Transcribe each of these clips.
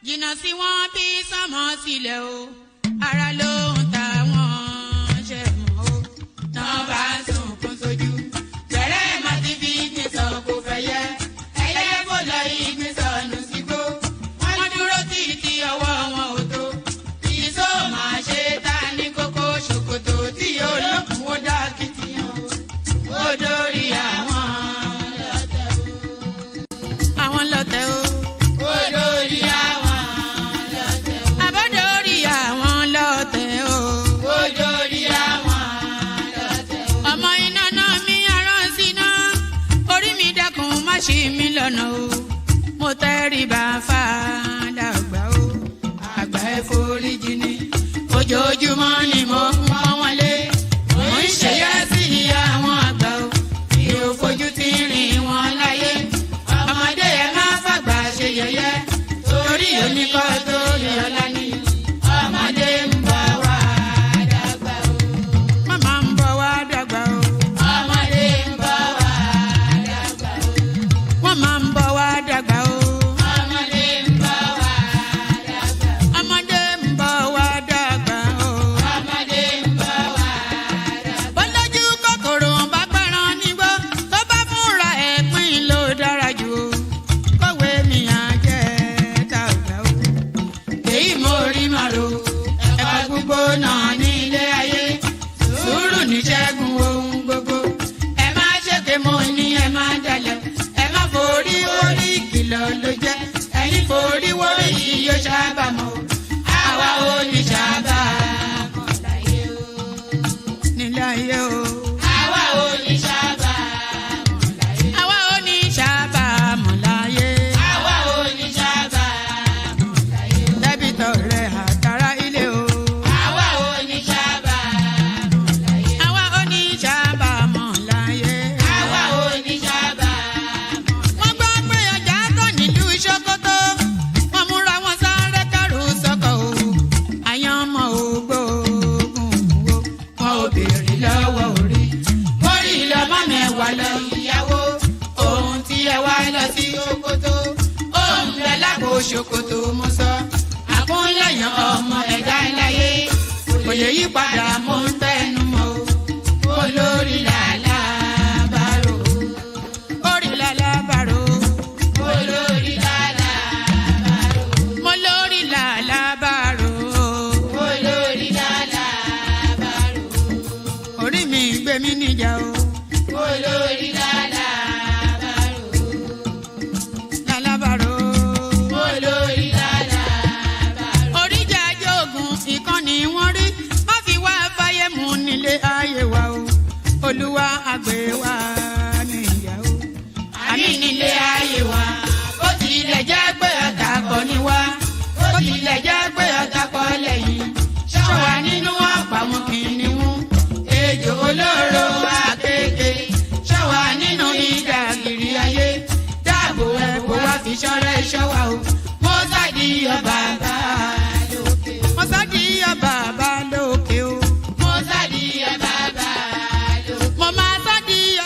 jìnnà sí wọn bí sánmọ̀ sílẹ̀ o ara ló ń ta wọn ṣe mọ́ o náà bá sunkún sójú bẹ̀rẹ̀ má ti fi gbé sọ kó fẹ́ yẹ ẹyẹ kó lọ ìgbé sọnù sígbó wọ́n dúró títí ọwọ́ wọn ò tó ìṣó máa ṣe ta ní kókó ṣòkòtò tí olókùn ó dá kìtìyàn ó dórí àwọn lọ́tẹ̀ o. Ṣí mi lọ́nà o mo tẹríba fàdàgbà o àgbà ẹ foríjì ni ojoojúmọ́ ni mo ń pọ́n wọn lé mo ń ṣèyá sí àwọn àgbà o mi ò fojú tí rìn wọn láyé ọmọdé ẹ má fàgbà ṣe yẹ̀yẹ́ torí oníkọ́ tó yẹ ọlá ni ọmọdé ń bọ̀ wá dàgbà o màmá ń bọ̀ wá dàgbà o. Máa ń bọ̀ wá dàgbà o. Ọmọdé ń bọ̀ wá dàgbà. Ọmọdé ń bọ̀ wá dàgbà o. Ọmọdé ń bọ̀ wá dàgbà. Bọ́lájú kòkòrò bá gbẹ́ran nígbó tó bá fúnra ẹ̀ pín ló dára jù o. Kọ̀wé mi á jẹ́ dàgbà o. Èyí mo rí màrò ẹ̀fọ́ gbogbo náà ní ilé ayé. Sùúrù ní ṣẹ́gun ohun gbogbo. Ẹ má ṣèké mo ní ẹ má dalẹ̀. Forí orí kìlọ̀ ló jẹ́ ẹ̀yin forí wọ́rí yóò sábà mọ́ àwa ò ní sábà mọ́ láyé o. nílẹ̀ ayé o. àwa ò ní sábà mọ́ láyé. àwa ò ní sábà mọ́ láyé. àwa ò ní sábà mọ́ láyé. dẹ́bìtọ̀ rẹ̀ àtàrà ilé o. àwa ò ní sábà mọ́ láyé. àwa ò ní sábà mọ́ láyé. àwa ò ní sábà. Ṣòkòtò wọn múra wọn sáré kẹrù sọkọ o àyànmọ́ ògbóògùn wo wọn ò béèrè lọ́wọ́ orí orí lọ́mọ mẹ́wàá lọ ìyàwó ohun tí ẹ wá lọ sí Ṣòkòtò ohun rẹ lágbo Ṣòkòtò mo sọ àkúnlẹ̀yàn ọmọ ẹ̀dá láyé kò lè yí padà mo ń tẹnu mọ́ o olórí làlá bàrò orí làlá bàrò olórí. Gbẹ̀mí níjà o. Olórí lálàbàrò. Lálàbàrò. Olórí lálàbàrò. Oríjà jogun ìkànnì wọn rí má fi wá fáyé mu nílé ayé wa o. Olúwa àgbẹ̀ wa níyà o. Àmì nílé ayé wa. Bó tilẹ̀ jẹ́ pé ọ̀tá kọ́ ni wá. Bó tilẹ̀ jẹ́ pé ọ̀tá kọ́ lẹ́yìn. Ṣọ́wa nínú ọ̀pá wọn kìnìún. Ejò olóró akéèké ṣọ́wa nínú ìdàgìrì ayé dáàbò ẹ̀bùn wá fi ṣọ́rẹ́ ṣọ́wa o. Mo sádìyọ bàbá lókè o. Mo sádìyọ bàbá lókè o. Mo sádìyọ bàbá lókè. Mo máa sádìyọ.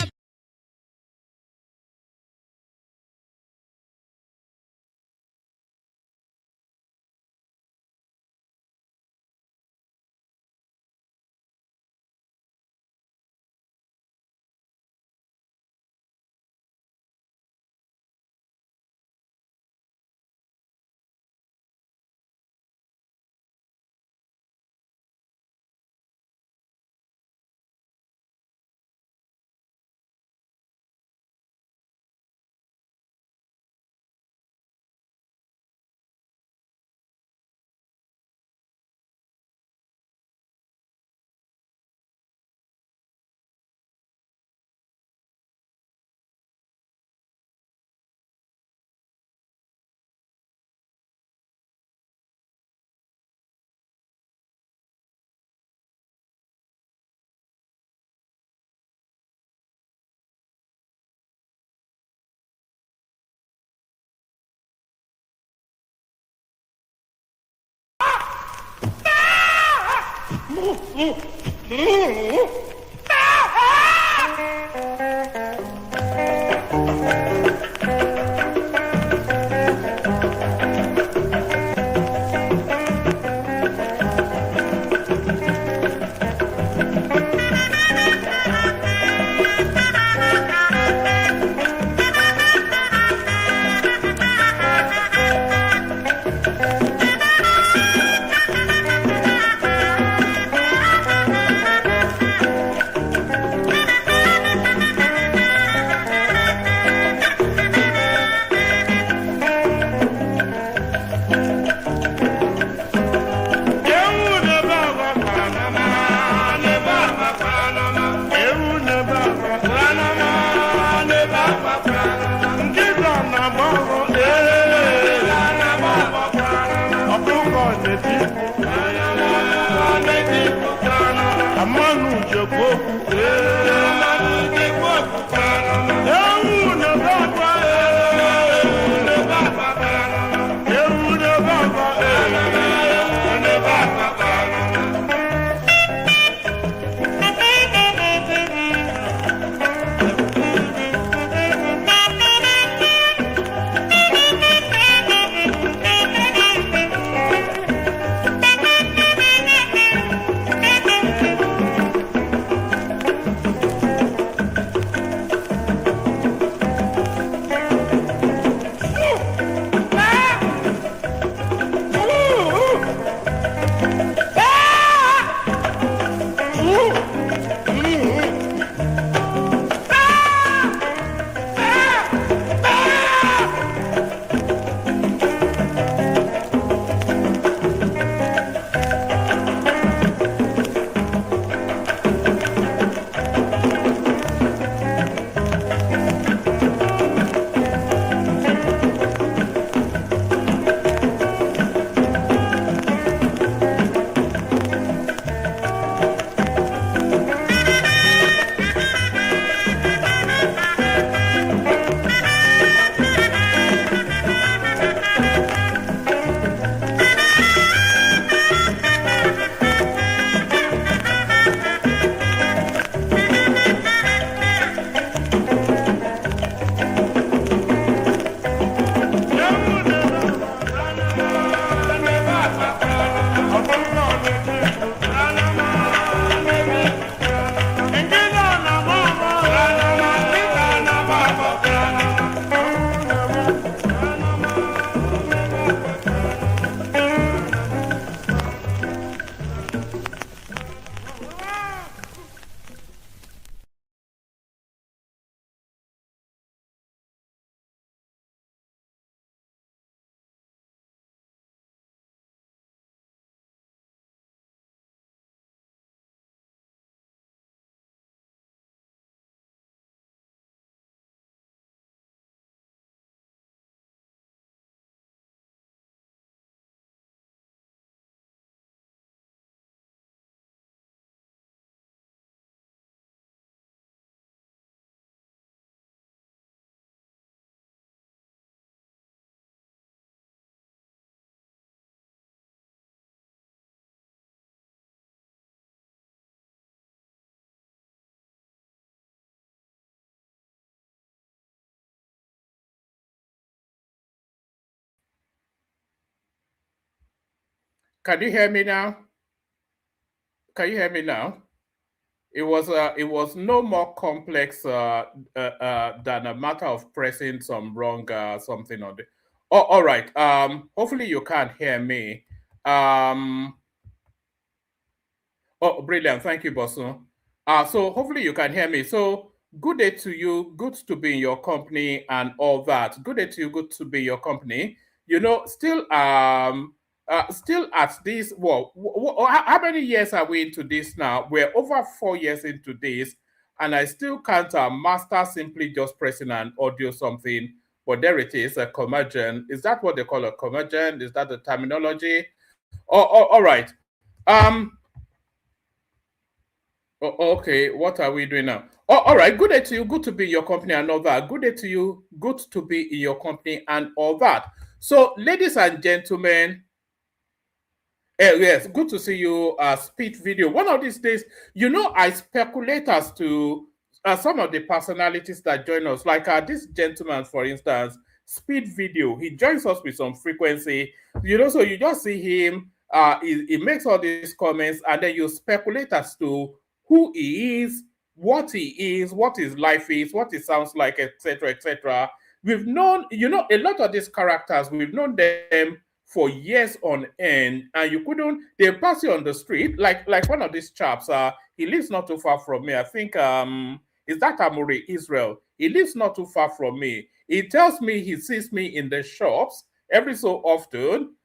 Can you hear me now? Can you hear me now? It was no more complex than a matter of pressing some wrong something on the. Oh, all right. Hopefully you can't hear me. Um, Oh, brilliant. Thank you, Bosun. So hopefully you can hear me. So good day to you. Good to be in your company and all that. Good day to you. Good to be in your company. Still at this. Well, how many years are we into this now? We're over 4 years into this, and I still can't master simply just pressing an audio something. But there it is, a convergent. Is that what they call a convergent? Is that the terminology? All right. Okay, what are we doing now? All right, good day to you. Good to be in your company and all that. Good day to you. Good to be in your company and all that. So, ladies and gentlemen, yes, good to see you. Speed video. One of these days, I speculate as to some of the personalities that join us. Like this gentleman, for instance, speed video. He joins us with some frequency. So you just see him. He makes all these comments, and then you speculate as to who he is, what his life is, what he sounds like, etc., etc. We've known, a lot of these characters. We've known them for years on end, and you couldn't. They pass you on the street, like one of these chaps. He lives not too far from me. I think is that Amuri Israel. He lives not too far from me. He tells me he sees me in the shops every so often,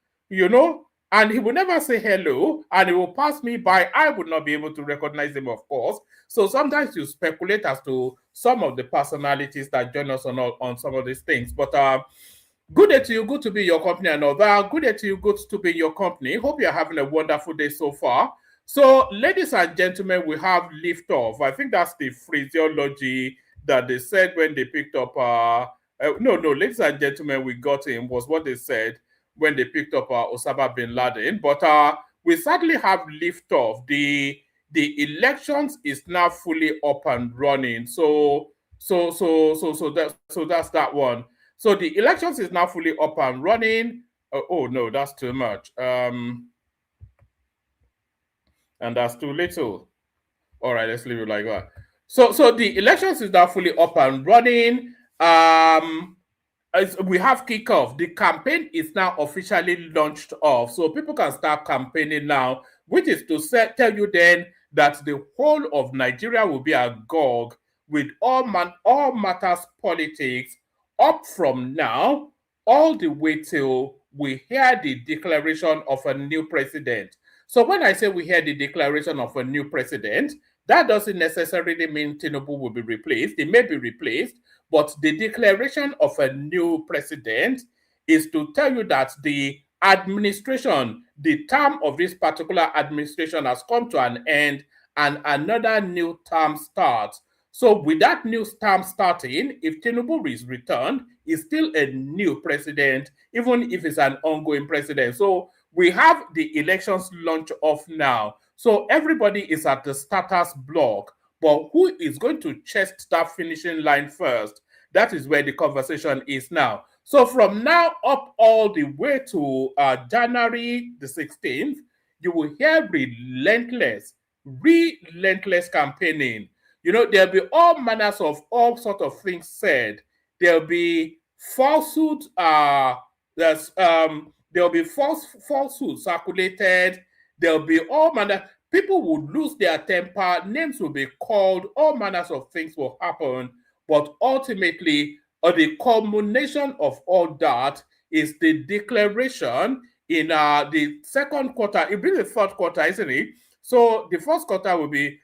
and he will never say hello, and he will pass me by. I would not be able to recognize him, of course. So sometimes you speculate as to some of the personalities that join us on some of these things. But good day to you. Good to be in your company and all that. Good day to you. Good to be in your company. Hope you're having a wonderful day so far. So, ladies and gentlemen, we have liftoff. I think that's the phraseology that they said when they picked up. No, ladies and gentlemen, we got him was what they said when they picked up Osama bin Laden. But we sadly have liftoff. The elections is now fully up and running. So that's that one. So the elections is now fully up and running. Oh no, that's too much. And that's too little. All right, let's leave it like that. So the elections is now fully up and running. As we have kickoff. The campaign is now officially launched off, so people can start campaigning now, which is to tell you then that the whole of Nigeria will be agog with all matters politics up from now all the way till we hear the declaration of a new president. So when I say we hear the declaration of a new president, that doesn't necessarily mean Tinubu will be replaced. It may be replaced, but the declaration of a new president is to tell you that the administration, the term of this particular administration has come to an end and another new term starts. So with that new term starting, if Tinubu is returned, he's still a new president, even if it's an ongoing president. So we have the elections launch off now. So everybody is at the starters block. But who is going to chest that finishing line first? That is where the conversation is now. So from now up all the way to January the 16th, you will hear relentless campaigning. There'll be all manners of all sort of things said. There'll be falsehood, there'll be falsehood circulated. There'll be all manner. People would lose their temper. Names will be called. All manners of things will happen. But ultimately, the culmination of all that is the declaration in the second quarter. It'll be the third quarter, isn't it? So the first quarter will be.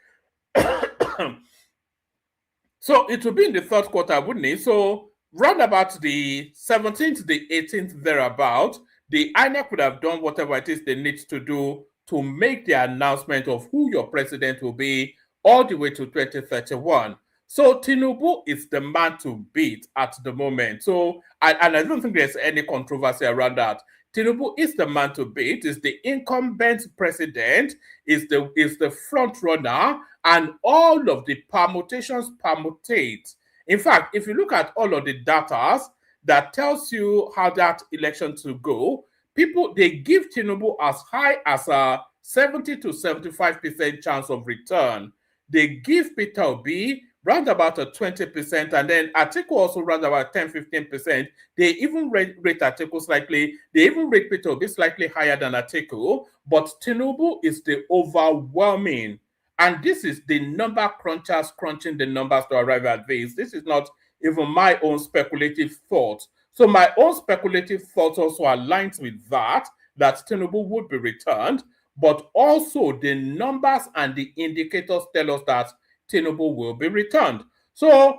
So it will be in the third quarter, wouldn't it? So round about the 17th, the 18th, thereabout, the INEC would have done whatever it is they need to do to make the announcement of who your president will be all the way to 2031. So Tinubu is the man to beat at the moment. So, and I don't think there's any controversy around that. Tinubu is the man to beat, is the incumbent president, is the front runner, and all of the permutations permutate. In fact, if you look at all of the data that tells you how that election to go, people, they give Tinubu as high as a 70 to 75% chance of return. They give Peter Obi round about a 20%, and then Atiku also round about 10-15%. They even rate Atiku slightly, they even rate Peter Obi slightly higher than Atiku, but Tinubu is the overwhelming. And this is the number crunchers crunching the numbers to arrive at this. This is not even my own speculative thought. So my own speculative thoughts also aligns with that Tinubu would be returned, but also the numbers and the indicators tell us that Tinubu will be returned. So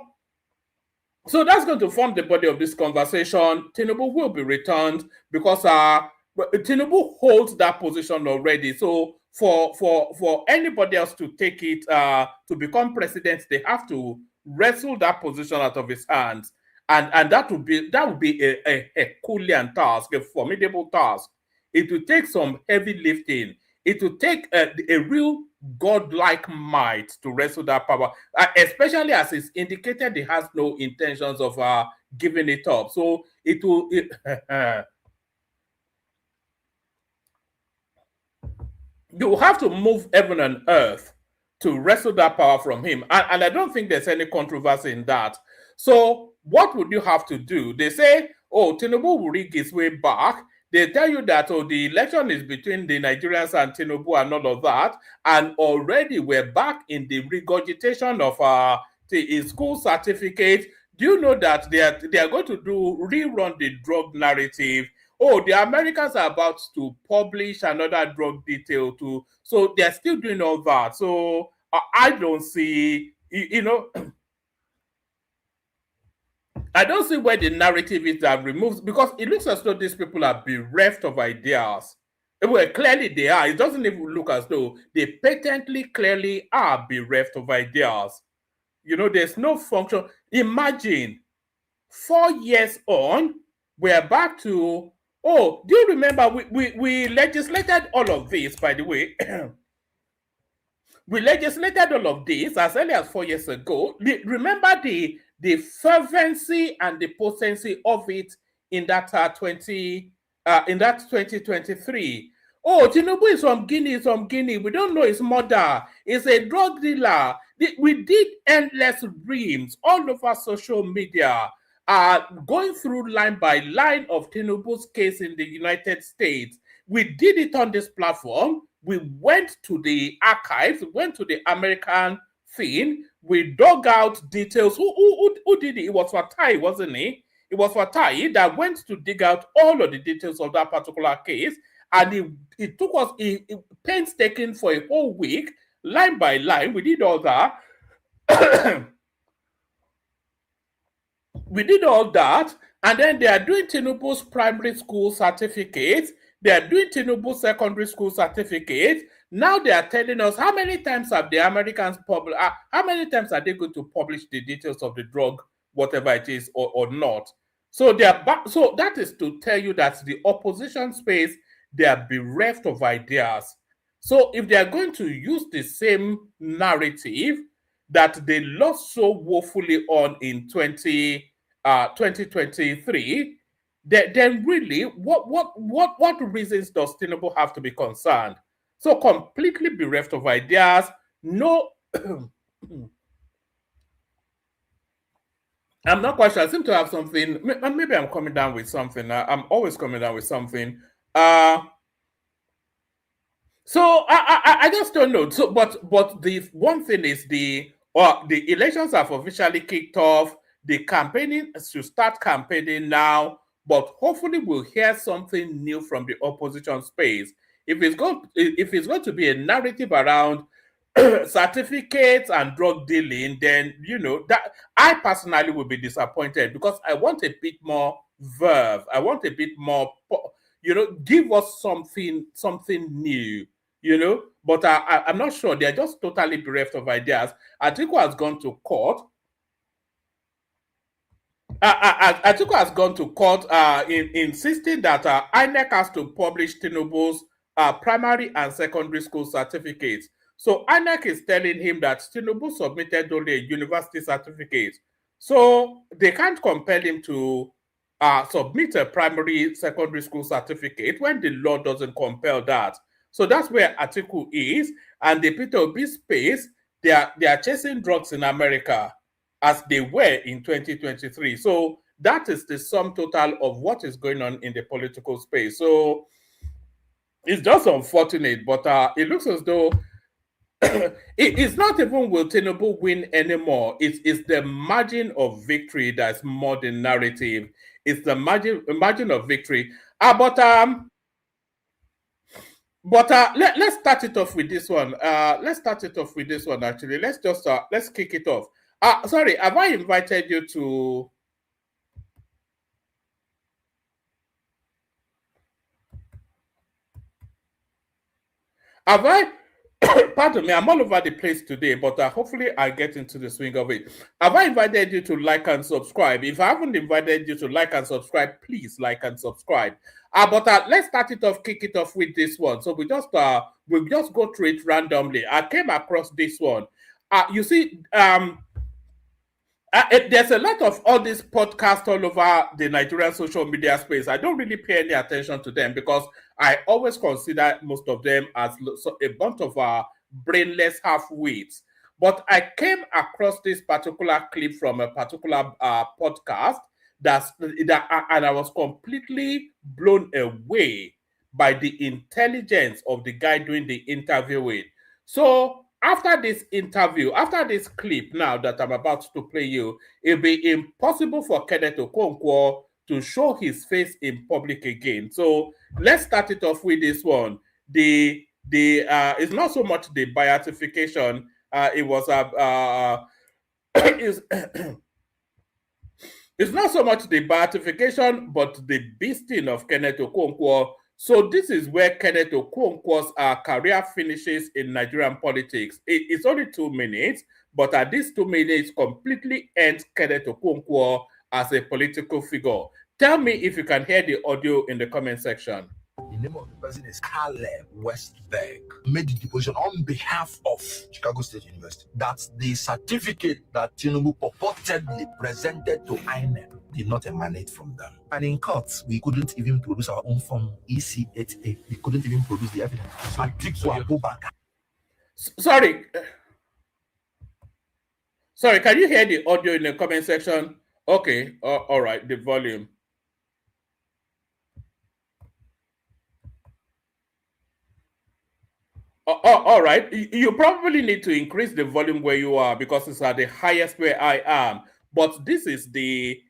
that's going to form the body of this conversation. Tinubu will be returned because Tinubu holds that position already. So for anybody else to take it to become president, they have to wrestle that position out of his hands, and that would be a Herculean task, a formidable task. It will take some heavy lifting. It will take a real godlike might to wrestle that power, especially as it's indicated he has no intentions of giving it up. So it will. You have to move heaven and earth to wrestle that power from him. And I don't think there's any controversy in that. So what would you have to do? They say, oh, Tinubu will rig his way back. They tell you that, oh, the election is between the Nigerians and Tinubu and all of that. And already we're back in the regurgitation of the school certificate. Do you know that they are going to rerun the drug narrative? Oh, the Americans are about to publish another drug detail too. So they're still doing all that. So I don't see, I don't see where the narrative is that removes, because it looks as though these people are bereft of ideas. Well, clearly they are. It doesn't even look as though they patently, clearly are bereft of ideas. There's no function. Imagine 4 years on, we're back to, oh, do you remember we legislated all of this, by the way? We legislated all of this as early as 4 years ago. Remember the fervency and the potency of it in that 2023. Oh, Tinubu is from Guinea. We don't know his mother. He's a drug dealer. We did endless reams all over social media, going through line by line of Tinubu's case in the United States. We did it on this platform. We went to the archives, went to the American thing. We dug out details. Who did it? It was Fatai, wasn't it? It was Fatai that went to dig out all of the details of that particular case. And it took us painstaking for a whole week, line by line. We did all that. We did all that. And then they are doing Tinubu's primary school certificate. They are doing Tinubu's secondary school certificate. Now they are telling us how many times have the Americans how many times are they going to publish the details of the drug, whatever it is, or not? So so that is to tell you that the opposition space, they are bereft of ideas. So if they are going to use the same narrative that they lost so woefully on in 2023, then really, what reasons does Tinubu have to be concerned? So completely bereft of ideas. No, I'm not quite sure. I seem to have something. Maybe I'm coming down with something. I'm always coming down with something. So I just don't know. So, but the one thing is the elections have officially kicked off. The campaigning should start campaigning now. But hopefully we'll hear something new from the opposition space. If it's going to be a narrative around certificates and drug dealing, then that I personally will be disappointed, because I want a bit more verve. I want a bit more, give us something new, But I'm not sure. They're just totally bereft of ideas. Atiku has gone to court. Atiku has gone to court insisting that INEC has to publish Tinubu's primary and secondary school certificates. So INEC is telling him that Tinubu submitted only a university certificate. So they can't compel him to submit a primary, secondary school certificate when the law doesn't compel that. So that's where Atiku is, and the Peter Obi space, they are chasing drugs in America as they were in 2023. So that is the sum total of what is going on in the political space. So it's just unfortunate, but it looks as though it's not even will Tinubu win anymore. It's the margin of victory that's more the narrative. It's the margin of victory. Let's start it off with this one. Let's start it off with this one. Actually, let's just let's kick it off. Sorry, have I invited you to? Have I? Pardon me, I'm all over the place today, but hopefully I get into the swing of it. Have I invited you to like and subscribe? If I haven't invited you to like and subscribe, please like and subscribe. But let's start it off, kick it off with this one. So we just go through it randomly. I came across this one. You see, there's a lot of all these podcasts all over the Nigerian social media space. I don't really pay any attention to them because I always consider most of them as a bunch of brainless half-wits. But I came across this particular clip from a particular podcast and I was completely blown away by the intelligence of the guy doing the interviewing. So after this interview, after this clip now that I'm about to play you, it'll be impossible for Kenneth Okonkwo to show his face in public again. So let's start it off with this one. It's not so much the beatification. It was it's not so much the beatification, but the beasting of Kenneth Okonkwo. So this is where Kenneth Okonkwo's career finishes in Nigerian politics. It's only 2 minutes, but at these 2 minutes completely ends Kenneth Okonkwo as a political figure. Tell me if you can hear the audio in the comment section. The name of the person is Caleb Westberg. Made the deposition on behalf of Chicago State University. That's the certificate that Tinubu purportedly presented to INEC did not emanate from them. And in court, we couldn't even produce our own form EC8A. We couldn't even produce the evidence. Sorry, can you hear the audio in the comment section? Okay, all right, the volume. All right. You probably need to increase the volume where you are because it's at the highest where I am. But this is the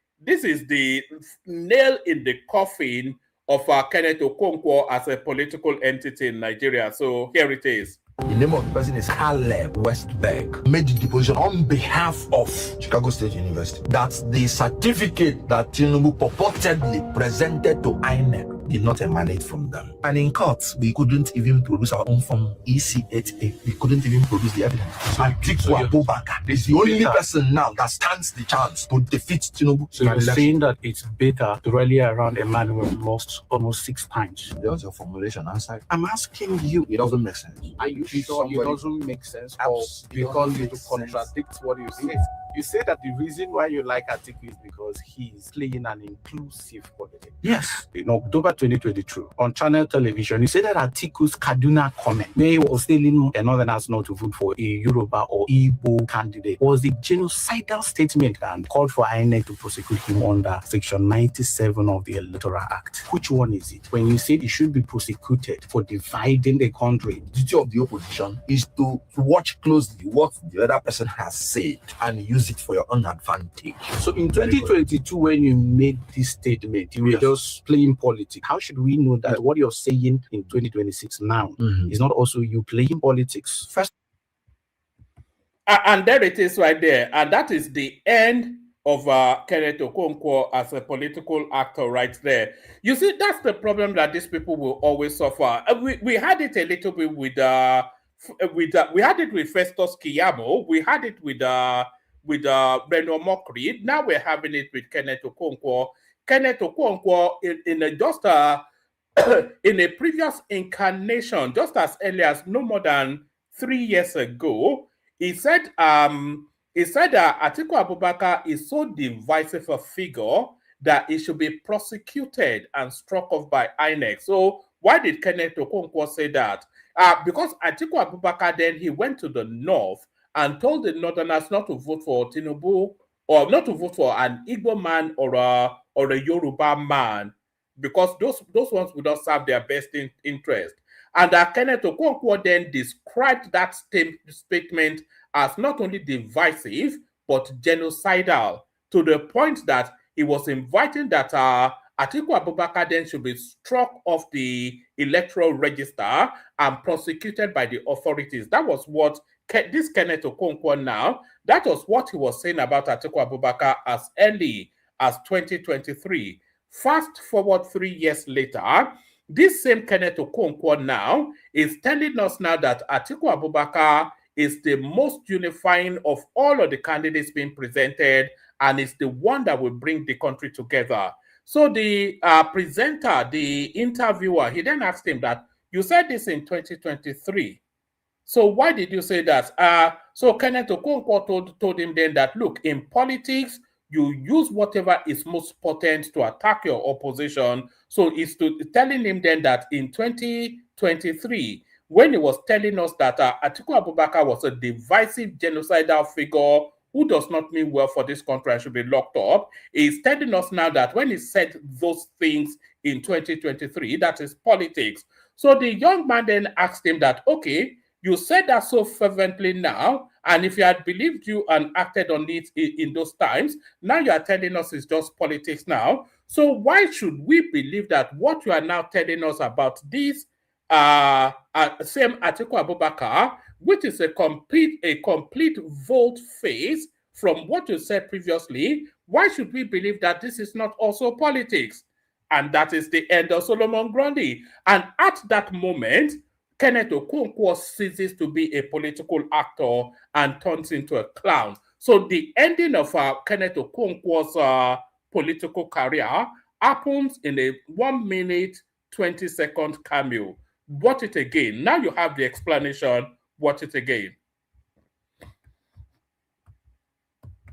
nail in the coffin of Kenneth Okonkwo as a political entity in Nigeria. So here it is. The name of the person is Caleb Westberg. Made the deposition on behalf of Chicago State University. That's the certificate that Tinubu purportedly presented to INEC did not emanate from them. And in court, we couldn't even produce our own form EC8A. We couldn't even produce the evidence. Atiku Abubakar is the only person now that stands the chance to defeat Tinubu. So you're saying that it's better to rally around a man who lost almost 6 times? There's your formulation answer. I'm asking you. It doesn't make sense. Are you sure it doesn't make sense? Or because you contradict what you say? You say that the reason why you like Atiku is because he's playing an inclusive politics. Yes. In October 2022, on channel television, you said that Atiku's Kaduna comment, where he was telling a northerners not to vote for a Yoruba or Igbo candidate, was a genocidal statement and called for INEC to prosecute him under Section 97 of the Electoral Act. Which one is it? When you say he should be prosecuted for dividing the country, The duty of the opposition is to watch closely what the other person has said and use it for your own advantage. so in 2022, when you made this statement, you were just playing politics. How should we know that what you're saying in 2026 now is not also you playing politics? First, And there it is right there. And that is the end of Kenneth Okonkwo as a political actor right there. You see, that's the problem that these people will always suffer. We had it a little bit with we had it with Festus Kiyamo. We had it with Reno Mokri. Now we're having it with Kenneth Okonkwo. Kenneth Okonkwo in a previous incarnation, just as early as no more than 3 years ago, he said Atiku Abubakar is so divisive a figure that it should be prosecuted and struck off by INEC. So why did Kenneth Okonkwo say that? Because Atiku Abubakar then he went to the north and told the northerners not to vote for Tinubu or not to vote for an Igbo man or a Yoruba man, because those ones would not serve their best interest. And Kenneth Okonkwo then described that statement as not only divisive but genocidal, to the point that he was inviting that Atiku Abubakar then should be struck off the electoral register and prosecuted by the authorities. That was what this Kenneth Okonkwo now, that was what he was saying about Atiku Abubakar as early as 2023. Fast forward 3 years later, this same Kenneth Okonkwo now is telling us now that Atiku Abubakar is the most unifying of all of the candidates being presented and is the one that will bring the country together. So the presenter, the interviewer, he then asked him that, you said this in 2023. So why did you say that? So Kenneth Okonkwo told him then that, look, in politics, you use whatever is most potent to attack your opposition. So it's telling him then that in 2023, when he was telling us that Atiku Abubakar was a divisive genocidal figure who does not mean well for this country and should be locked up, he's telling us now that when he said those things in 2023, that is politics. So the young man then asked him that, okay, you said that so fervently now, and if you had believed you and acted on it in those times, now you are telling us it's just politics now. So why should we believe that what you are now telling us about this same Atiku Abubakar, which is a complete volte-face from what you said previously, why should we believe that this is not also politics? And that is the end of Solomon Grundy. And at that moment, Kenneth Okonkwo ceases to be a political actor and turns into a clown. So the ending of Kenneth Okonkwo's political career happens in a 1 minute, 20-second cameo. Watch it again. Now you have the explanation. Watch it again.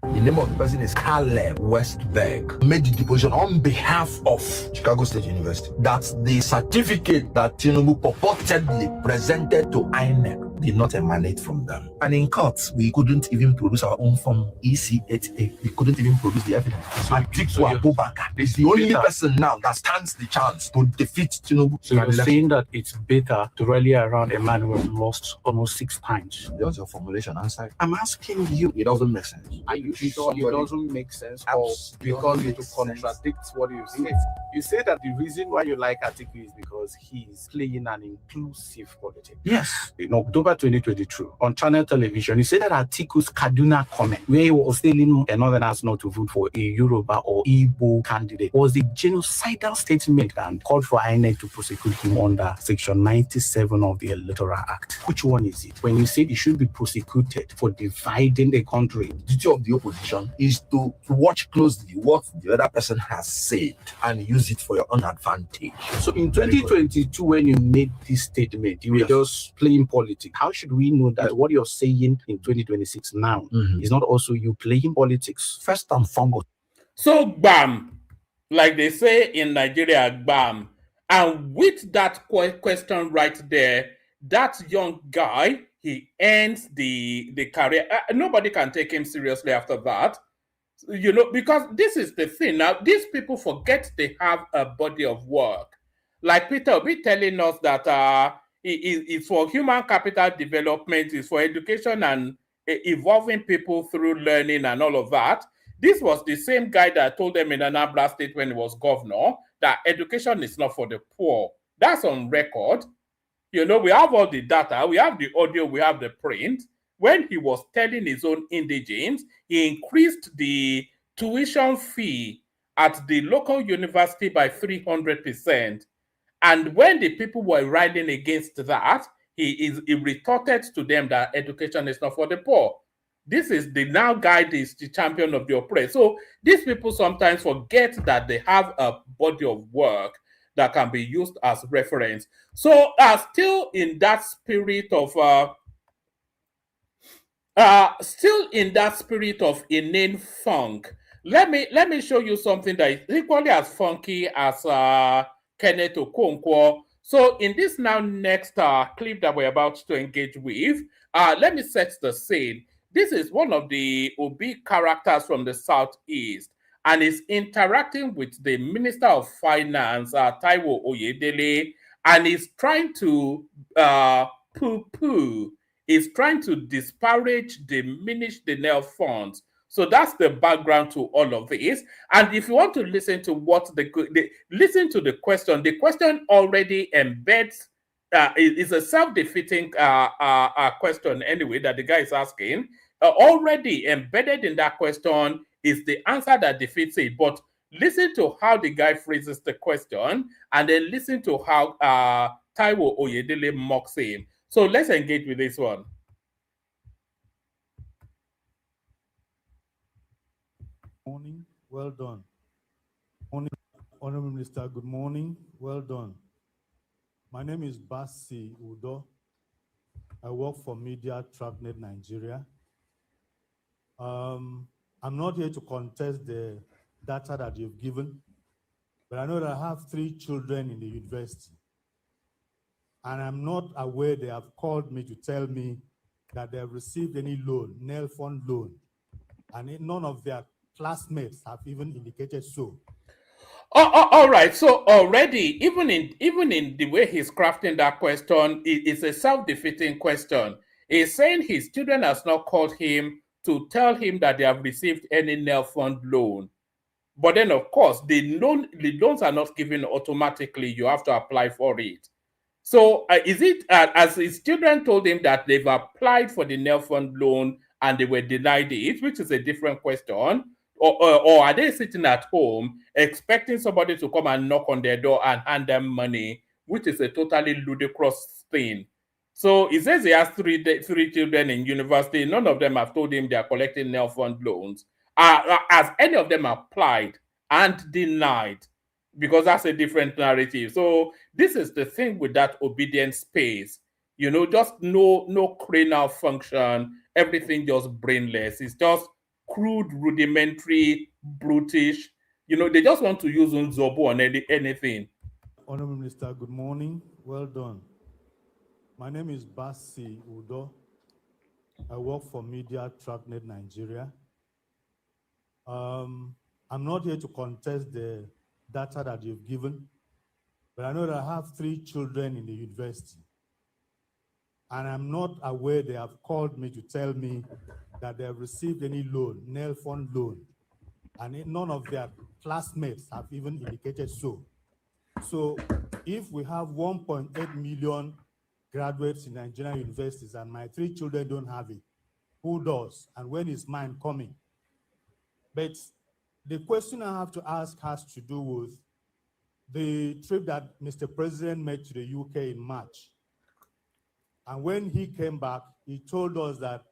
The name of the person is Caleb Westberg. Made the deposition on behalf of Chicago State University. That's the certificate that Tinubu purportedly presented to INEC did not emanate from them. And in court, we couldn't even produce our own form EC8A. We couldn't even produce the evidence. Atiku Abubakar is the only person now that stands the chance to defeat Tinubu. So you're saying that it's better to rally around a man who has lost almost 6 times. That's your formulation answer. I'm asking you. It doesn't make sense. Are you sure it doesn't make sense, or because it contradicts what you say? You say that the reason why you like Atiku is because he's playing an inclusive politics. Yes. In October 2022, on channel television, he said that Atiku's Kaduna comment, where he was telling northerners not to vote for a Yoruba or Igbo candidate, was a genocidal statement and called for INEC to prosecute him under Section 97 of the Electoral Act. Which one is it? When you say he should be prosecuted for dividing the country, The duty of the opposition is to watch closely what the other person has said and use it for your own advantage. so in 2022, when you made this statement, you were just playing politics. How should we know that what you're saying in 2026 now is not also you playing politics? First and foremost. So, bam, like they say in Nigeria, bam. And with that question right there, that young guy, he ends the career. Nobody can take him seriously after that. You know, because this is the thing. Now, these people forget they have a body of work. Like Peter will be telling us that it's for human capital development, it's for education and evolving people through learning and all of that. This was the same guy that told them in Anambra State when he was governor that education is not for the poor. That's on record. You know, we have all the data, we have the audio, we have the print. When he was telling his own indigents, he increased the tuition fee at the local university by 300%. And when the people were riding against that, he retorted to them that education is not for the poor. This is the now guy is the champion of the oppressed. So these people sometimes forget that they have a body of work that can be used as reference. So still in that spirit of inane funk, Let me show you something that is equally as funky as Kenneth Okonkwo. So in this now next clip that we're about to engage with, let me set the scene. This is one of the Obi characters from the Southeast, and is interacting with the Minister of Finance, Taiwo Oyedele, and is trying to poo-poo, is trying to disparage, diminish the NEL funds. So that's the background to all of this. And if you want to listen to what listen to the question already embeds, is a self-defeating question anyway that the guy is asking. Already embedded in that question is the answer that defeats it. But listen to how the guy phrases the question, and then listen to how Taiwo Oyedele mocks him. So let's engage with this one. Morning, well done. Morning, Honorable Minister, good morning, well done. My name is Basi Udo. I work for Media TrackNet Nigeria. I'm not here to contest the data that you've given, but I know that I have 3 children in the university, and I'm not aware they have called me to tell me that they have received any loan, NEL fund loan, and none of their classmates have even indicated so. All right. So already, even in the way he's crafting that question, it's a self-defeating question. He's saying his student has not called him to tell him that they have received any NEL fund loan. But then, of course, the loans are not given automatically. You have to apply for it. So is it as his children told him that they've applied for the NEL fund loan and they were denied it, which is a different question? Or are they sitting at home expecting somebody to come and knock on their door and hand them money, which is a totally ludicrous thing? So he says he has three children in university. None of them have told him they are collecting NEL fund loans. Has any of them applied and denied? Because that's a different narrative. So this is the thing with that obedience space. You know, just no cranial function, everything just brainless. It's just crude, rudimentary, brutish. You know, they just want to use Nzobo on anything. Honorable Minister, good morning. Well done. My name is Basi Udo. I work for Media TrackNet Nigeria. I'm not here to contest the data that you've given, but I know that I have 3 children in the university, and I'm not aware they have called me to tell me that they have received any loan, NEL fund loan, and none of their classmates have even indicated so. So if we have 1.8 million graduates in Nigerian universities and my 3 children don't have it, who does? And when is mine coming? But the question I have to ask has to do with the trip that Mr. President made to the UK in March. And when he came back, he told us that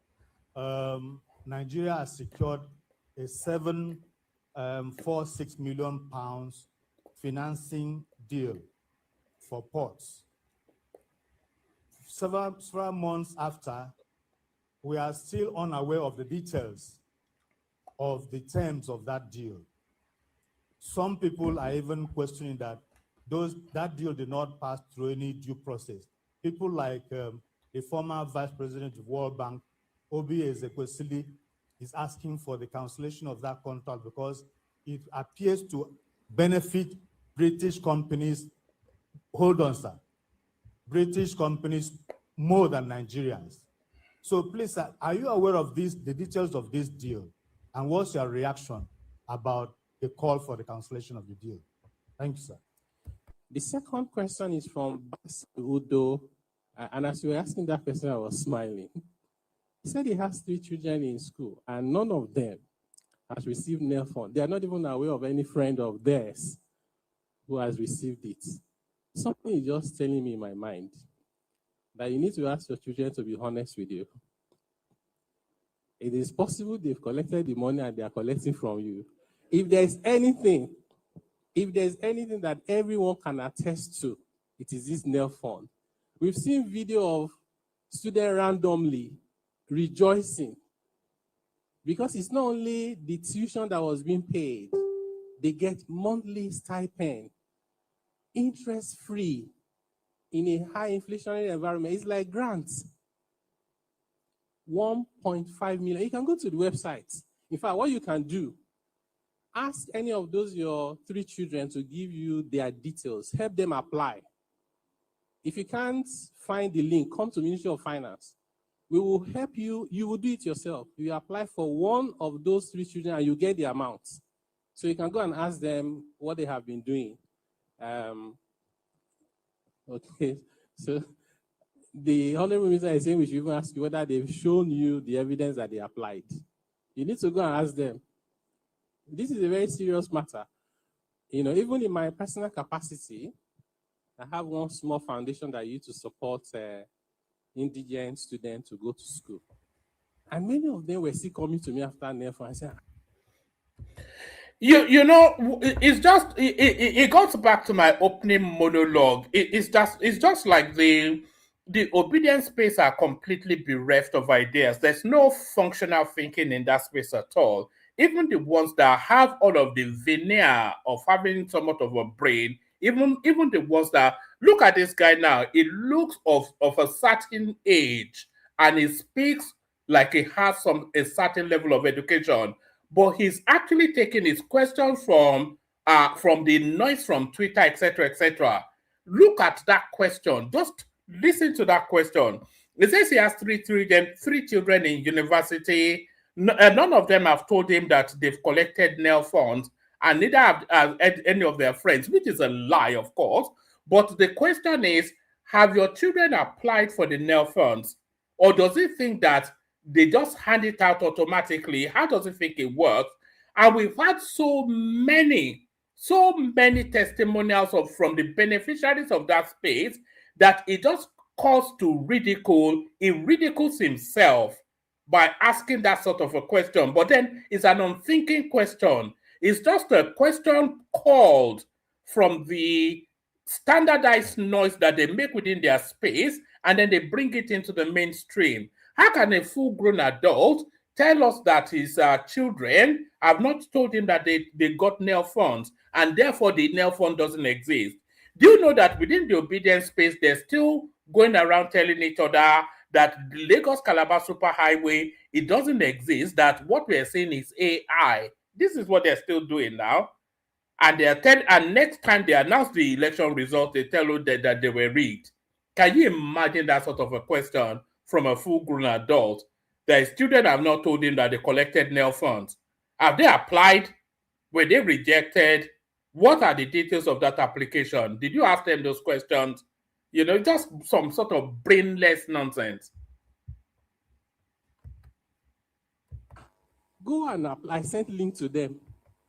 Nigeria has secured a £746 million financing deal for ports. Several months after, we are still unaware of the details of the terms of that deal. Some people are even questioning that that deal did not pass through any due process. People like the former Vice President of World Bank, Obi Ezekwesili, is asking for the cancellation of that contract because it appears to benefit British companies. Hold on, sir. British companies more than Nigerians. So please, sir, are you aware of the details of this deal? And what's your reaction about the call for the cancellation of the deal? Thank you, sir. The second question is from Bas Udo. And as you were asking that question, I was smiling. He said he has 3 children in school, and none of them has received NEL fund. They are not even aware of any friend of theirs who has received it. Something is just telling me in my mind that you need to ask your children to be honest with you. It is possible they've collected the money and they are collecting from you. If there's anything that everyone can attest to, it is this NEL fund. We've seen video of students randomly rejoicing Because it's not only the tuition that was being paid, they get monthly stipend, interest-free in a high inflationary environment. It's like grants. 1.5 million. You can go to the website. In fact, what you can do, ask any of those your 3 children to give you their details. Help them apply. If you can't find the link, come to Ministry of Finance. We will help you. You will do it yourself. You apply for one of those 3 children and you get the amount. So you can go and ask them what they have been doing. Okay, so the Honorable Minister is saying we should even ask you whether they've shown you the evidence that they applied. You need to go and ask them. This is a very serious matter. You know, even in my personal capacity, I have one small foundation that I use to support indigent students to go to school. And many of them were still coming to me after NEFA and saying, You know, it's just it goes back to my opening monologue. It's just like the obedience space are completely bereft of ideas. There's no functional thinking in that space at all. Even the ones that have all of the veneer of having somewhat of a brain, even the ones that look at this guy now, it looks of a certain age, and he speaks like he has a certain level of education. But he's actually taking his questions from the noise from Twitter, etc., etc. Look at that question. Just listen to that question. It says he has three children in university. None of them have told him that they've collected NEL funds, and neither have any of their friends, which is a lie, of course. But the question is, have your children applied for the NEL funds? Or does he think that they just hand it out automatically? How does he think it works? And we've had so many testimonials from the beneficiaries of that space that it just calls to ridicule. He ridicules himself by asking that sort of a question. But then it's an unthinking question. It's just a question called from the standardized noise that they make within their space, and then they bring it into the mainstream. How can a full-grown adult tell us that his children have not told him that they got NEL funds, and therefore the NEL fund doesn't exist? Do you know that within the obedience space, they're still going around telling each other that the Lagos-Calabar Superhighway, it doesn't exist, that what we're seeing is AI? This is what they're still doing now. And and next time they announce the election results, they tell you that they were rigged. Can you imagine that sort of a question from a full-grown adult? The student have not told him that they collected NEL funds. Have they applied? Were they rejected? What are the details of that application? Did you ask them those questions? You know, just some sort of brainless nonsense. go and apply. I sent link to them.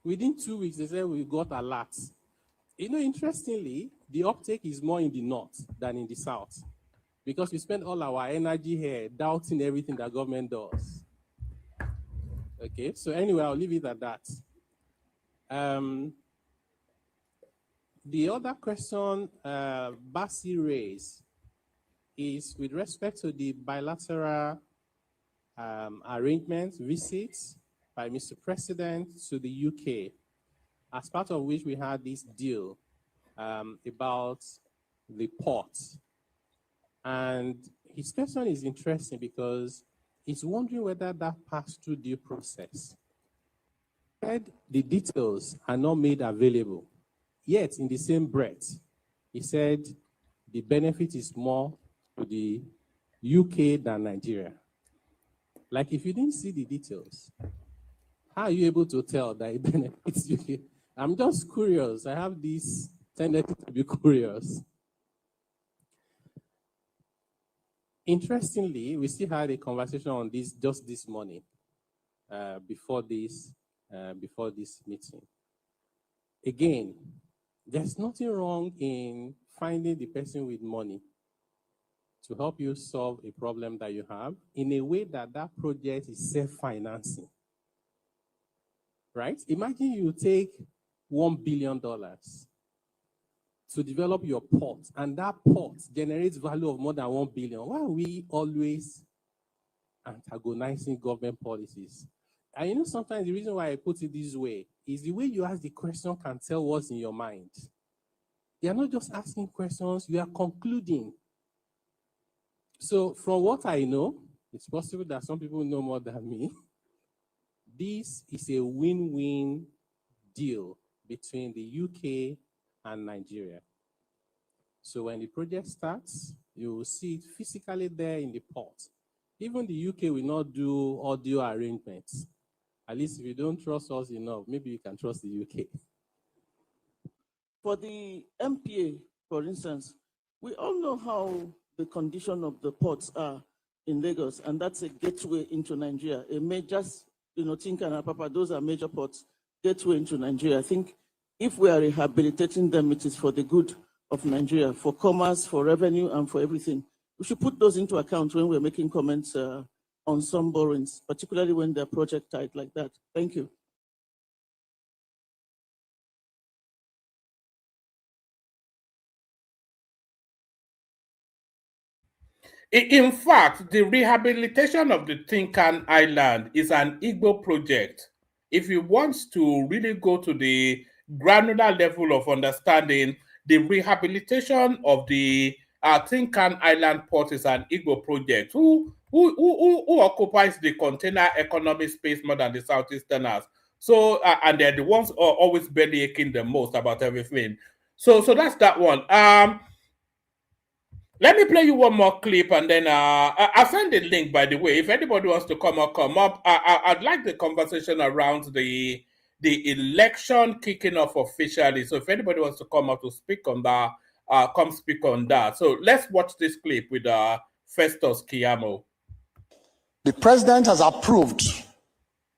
Within 2 weeks, they said we got alerts. You know, interestingly, the uptake is more in the north than in the south, because we spend all our energy here doubting everything that government does. Okay, so anyway, I'll leave it at that. The other question Basi raised is with respect to the bilateral arrangements, visits by Mr. President to the UK, as part of which we had this deal about the port. And his question is interesting because he's wondering whether that passed through due process. The details are not made available. Yet, in the same breath, he said the benefit is more to the UK than Nigeria. Like, if you didn't see the details, how are you able to tell that it benefits UK? I'm just curious. I have this tendency to be curious. Interestingly, we still had a conversation on this just this morning, before this meeting. Again, there's nothing wrong in finding the person with money to help you solve a problem that you have in a way that that project is self-financing, right? Imagine you take $1 billion to develop your port, and that port generates value of more than 1 billion. Why are we always antagonizing government policies? And you know, sometimes the reason why I put it this way is the way you ask the question can tell what's in your mind. You are not just asking questions, you are concluding. So from what I know, it's possible that some people know more than me. This is a win-win deal between the UK and Nigeria. So when the project starts, you will see it physically there in the port. Even the UK will not do audio arrangements. At least if you don't trust us enough, maybe you can trust the UK. For the MPA, for instance, we all know how the condition of the ports are in Lagos, and that's a gateway into Nigeria. A major, Tinkan and Apapa, those are major ports, gateway into Nigeria. I think if we are rehabilitating them, it is for the good of Nigeria, for commerce, for revenue, and for everything. We should put those into account when we're making comments on some borrowings, particularly when they're project tied like that. Thank you. In fact, the rehabilitation of the Tinkan Island is an Igbo project. If you want to really go to the granular level of understanding, the rehabilitation of the Tinkan Island port is an Igbo project. Who occupies the container economic space more than the Southeasterners? So, and they're the ones always belly aching the most about everything. So that's that one. Let me play you one more clip, and then I'll send the link, by the way. If anybody wants to come up. I'd like the conversation around the election kicking off officially. So if anybody wants to come up to speak on that, come speak on that. So let's watch this clip with Festus Keyamo. The president has approved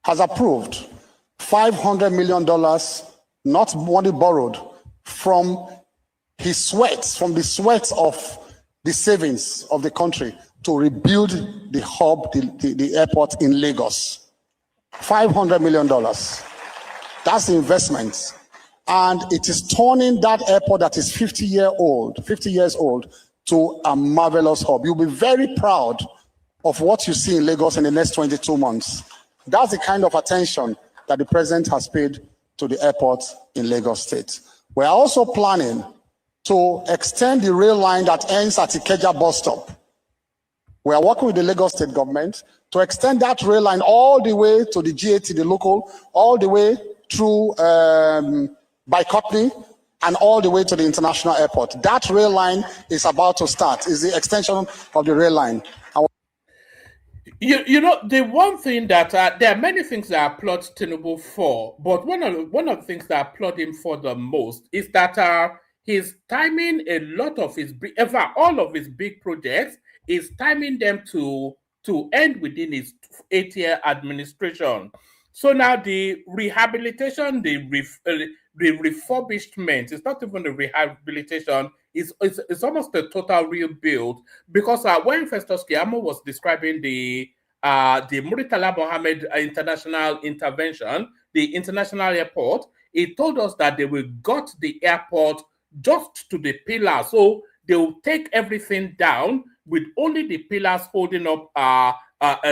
$500 million, not money borrowed, from his sweat, from the sweat of the savings of the country, to rebuild the hub, the airport in Lagos. $500 million. That's the investment. And it is turning that airport that is 50 years old, to a marvelous hub. You'll be very proud of what you see in Lagos in the next 22 months. That's the kind of attention that the president has paid to the airport in Lagos State. We're also planning to extend the rail line that ends at Ikeja bus stop. We are working with the Lagos State government to extend that rail line all the way to the GAT, the local, all the way through Bicotney, and all the way to the international airport. That rail line is about to start. Is the extension of the rail line. You know, the one thing that there are many things that I applaud Tinubu for, but one of the things that I applaud him for the most is that he's timing a lot of his, in fact, all of his big projects, is timing them to end within his 8-year administration. So now the rehabilitation, the refurbishment, it's not even the rehabilitation, it's almost a total rebuild, because when Festus Keyamo was describing the Muritala Mohammed International Intervention, the international airport, he told us that they will gut the airport just to the pillars. So they will take everything down with only the pillars holding up a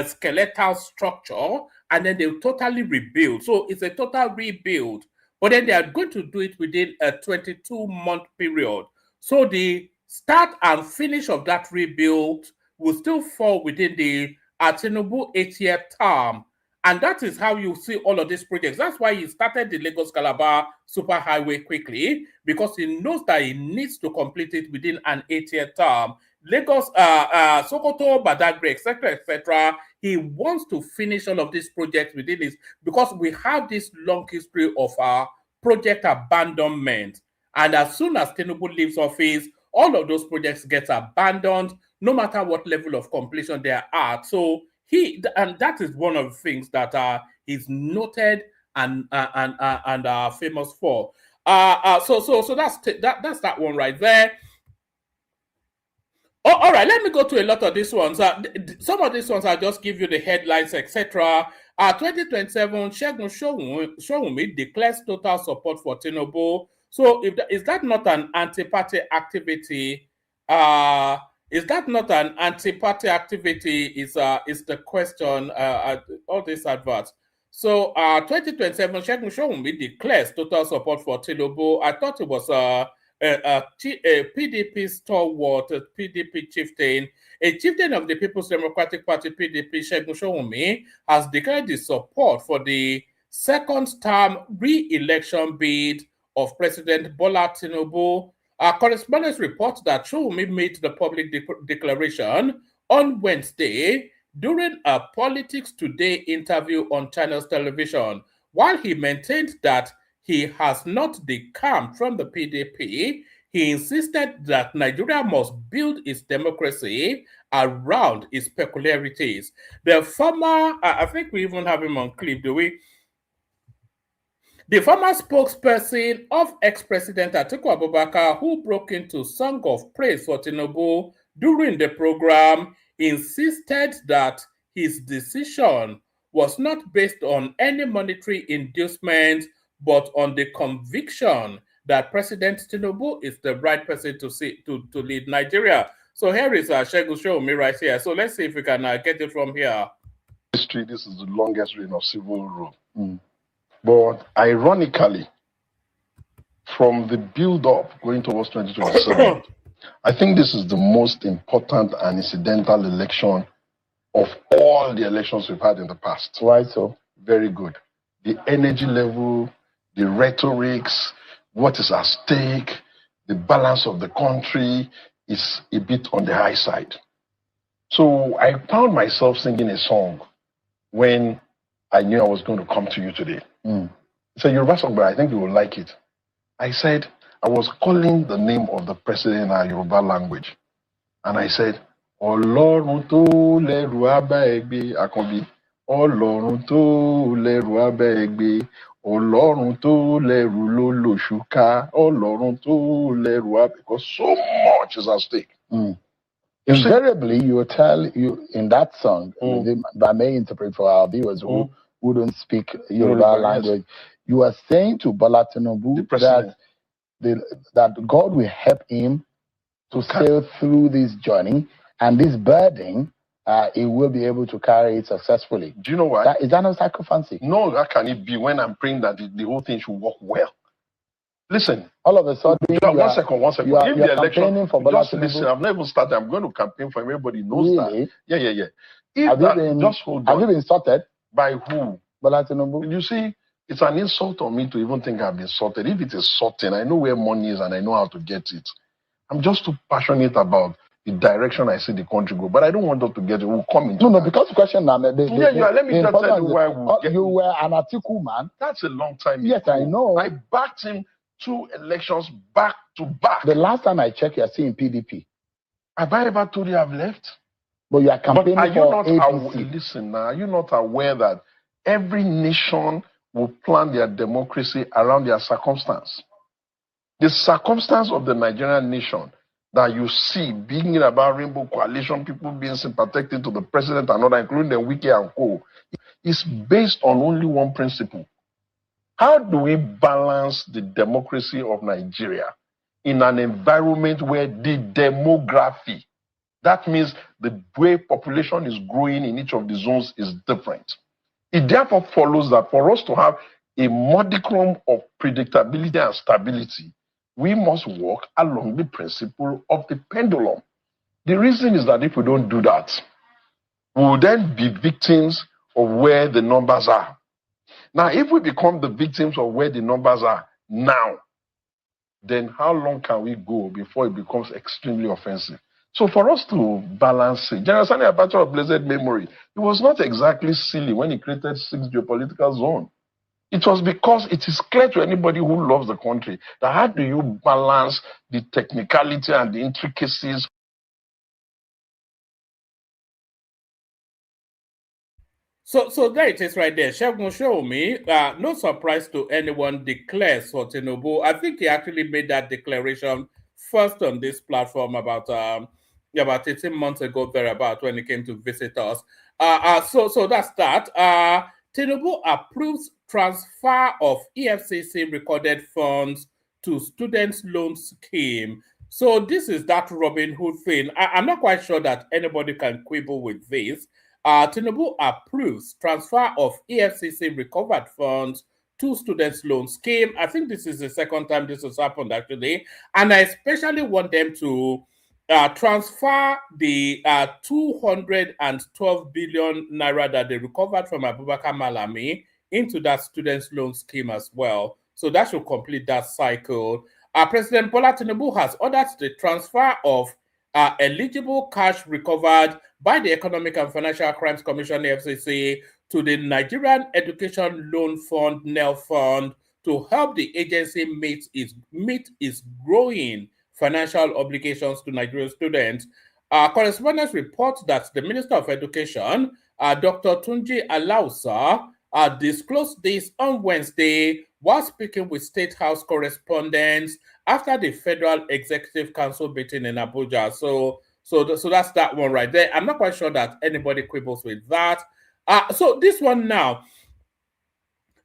skeletal structure, and then they'll totally rebuild. So it's a total rebuild, but then they are going to do it within a 22-month period. So the start and finish of that rebuild will still fall within the Tinubu 8-year term. And that is how you see all of these projects. That's why he started the Lagos-Calabar Superhighway quickly, because he knows that he needs to complete it within an 8-year term. Lagos, Sokoto, Badagry, etc., he wants to finish all of these projects within this, because we have this long history of project abandonment. And as soon as Tinubu leaves office, all of those projects get abandoned, no matter what level of completion they are at. So and that is one of the things that he's noted and famous for. So that's that one right there. Oh, all right, let me go to a lot of these ones. Some of these ones I'll just give you the headlines, etc. 2027, Segun Showunmi declares total support for Tinubu. So is that not an anti-party activity? Is that not an anti-party activity? Is the question? All these adverts. So 2027, Segun Showunmi declares total support for Tinubu. I thought it was a PDP stalwart, a PDP chieftain, a chieftain of the People's Democratic Party, PDP, Segun Showunmi, has declared his support for the second-term re-election bid of President Bola Tinubu. Our correspondents report that Showunmi made the public declaration on Wednesday during a Politics Today interview on Channels Television. While he maintained that he has not decamped from the PDP, he insisted that Nigeria must build its democracy around its peculiarities. The former, I think we even have him on clip, do we? The former spokesperson of ex-President Atiku Abubakar, who broke into song of praise for Tinubu during the program, insisted that his decision was not based on any monetary inducement, but on the conviction that President Tinubu is the right person to lead Nigeria. So here is Segun Showunmi right here. So let's see if we can get it from here. History, this is the longest reign of civil rule. But ironically, from the build-up going towards 2027, I think this is the most important and incidental election of all the elections we've had in the past. Why so? Very good. The energy level, the rhetorics, what is at stake, the balance of the country is a bit on the high side. So I found myself singing a song when I knew I was going to come to you today. It's a Yoruba song, but I think you will like it. I said, I was calling the name of the president in our Yoruba language. And I said, Ọlọ́run tó lẹ́rù abá ẹgbẹ́ Àkànbí. Ọlọ́run tó lẹ́rù abá ẹgbẹ́. Ọlọ́run tó lẹ́rù ló lòṣùká. Ọlọ́run tó lẹ́rù abá. Because so much is at stake. Invariably, you will tell you in that song, that may interpret for our viewers who don't speak Yoruba language, you are saying to Bola Tinubu that God will help him to sail through this journey, and this burden, he will be able to carry it successfully. Do you know why? Is that not sacrificing? No, that can it be when I'm praying that the whole thing should work well. Listen. All of a sudden, one second. You are, if the election, for Bola just listen, I've not even started. I'm going to campaign for everybody knows really? that. Yeah. Just hold on. Have you been insulted? By who? Bola Tinubu. You see, it's an insult on me to even think I've been insulted. If it is sorting, I know where money is and I know how to get it. I'm just too passionate about the direction I see the country go. But I don't want us to get it. We'll come into No, because the question now. Let me just tell you why you were an Atiku man. That's a long time ago. Yes, I know. I backed him 2 elections back to back. The last time I checked, you're seeing PDP. Have I ever told you I've left? But you are campaigning for APC. Listen now, are you not aware that every nation will plan their democracy around their circumstance? The circumstance of the Nigerian nation that you see being about Rainbow Coalition, people being sympathetic to the president and other, including the Wiki and co, is based on only one principle. How do we balance the democracy of Nigeria in an environment where the demography, that means the way population is growing in each of the zones, is different? It therefore follows that for us to have a modicum of predictability and stability, we must work along the principle of the pendulum. The reason is that if we don't do that, we will then be victims of where the numbers are. Now, if we become the victims of where the numbers are now, then how long can we go before it becomes extremely offensive? So for us to balance it, General Sani Abacha of blessed memory, it was not exactly silly when he created 6 geopolitical zones. It was because it is clear to anybody who loves the country that how do you balance the technicality and the intricacies. So there it is right there. Segun Showunmi, no surprise to anyone, declares for Tinubu. I think he actually made that declaration first on this platform about 18 months ago, thereabout, when he came to visit us. So that's that. Tinubu approves transfer of EFCC-recorded funds to students' loan scheme. So this is that Robin Hood thing. I'm not quite sure that anybody can quibble with this. Tinubu approves transfer of EFCC-recovered funds to students' loan scheme. I think this is the second time this has happened, actually. And I especially want them to transfer the 212 billion naira that they recovered from Abubakar Malami into that students' loan scheme as well. So that should complete that cycle. President Bola Tinubu has ordered the transfer of eligible cash recovered by the Economic and Financial Crimes Commission, EFCC, to the Nigerian Education Loan Fund, NEL Fund, to help the agency meet its growing financial obligations to Nigerian students. Correspondents report that the Minister of Education, Dr. Tunji Alausa, disclosed this on Wednesday while speaking with State House correspondents after the Federal Executive Council meeting in Abuja. So that's that one right there. I'm not quite sure that anybody quibbles with that. So this one now,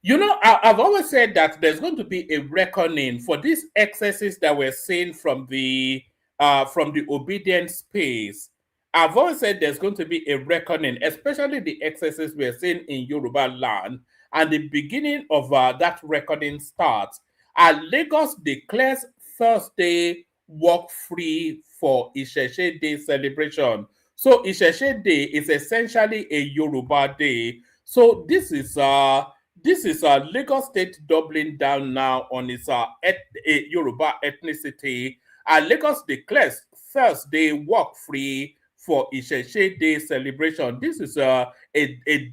you know, I've always said that there's going to be a reckoning for these excesses that we're seeing from the obedience space. I've always said there's going to be a reckoning, especially the excesses we're seeing in Yoruba land, and the beginning of that reckoning starts. Lagos declares Thursday work-free for Isheshe Day celebration. So Isheshe Day is essentially a Yoruba day. So this is Lagos State doubling down now on its Yoruba ethnicity. Lagos declares Thursday work-free for Isheshe Day celebration. This is a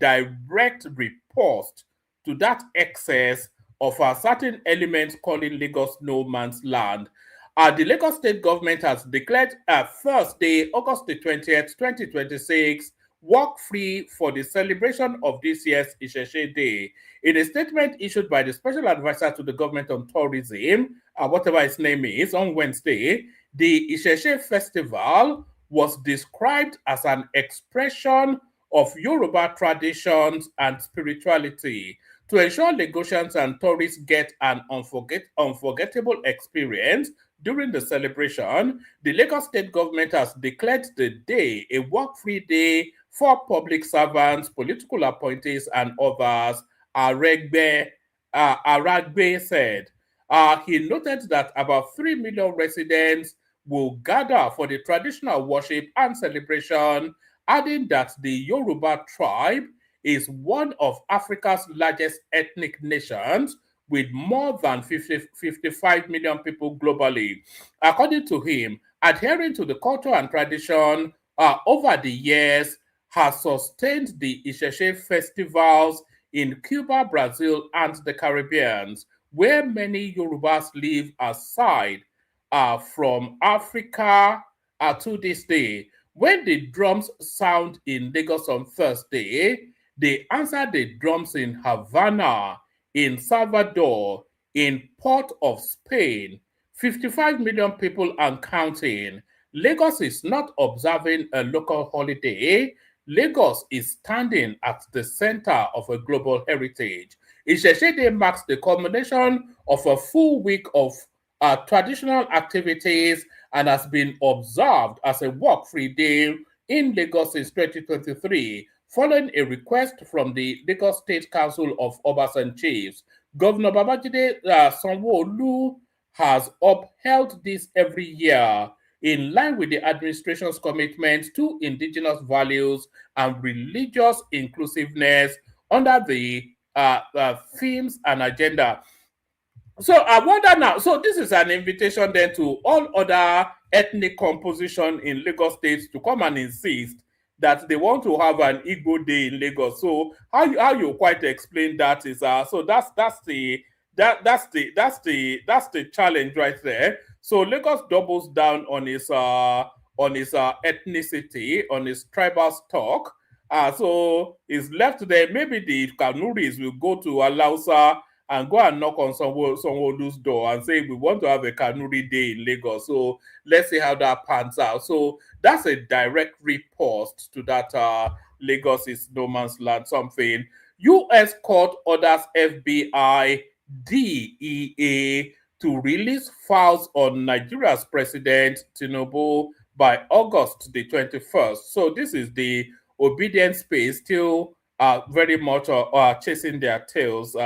direct riposte to that excess of certain elements calling Lagos no man's land. The Lagos State government has declared Thursday, August the 20th, 2026, work-free for the celebration of this year's Isheshe Day. In a statement issued by the Special Advisor to the Government on Tourism, whatever his name is, on Wednesday, the Isheshe Festival was described as an expression of Yoruba traditions and spirituality. To ensure Lagosians and tourists get an unforgettable experience during the celebration, the Lagos State government has declared the day a work-free day for public servants, political appointees, and others, Aragbe said. He noted that about 3 million residents will gather for the traditional worship and celebration, adding that the Yoruba tribe is one of Africa's largest ethnic nations with more than 55 million people globally. According to him, adhering to the culture and tradition over the years has sustained the Isheshe festivals in Cuba, Brazil, and the Caribbean, where many Yorubas live aside from Africa to this day. When the drums sound in Lagos on Thursday, they answer the drums in Havana, in Salvador, in Port of Spain. 55 million people and counting. Lagos is not observing a local holiday. Lagos is standing at the center of a global heritage. Isheshe Day marks the culmination of a full week of traditional activities and has been observed as a work-free day in Lagos since 2023, following a request from the Lagos State Council of Obas and Chiefs. Governor Babajide Sanwo-Olu has upheld this every year in line with the administration's commitment to indigenous values and religious inclusiveness under the themes and agenda. So I wonder now, so this is an invitation then to all other ethnic composition in Lagos State to come and insist that they want to have an Igbo Day in Lagos. So how you quite explain that is so that's the challenge right there. So Lagos doubles down on his ethnicity, on his tribal stock. So it's left there. Maybe the Kanuris will go to Alausa and go and knock on Sanwo-Olu's door and say, we want to have a Kanuri Day in Lagos. So let's see how that pans out. So that's a direct riposte to that Lagos is no man's land something. U.S. court orders FBI, DEA to release files on Nigeria's President Tinubu by August the 21st. So this is the obedient space still very much chasing their tails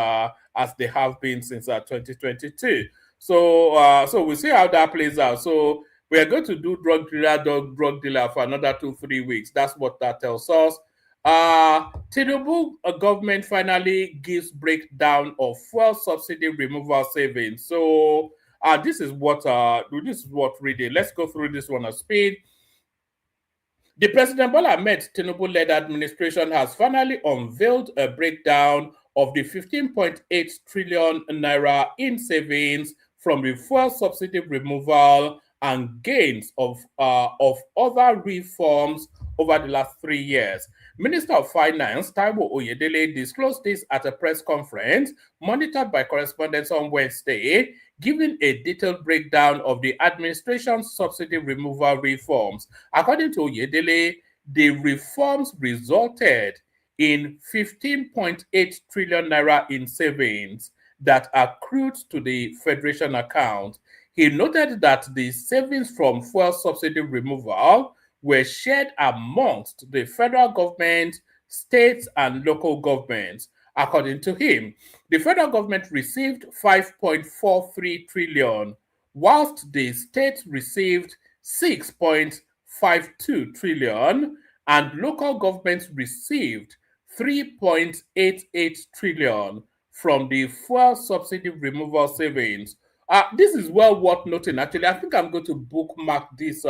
as they have been since 2022. So we'll see how that plays out. So we are going to do drug dealer for another 2-3 weeks. That's what that tells us. Tinubu government finally gives breakdown of fuel subsidy removal savings. So this is what reading. Let's go through this one at speed. The President Bola Ahmed Tinubu-led administration has finally unveiled a breakdown of the 15.8 trillion naira in savings from the fuel subsidy removal and gains of other reforms over the last 3 years. Minister of Finance Taiwo Oyedele disclosed this at a press conference monitored by correspondents on Wednesday, giving a detailed breakdown of the administration's subsidy removal reforms. According to Oyedele, the reforms resulted in 15.8 trillion naira in savings that accrued to the Federation account. He noted that the savings from fuel subsidy removal were shared amongst the federal government, states, and local governments. According to him, the federal government received 5.43 trillion, whilst the state received 6.52 trillion, and local governments received 3.88 trillion from the fuel subsidy removal savings. This is well worth noting. Actually, I think I'm going to bookmark this.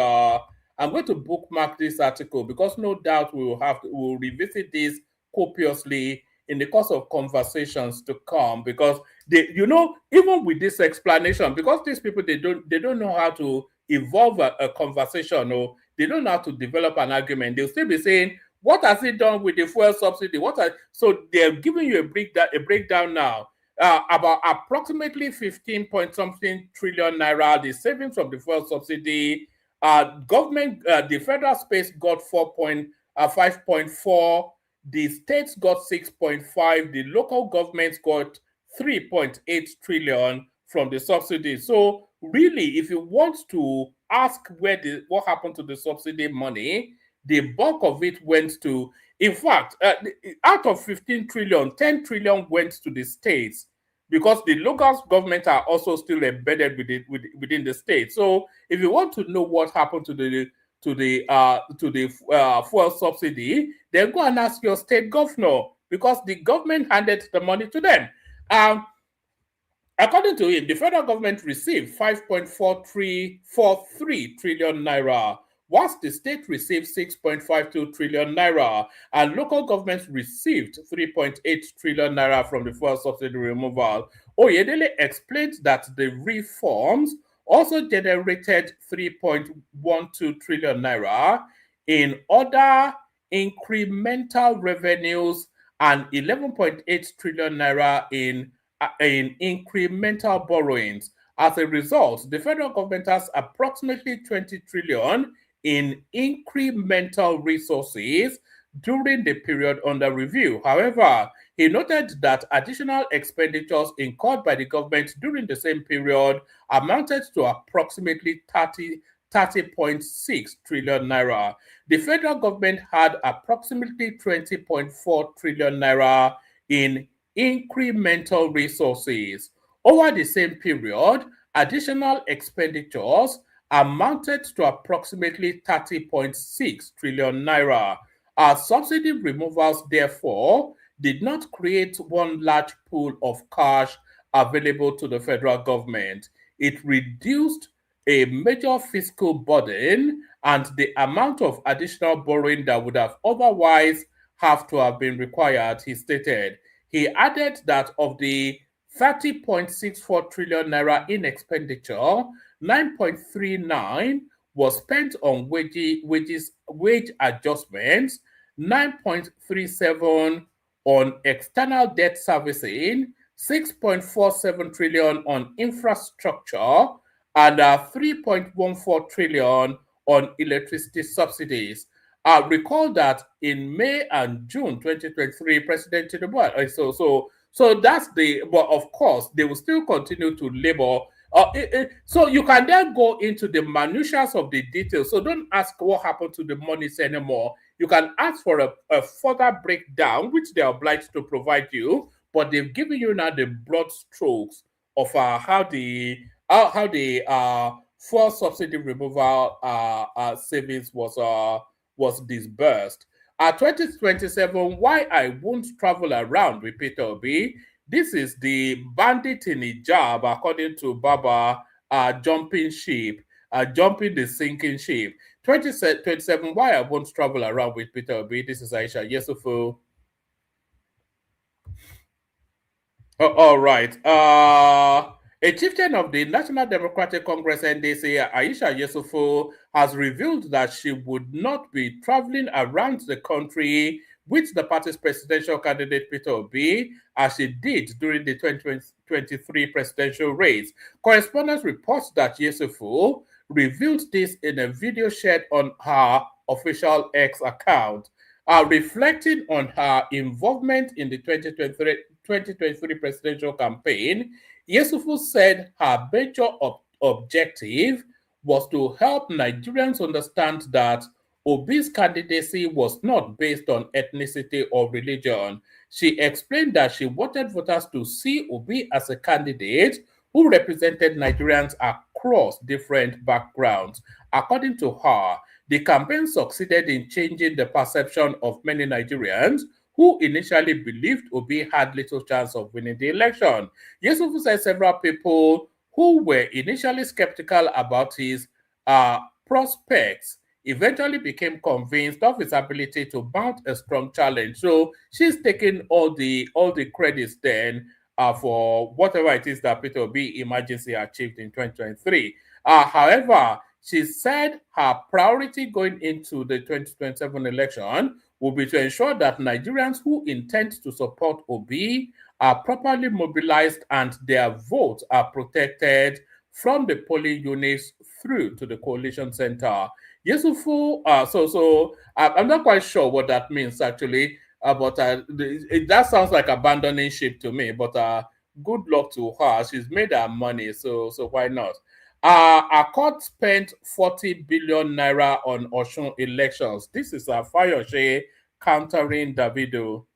I'm going to bookmark this article because no doubt we will revisit this copiously in the course of conversations to come. Because even with this explanation, because these people they don't know how to evolve a conversation, or they don't know how to develop an argument. They'll still be saying, "What has it done with the fuel subsidy? So they're giving you a breakdown now. About approximately 15 point something trillion naira, the savings from the fuel subsidy. The federal space got 5.4, the states got 6.5, the local governments got 3.8 trillion from the subsidy. So really, if you want to ask what happened to the subsidy money, the bulk of it went to, in fact, out of 15 trillion, 10 trillion went to the states, because the local governments are also still embedded within the state. So if you want to know what happened to the fuel subsidy, then go and ask your state governor, because the government handed the money to them. According to him, the federal government received 5.43 trillion naira, whilst the state received 6.52 trillion naira, and local governments received 3.8 trillion naira from the fuel subsidy removal. Oyedele explained that the reforms also generated 3.12 trillion naira in other incremental revenues and 11.8 trillion naira in incremental borrowings. As a result, the federal government has approximately 20 trillion in incremental resources during the period under review. However, he noted that additional expenditures incurred by the government during the same period amounted to approximately 30.6 trillion naira. The federal government had approximately 20.4 trillion naira in incremental resources. Over the same period, additional expenditures amounted to approximately 30.6 trillion naira. Subsidy removals, therefore, did not create one large pool of cash available to the federal government. It reduced a major fiscal burden and the amount of additional borrowing that would have otherwise have to have been required, he stated. He added that of the 30.64 trillion naira in expenditure, 9.39 was spent on wage adjustments, 9.37 on external debt servicing, 6.47 trillion on infrastructure, and 3.14 trillion on electricity subsidies. Recall that in May and June 2023, President Tinubu, so that's but of course, they will still continue to labor. So you can then go into the minutiae of the details. So don't ask what happened to the monies anymore. You can ask for a further breakdown, which they're obliged to provide you, but they've given you now the broad strokes of how the fuel subsidy removal savings was disbursed. 2027, why I won't travel around with Peter Obi. This is the bandit in hijab, according to Baba, jumping ship, jumping the sinking ship. 2027, why I won't travel around with Peter Obi. This is Aisha Yesufu. Oh, all right. A chieftain of the National Democratic Congress NDC, Aisha Yesufu, has revealed that she would not be traveling around the country with the party's presidential candidate Peter Obi, as she did during the 2023 presidential race. Correspondence reports that Yesufu revealed this in a video shared on her official X account, reflecting on her involvement in the 2023 presidential campaign. Yesufu said her major objective was to help Nigerians understand that Obi's candidacy was not based on ethnicity or religion. She explained that she wanted voters to see Obi as a candidate who represented Nigerians across different backgrounds. According to her, the campaign succeeded in changing the perception of many Nigerians who initially believed Obi had little chance of winning the election. Yesufu said several people who were initially skeptical about his prospects eventually became convinced of his ability to mount a strong challenge. So she's taking all the credits then for whatever it is that Peter Obi imagines he achieved in 2023. However, she said her priority going into the 2027 election will be to ensure that Nigerians who intend to support Obi are properly mobilized and their votes are protected from the polling units through to the coalition center. Yesufu, I'm not quite sure what that means actually, but that sounds like abandoning ship to me. But good luck to her. She's made her money, so why not? Our court spent 40 billion naira on Osun elections. This is a Fayose countering Davido.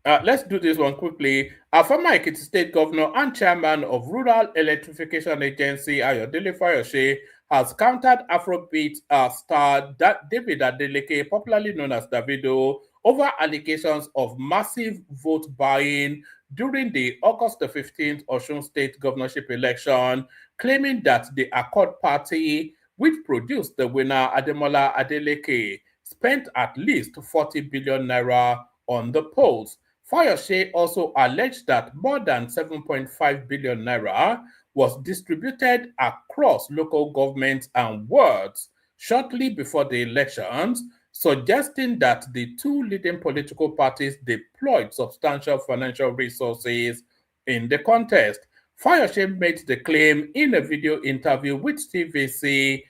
Let's do this one quickly. Our former Ekiti State Governor and Chairman of Rural Electrification Agency, Ayodele Fayose, has countered Afrobeat star David Adeleke, popularly known as Davido, over allegations of massive vote buying during the August the 15th Osun State governorship election, claiming that the Accord Party, which produced the winner Ademola Adeleke, spent at least 40 billion naira on the polls. Fayose also alleged that more than 7.5 billion naira was distributed across local governments and wards shortly before the elections, suggesting that the two leading political parties deployed substantial financial resources in the contest. Fayose made the claim in a video interview with TVC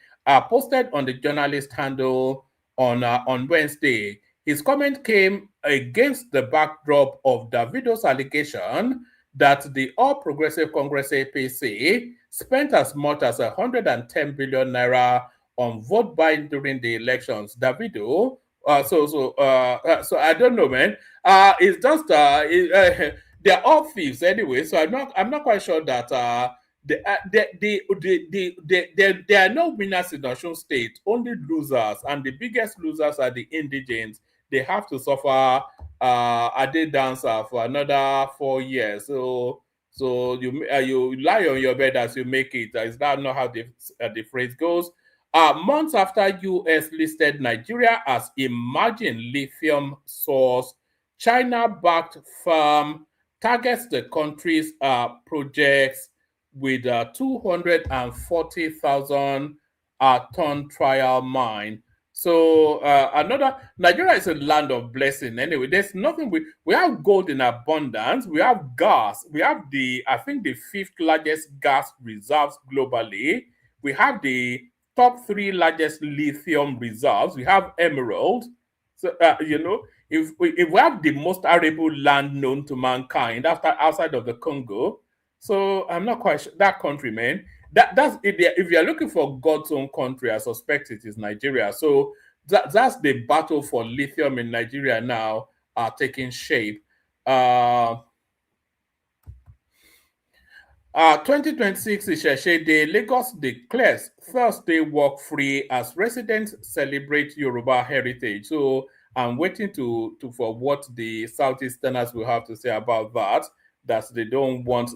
posted on the journalist handle on Wednesday. His comment came against the backdrop of Davido's allegation that the All Progressive Congress APC spent as much as 110 billion naira on vote buying during the elections. Davido, so I don't know, man. It's just they're all thieves anyway. So I'm not quite sure that there are no winners in Osun State, only losers, and the biggest losers are the indigents. They have to suffer a day dancer for another 4 years. So you lie on your bed as you make it. Is that not how the phrase goes? Months after U.S. listed Nigeria as emerging lithium source, China-backed firm targets the country's projects with 240,000 ton trial mine. So Nigeria is a land of blessing. Anyway, there's nothing we have gold in abundance. We have gas. We have I think the 5th largest gas reserves globally. We have the top 3 largest lithium reserves. We have emerald. So if we have the most arable land known to mankind outside of the Congo, So I'm not quite sure. That country, man. That's if you're looking for God's own country, I suspect it is Nigeria. So that's the battle for lithium in Nigeria now taking shape. 2026 Isheshe Day, Lagos declares Thursday work-free as residents celebrate Yoruba heritage. So I'm waiting for what the Southeasterners will have to say about that. That they don't want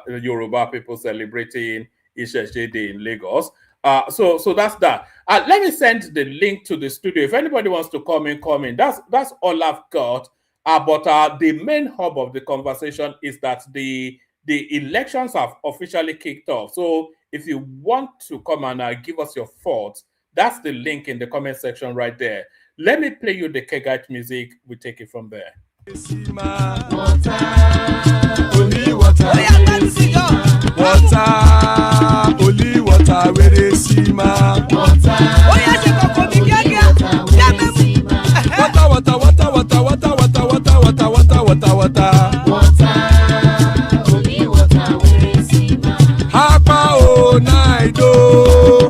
Yoruba people celebrating Isheshe Day in Lagos. So that's that. Let me send the link to the studio. If anybody wants to come in. That's all I've got. But the main hub of the conversation is that the elections have officially kicked off. So if you want to come and give us your thoughts, that's the link in the comment section right there. Let me play you the Kegite music. We take it from there. Only water, where they see ma. Water, Hapa o naido.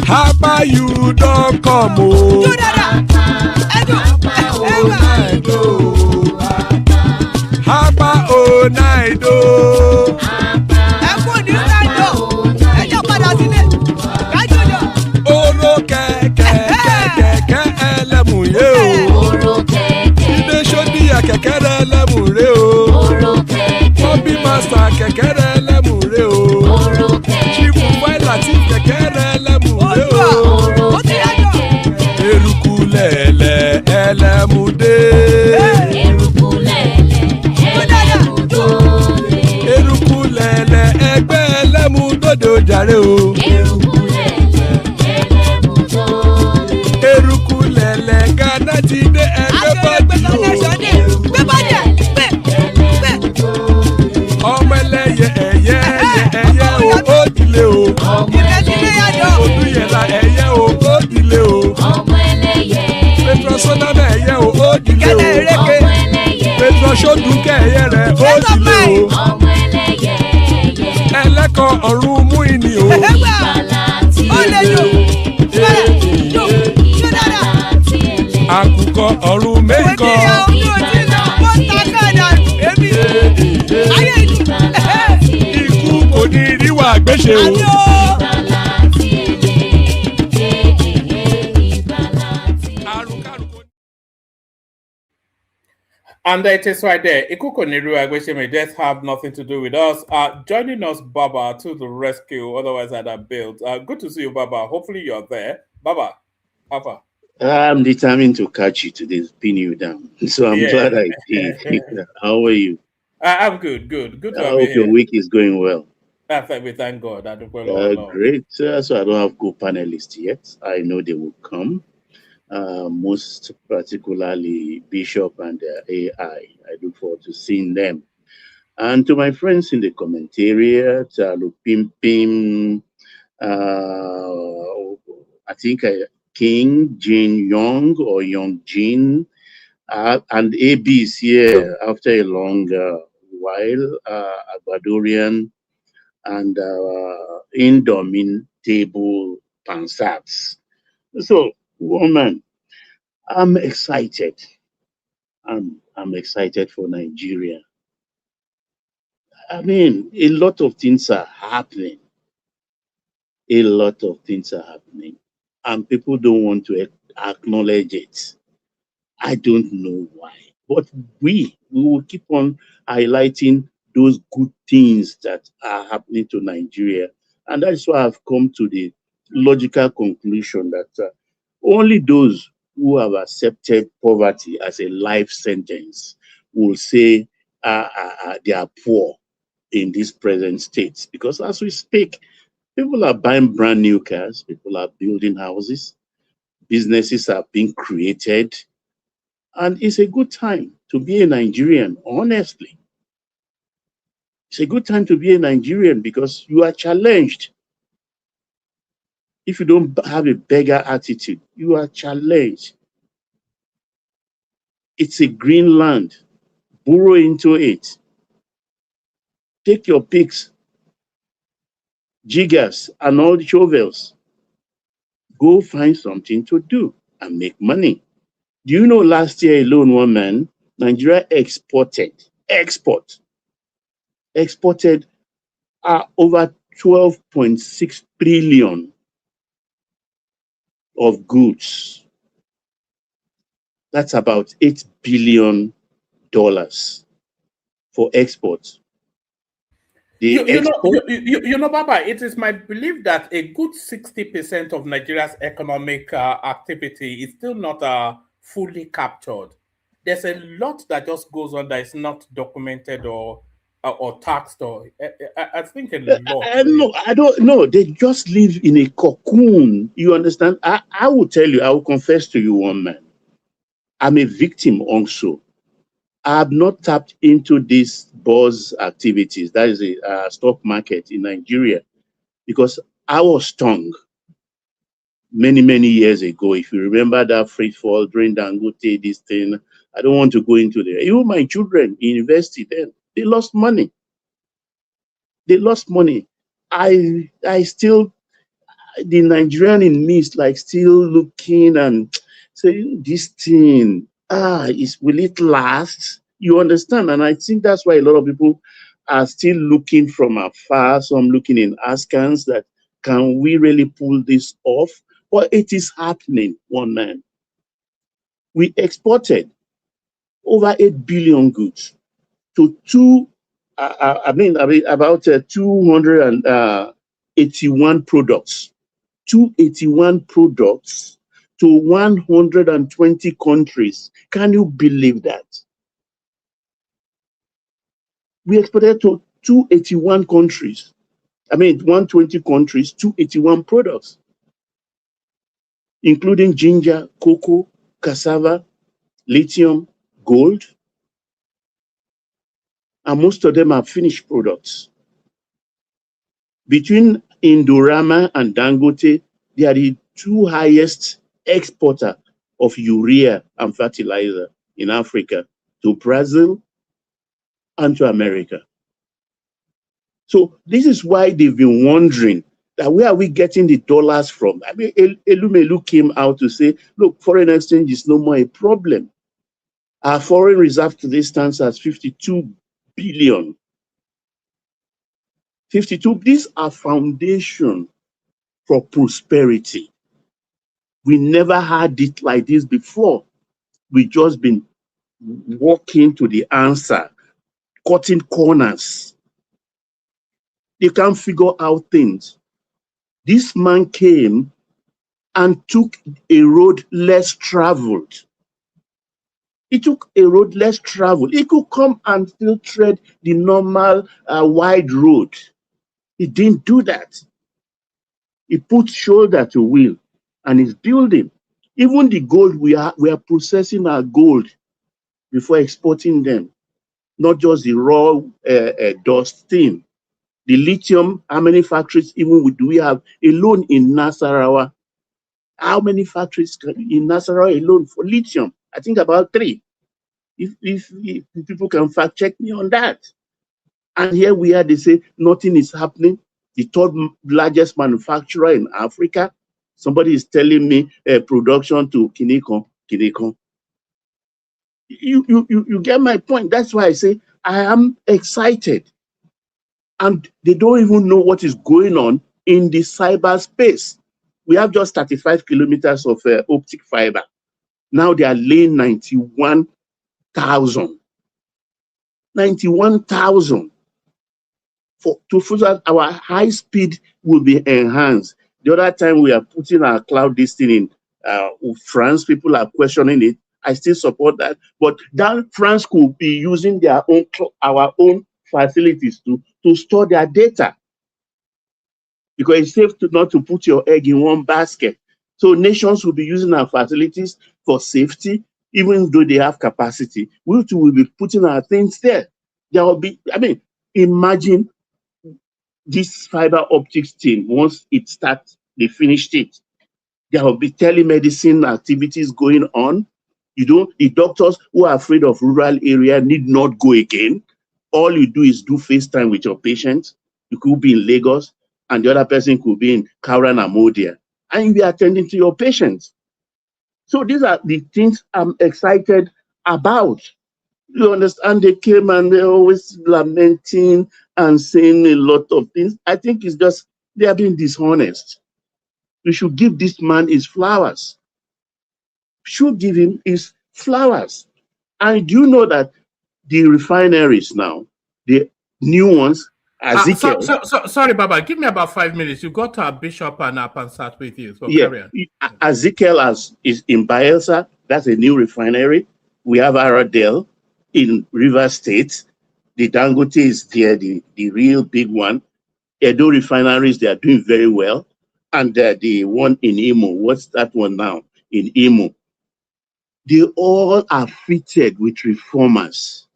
Hapa you don't come o. Hapa o naido. Oro kẹ̀kẹ́ ẹlẹ́mù yé o. Ilé sọ́dí àkẹ́kẹ́ rẹ̀ ẹlẹ́mù rẹ̀ o. Bọ́bí Master kẹ̀kẹ́ rẹ̀ ẹlẹ́mù rẹ̀ o. Chief Wáìlà tí kẹ̀kẹ́ rẹ̀ ẹlẹ́mù rẹ̀ o. Eruku lẹ̀lẹ̀ ẹlẹ́mù dé. Eruku lẹ̀lẹ̀ ẹgbẹ́ ẹlẹ́mù dòde ojàre o. Eruku lẹ̀lẹ̀ Ghana ti dé ẹgbẹ́ bọ́dì o. Ọmọ ẹlẹ́yẹ ẹyẹ o ó dìlé o. Odúyẹ̀lá ẹyẹ o ó dìlé o. Petrosonana ẹyẹ o ó dìlé o. Petrosodúnkẹ́ ẹyẹ rẹ̀ ó dìlé o. Ẹlẹ́kọ̀ ọ̀run mú ìní o. Àkùkọ ọ̀run mẹ́kọ. Ikú kò ní ríwà gbéṣe o. And it is right there. Ikuko Niru Agweshe may just have nothing to do with us. Joining us, Baba, to the rescue. Otherwise, I'd have built. Good to see you, Baba. Hopefully, you're there. Baba, Papa. I'm determined to catch you today, pin you down. So I'm glad I did. How are you? I'm good. Good. I hope your week is going well. We thank God. I do well. Great. So I don't have good panelists yet. I know they will come. Most particularly Bishop and AI. I look forward to seeing them. And to my friends in the commentariat, Lupim, I think King Jin Young or Young Jin, and AB is here after a long while, Agbadorian and Indomitable Pansats. So, woman, I'm excited. I'm excited for Nigeria. I mean, a lot of things are happening. And people don't want to acknowledge it. I don't know why. But we will keep on highlighting those good things that are happening to Nigeria. And that's why I've come to the logical conclusion that only those who have accepted poverty as a life sentence will say they are poor in this present state. Because as we speak, people are buying brand new cars, people are building houses, businesses are being created, and it's a good time to be a Nigerian, honestly. It's a good time to be a Nigerian because you are challenged. If you don't have a beggar attitude, you are challenged. It's a green land. Burrow into it. Take your picks, jiggers, and all the shovels. Go find something to do and make money. Do you know last year alone, one man, Nigeria exported over 12.6 trillion of goods. That's about $8 billion for exports. You know, Baba, it is my belief that a good 60% of Nigeria's economic activity is still not fully captured. There's a lot that just goes on that is not documented or taxed or I think a lot. No, I don't know. They just live in a cocoon. You understand? I will tell you, I will confess to you, one man. I'm a victim also. I have not tapped into these buzz activities, that is a stock market in Nigeria, because I was stung many years ago. If you remember that free fall during Dangote, this thing, I don't want to go into there. Even my children in university then, they lost money. They lost money. I still, the Nigerian in me is like still looking and saying, this thing, will it last? You understand? And I think that's why a lot of people are still looking from afar. Some looking in askance that, can we really pull this off? Well, it is happening, one man. We exported over 8 billion goods to about 281 products. 281 products to 120 countries. Can you believe that? We exported to 281 countries. 120 countries, 281 products, including ginger, cocoa, cassava, lithium, gold, and most of them are finished products. Between Indorama and Dangote, they are the two highest exporter of urea and fertilizer in Africa, to Brazil and to America. So this is why they've been wondering that where are we getting the dollars from? Elumelu came out to say, look, foreign exchange is no more a problem. Our foreign reserve today stands at 52 billion. 52, these are foundation for prosperity. We never had it like this before. We just been walking to the answer, cutting corners. They can't figure out things. This man came and took a road less traveled. He took a road less traveled. He could come and still tread the normal wide road. He didn't do that. He put shoulder to wheel and is building. Even the gold, we are processing our gold before exporting them, not just the raw dust thing. The lithium, how many factories even do we have alone in Nasarawa? How many factories in Nasarawa alone for lithium? I think about 3. If people can fact check me on that. And here we are, they say nothing is happening. The 3rd largest manufacturer in Africa. Somebody is telling me production to Kinikon. You get my point. That's why I say I am excited. And they don't even know what is going on in the cyberspace. We have just 35 kilometers of optic fiber. Now they are laying 91,000. 91,000. So that our high speed will be enhanced. The other time we are putting our cloud listing in France, people are questioning it. I still support that. But that France could be using our own facilities to store their data. Because it's safe not to put your egg in one basket. So nations will be using our facilities for safety, even though they have capacity. We too will be putting our things there. There will be, imagine this fiber optics thing, once it starts, they finished it. There will be telemedicine activities going on. The doctors who are afraid of rural area need not go again. All you do is do FaceTime with your patient. You could be in Lagos, and the other person could be in Kauran and Modia, and you'll be attending to your patients. So these are the things I'm excited about. You understand? They came and they're always lamenting and saying a lot of things. I think it's just they are being dishonest. We should give this man his flowers. Should give him his flowers. And do you know that the refineries now, the new ones, Ezekiel. Sorry, Baba, give me about 5 minutes. You got our bishop and Apansat with you. So Yeah, carry on. Ezekiel is in Bayelsa. That's a new refinery. We have Aradel in River State. The Dangote is there, the real big one. Edo refineries, they are doing very well. And the one in Imo, what's that one now? In Imo. They all are fitted with reformers.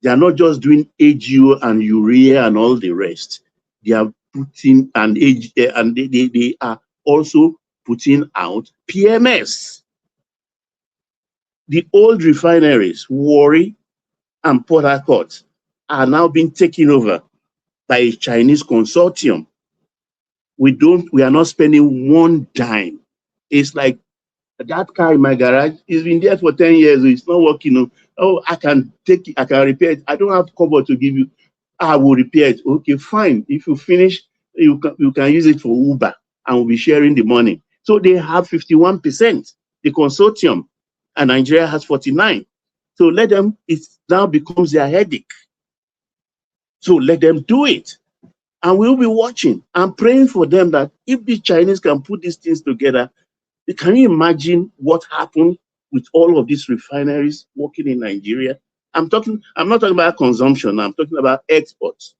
They are not just doing AGO and urea and all the rest. They are putting and they are also putting out PMS. The old refineries, Warri and Port Harcourt, are now being taken over by a Chinese consortium. We are not spending one dime. It's like that car in my garage, it's been there for 10 years, it's not working. Oh, I can take it, I can repair it. I don't have cover to give you. I will repair it. Okay, fine. If you finish, you can use it for Uber and we'll be sharing the money. So they have 51%, the consortium, and Nigeria has 49%. So let them, it now becomes their headache. So let them do it. And we'll be watching and praying for them that if the Chinese can put these things together, can you imagine what happened with all of these refineries working in Nigeria? I'm not talking about consumption, I'm talking about exports,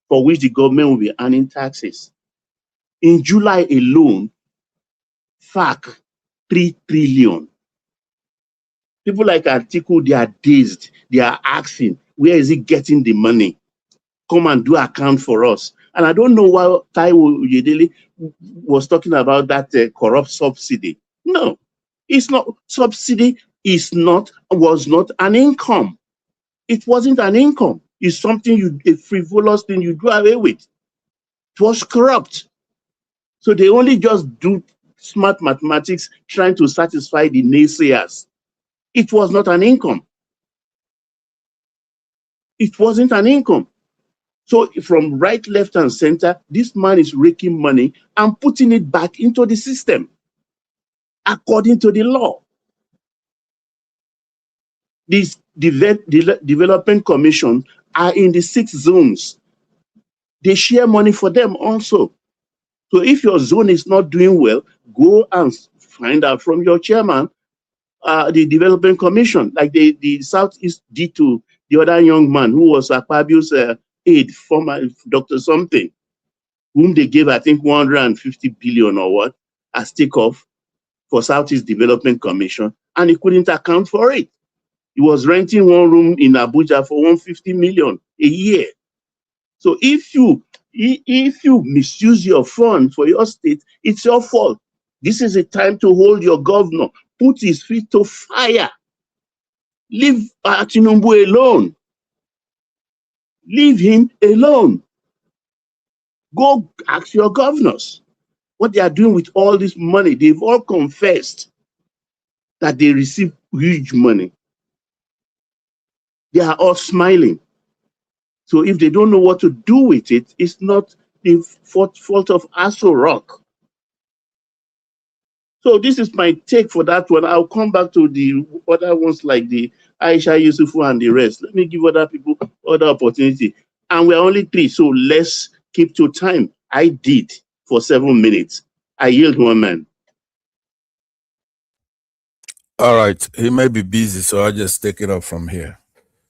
for which the government will be earning taxes. In July alone, FAC, 3 trillion. People like Atiku, they are dazed. They are asking, where is he getting the money? Come and do account for us. And I don't know why Taiwo Oyedele was talking about that corrupt subsidy. No, it's not. Subsidy was not an income. It wasn't an income. It's something a frivolous thing you do away with. It was corrupt. So they only just do smart mathematics trying to satisfy the naysayers. It was not an income. It wasn't an income. So from right, left, and center, this man is raking money and putting it back into the system according to the law. These development commissions are in the 6 zones. They share money for them also. So if your zone is not doing well, go and find out from your chairman, the development commission, like the Southeast did to the other young man who was Akpabio's aide, former Dr. Something, whom they gave, I think, 150 billion or what, as takeoff for Southeast Development Commission, and he couldn't account for it. He was renting one room in Abuja for 150 million a year. So if you misuse your fund for your state, it's your fault. This is a time to hold your governor, put his feet to fire. Leave Tinubu alone. Leave him alone. Go ask your governors what they are doing with all this money. They've all confessed that they receive huge money. They are all smiling. So if they don't know what to do with it, it's not the fault of Aso Rock. So this is my take for that one. I'll come back to the other ones like the Aisha Yusufu and the rest. Let me give other people other opportunity. And we're only 3, so let's keep to time. I did for 7 minutes. I yield one man. All right. He may be busy, so I'll just take it up from here.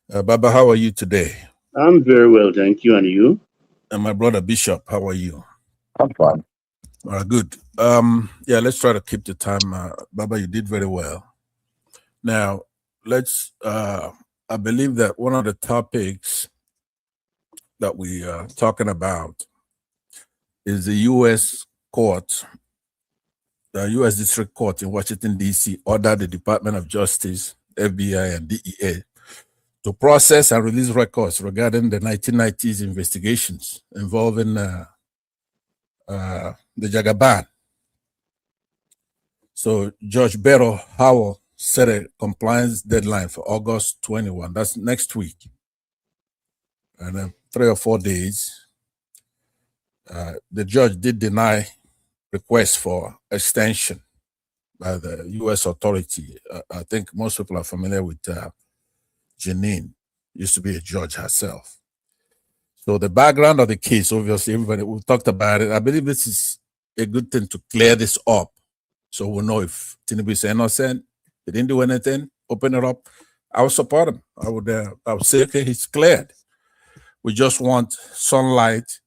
Baba, how are you today? I'm very well, thank you. And you? And my brother Bishop, how are you? I'm fine. All right, good. Yeah, let's try to keep the time. Baba, you did very well. Now, let's, I believe that one of the topics that we are talking about is the U.S. court the U.S. District Court in Washington, D.C. ordered the Department of Justice, FBI, and DEA to process and release records regarding the 1990s investigations involving the Jagaban. So Judge Beryl Howell set a compliance deadline for August 21. That's next week. And then 3 or 4 days, the judge did deny requests for extension by the U.S. authority. I think most people are familiar with Janine, used to be a judge herself. So the background of the case, obviously, everybody, we talked about it. I believe this is a good thing to clear this up, so we'll know if Tinubu is innocent, he didn't do anything, open it up. I would support him. I would say, okay, he's cleared. We just want sunlight.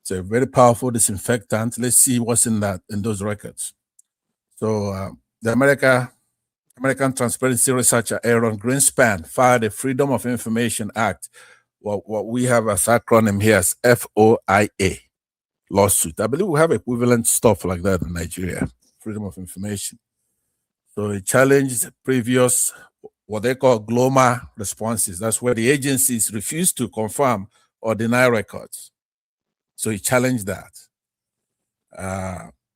It's a very powerful disinfectant. Let's see what's in those records. So the American transparency researcher Aaron Greenspan filed a Freedom of Information Act, what we have as acronym here as FOIA lawsuit. I believe we have equivalent stuff like that in Nigeria, Freedom of Information. So it challenged previous, what they call GLOMA responses. That's where the agencies refuse to confirm or deny records. So he challenged that.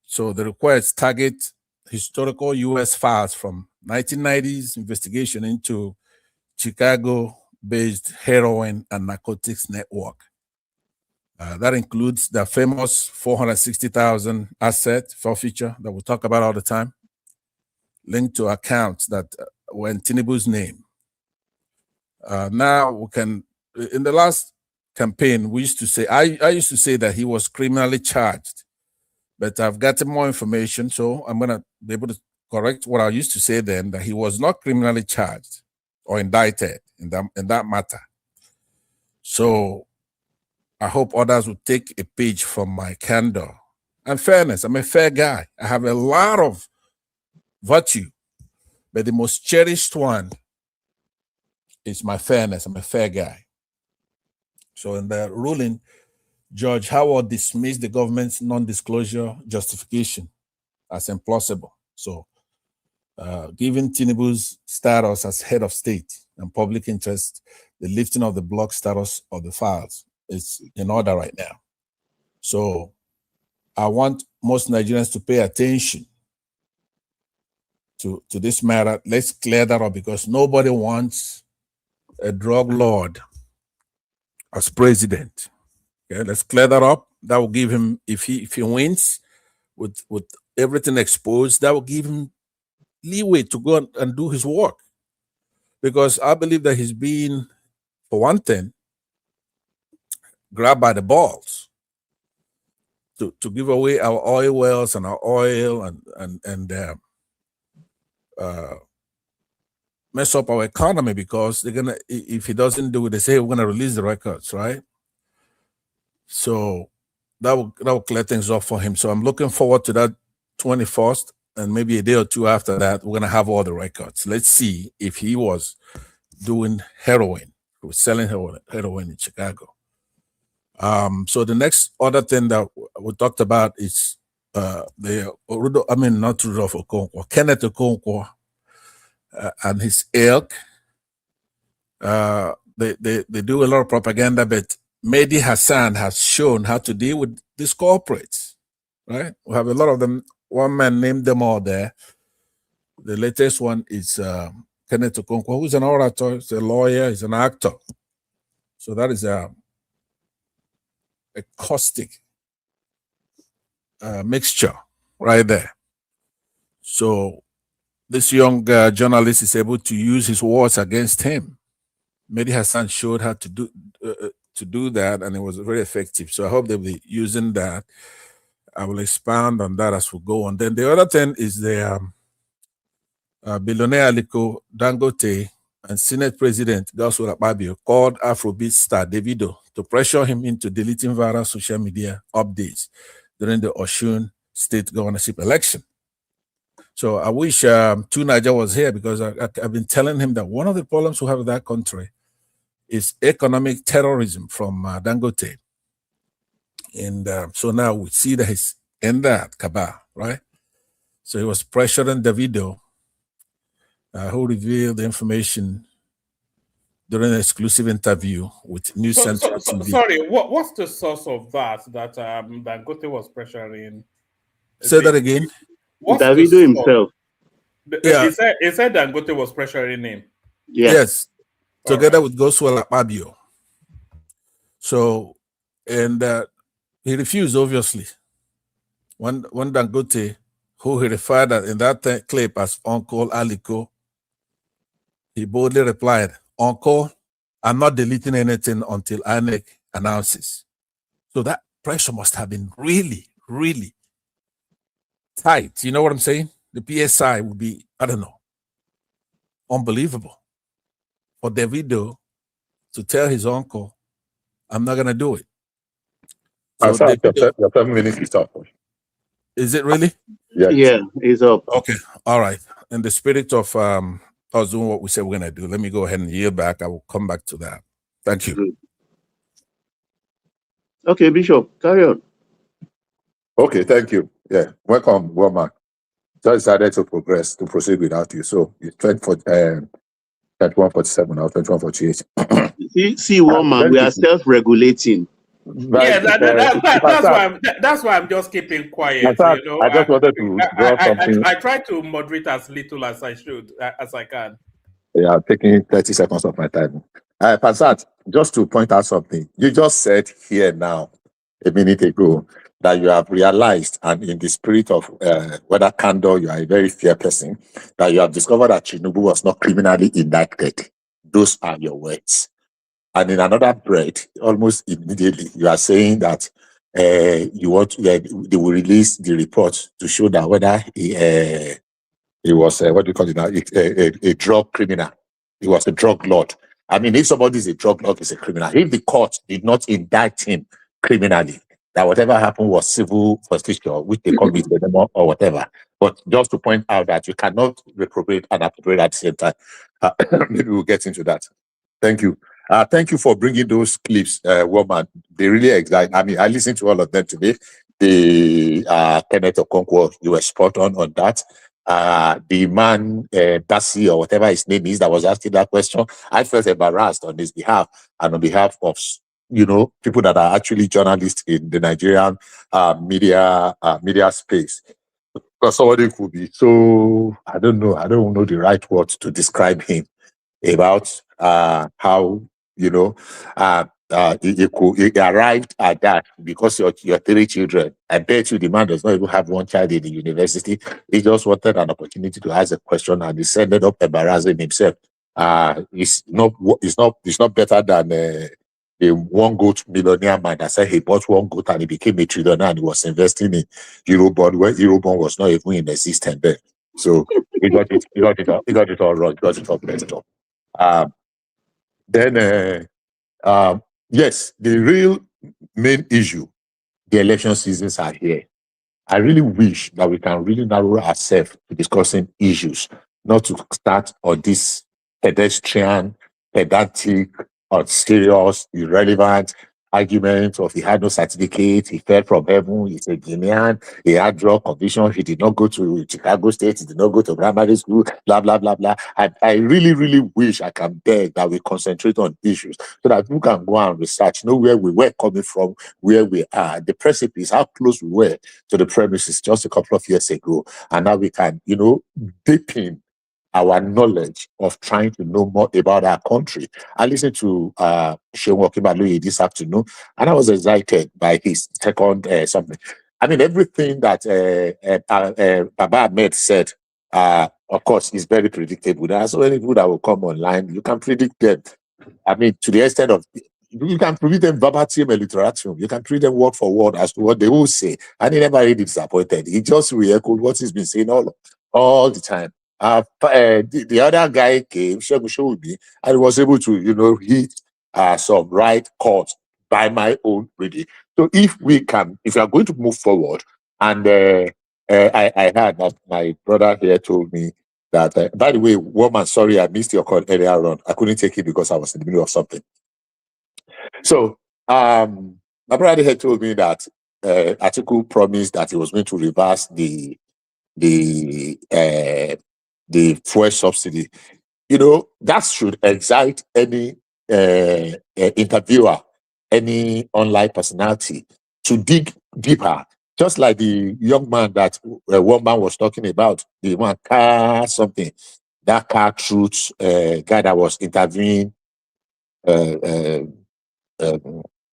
So the requests target historical U.S. files from 1990s investigation into Chicago-based heroin and narcotics network. That includes the famous 460,000 asset forfeiture that we talk about all the time, linked to accounts that were in Tinubu's name. Now we can, in the last campaign, we used to say, I used to say that he was criminally charged, but I've gotten more information, so I'm gonna be able to correct what I used to say then, that he was not criminally charged or indicted in that matter. So I hope others will take a page from my candor and fairness. I'm a fair guy. I have a lot of virtue, but the most cherished one is my fairness. I'm a fair guy. So in the ruling, Judge Howard dismissed the government's non-disclosure justification as implausible. So given Tinubu's status as head of state and public interest, the lifting of the block status of the files is in order right now. So I want most Nigerians to pay attention to this matter. Let's clear that up, because nobody wants a drug lord as president. Okay, let's clear that up. That will give him, if he wins with everything exposed, that will give him leeway to go and do his work. Because I believe that he's being, for one thing, grabbed by the balls to give away our oil wells and our oil and mess up our economy, because they're gonna, if he doesn't do it, they say we're gonna release the records, right? So that will clear things up for him. So I'm looking forward to that 21st, and maybe a day or two after that, we're gonna have all the records. Let's see if he was doing heroin, he was selling heroin in Chicago. So the next other thing that we talked about is not Rudolph Okonkwo, Kenneth Okonkwo and his ilk. They do a lot of propaganda, but Mehdi Hassan has shown how to deal with these corporates, right? We have a lot of them. One man named them all there. The latest one is Kenneth Okonkwo, who's an orator, he's a lawyer, he's an actor. So that is a caustic mixture right there. So this young journalist is able to use his words against him. Mehdi Hassan showed how to do that, and it was very effective. So I hope they'll be using that. I will expand on that as we go on. Then the other thing is the billionaire Aliko Dangote and Senate President Godswill Akpabio called Afrobeat star Davido to pressure him into deleting viral social media updates during the Osun state governorship election. So I wish Tunaja was here, because I've been telling him that one of the problems we have in that country is economic terrorism from Dangote. And so now we see that he's in that cabal, right? So he was pressuring Davido, who revealed the information during an exclusive interview with News Central TV. Sorry, what's the source of that Dangote was pressuring? Say that again. What's Davido himself. He said Dangote was pressuring him. Yeah. Yes, together with Goswell Akpabio. So, and he refused, obviously. When Dangote, who he referred in that clip as Uncle Aliko, he boldly replied, "Uncle, I'm not deleting anything until INEC announces." So that pressure must have been really, really tight. You know what I'm saying? The PSI would be, I don't know, unbelievable. For Davido to tell his uncle, "I'm not going to do it." So Davido, your 7 minutes is up. Is it really? Yes. Yeah, it's up. Okay. All right. In the spirit of us doing what we said we're going to do, let me go ahead and yield back. I will come back to that. Thank you. Good. Okay, Bishop, carry on. Okay, thank you. Yeah, welcome, woman. Just decided to proceed without you. So it's 2147 or 2148. See, woman, we are self-regulating. Yeah, that's why I'm just keeping quiet. You know, I just wanted to draw something. I try to moderate as little as I should, as I can. Yeah, taking 30 seconds of my time. Passat, just to point out something, you just said here now, a minute ago, that you have realized, and in the spirit of whether candor, you are a very fair person, that you have discovered that Tinubu was not criminally indicted. Those are your words. And in another breath, almost immediately, you are saying that they will release the report to show that whether he was what do you call it now? A drug criminal. He was a drug lord. I mean, if somebody is a drug lord, he's a criminal. If the court did not indict him criminally, that whatever happened was civil forfeiture, which they call it or whatever. But just to point out that you cannot reprobate and appropriate at the same time. Maybe we'll get into that. Thank you. Thank you for bringing those clips, woman. They really excite. I mean, I listened to all of them today. The Kenneth Okonkwo, you were spot on that. The man, Bassi or whatever his name is, that was asking that question, I felt embarrassed on his behalf and on behalf of, people that are actually journalists in the Nigerian media space. Because somebody could be so, I don't know the right words to describe him about how, he arrived at that because your 3 children. I bet you the man does not even have 1 child in the university. He just wanted an opportunity to ask a question, and he ended up embarrassing himself. It's not better than the 1 goat millionaire man that said he bought 1 goat and he became a trillionaire and he was investing in Eurobond where Eurobond was not even in existence then. So he got it all wrong. He got it all messed up. Yes, the real main issue, the election seasons are here. I really wish that we can really narrow ourselves to discussing issues, not to start on this pedestrian, pedantic, unserious, irrelevant argument of he had no certificate, he fell from heaven, he's a Guinean, he had drug conviction, he did not go to Chicago State, he did not go to grammar school, blah, blah, blah, blah. I really, really wish I can beg that we concentrate on issues so that we can go and research, know where we were coming from, where we are, the precipice, how close we were to the premises just a couple of years ago. And now we can, deepen our knowledge of trying to know more about our country. I listened to Seun Okinbaloye this afternoon, and I was excited by his second something. I mean, everything that Baba Ahmed said, of course, is very predictable. There are so many people that will come online. You can predict them. I mean, to the extent of, you can predict them verbatim and literatum. You can predict them word for word as to what they will say. And he never really disappointed. He just re-echoed what he's been saying all the time. The other guy came, Segun Showunmi, and was able to, hit some right chords by my own reading. So if we are going to move forward, and I heard that my brother here told me that, by the way, woman, sorry, I missed your call earlier on. I couldn't take it because I was in the middle of something. So my brother here told me that Atiku promised that he was going to reverse the the fuel subsidy. You know, that should excite any interviewer, any online personality to dig deeper. Just like the young man that one man was talking about, the one car something, that car truth guy that was interviewing Kenneth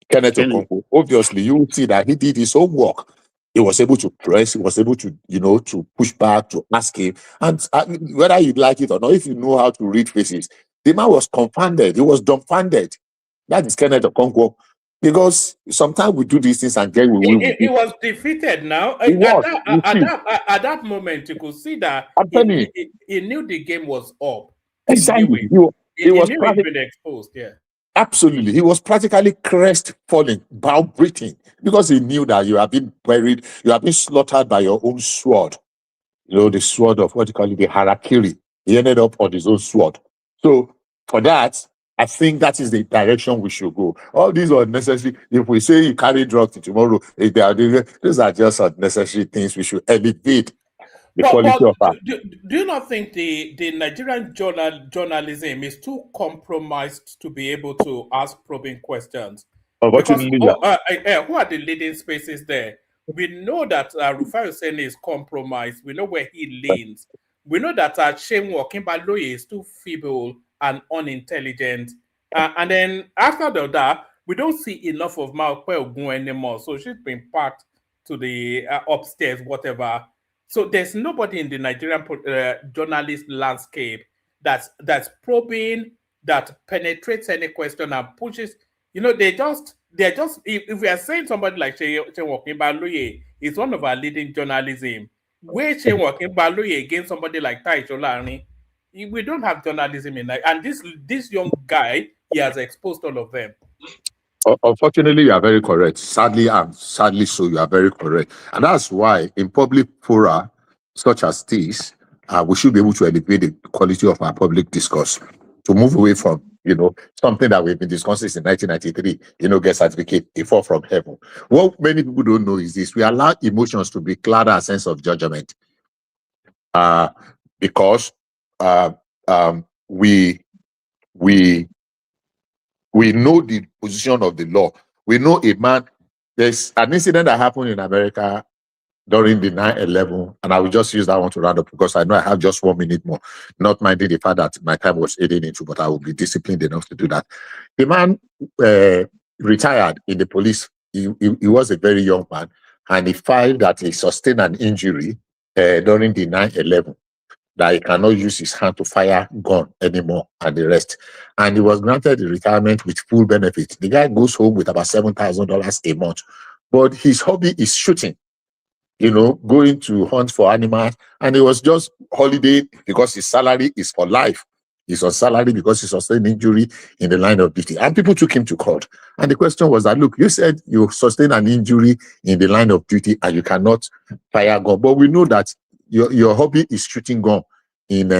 Okonkwo. Obviously, you will see that he did his homework. He was able to press, he was able to, to push back, to ask him. And whether you like it or not, if you know how to read faces, the man was confounded. He was dumbfounded. That is Kenneth Okonkwo. Because sometimes we do these things and get He was defeated now. At that moment, you could see that he knew the game was up. Exactly. He knew he'd been exposed, yeah. Absolutely. He was practically crestfallen, brow-breathing, because he knew that you have been buried, you have been slaughtered by your own sword. The sword of, the harakiri. He ended up on his own sword. So for that, I think that is the direction we should go. All these are unnecessary. If we say you carry drugs tomorrow, these are just unnecessary things. We should elevate the quality of our. Do you not think the Nigerian journalism is too compromised to be able to ask probing questions? Unfortunately, who are the leading spaces there? We know that Rufai Hussein is compromised. We know where he leans. We know that Shehu Okinbaloye is too feeble and unintelligent. And then after that, we don't see enough of Maokwe Ogun anymore. So she's been packed to the upstairs, whatever. So there's nobody in the Nigerian journalist landscape that's probing, that penetrates any question and pushes. They're just. If we are saying somebody like Shehu Okinbaloye is one of our leading journalism, where Shehu Okinbaloye against somebody like Tai Sholani, we don't have journalism in that. And this young guy, he has exposed all of them. Unfortunately, you are very correct. Sadly so, you are very correct. And that's why in public fora such as this, we should be able to elevate the quality of our public discourse to move away from, something that we've been discussing since 1993, get certificate, a fall from heaven. What many people don't know is this: we allow emotions to be cloud our sense of judgment. Because we know the position of the law. We know a man. There's an incident that happened in America during the 9/11, and I will just use that one to round up because I know I have just 1 minute more, not minding the fact that my time was eating into, but I will be disciplined enough to do that. The man retired in the police. He was a very young man, and he filed that he sustained an injury during the 9/11. That he cannot use his hand to fire gun anymore and the rest. And he was granted the retirement with full benefit. The guy goes home with about $7,000 a month. But his hobby is shooting, going to hunt for animals. And it was just holiday because his salary is for life. He's on salary because he sustained injury in the line of duty. And people took him to court. And the question was that, look, you said you sustained an injury in the line of duty and you cannot fire gun. But we know that your hobby is shooting gun in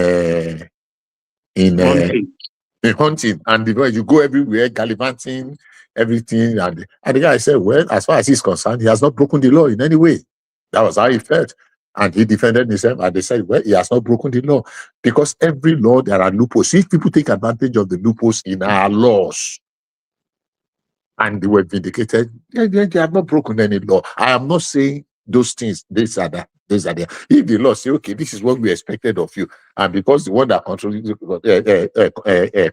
hunting, and you go everywhere gallivanting everything, and the guy said, well, as far as he's concerned, he has not broken the law in any way. That was how he felt, and he defended himself, and they said, well, he has not broken the law, because every law there are loopholes. If people take advantage of the loopholes in our laws and they were vindicated, they have not broken any law. I am not saying those things, these are there. If the law say, okay, this is what we expected of you, and because the one that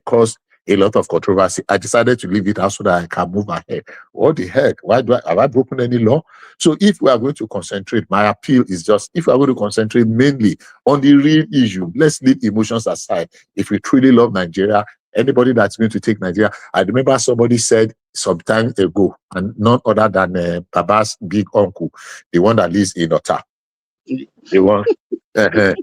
caused a lot of controversy, I decided to leave it out so that I can move ahead. What the heck? Have I broken any law? So if we are going to concentrate, my appeal is just, if we are going to concentrate mainly on the real issue, let's leave emotions aside. If we truly love Nigeria, anybody that's going to take Nigeria, I remember somebody said some time ago, and none other than Baba's big uncle, the one that lives in Ota. The one that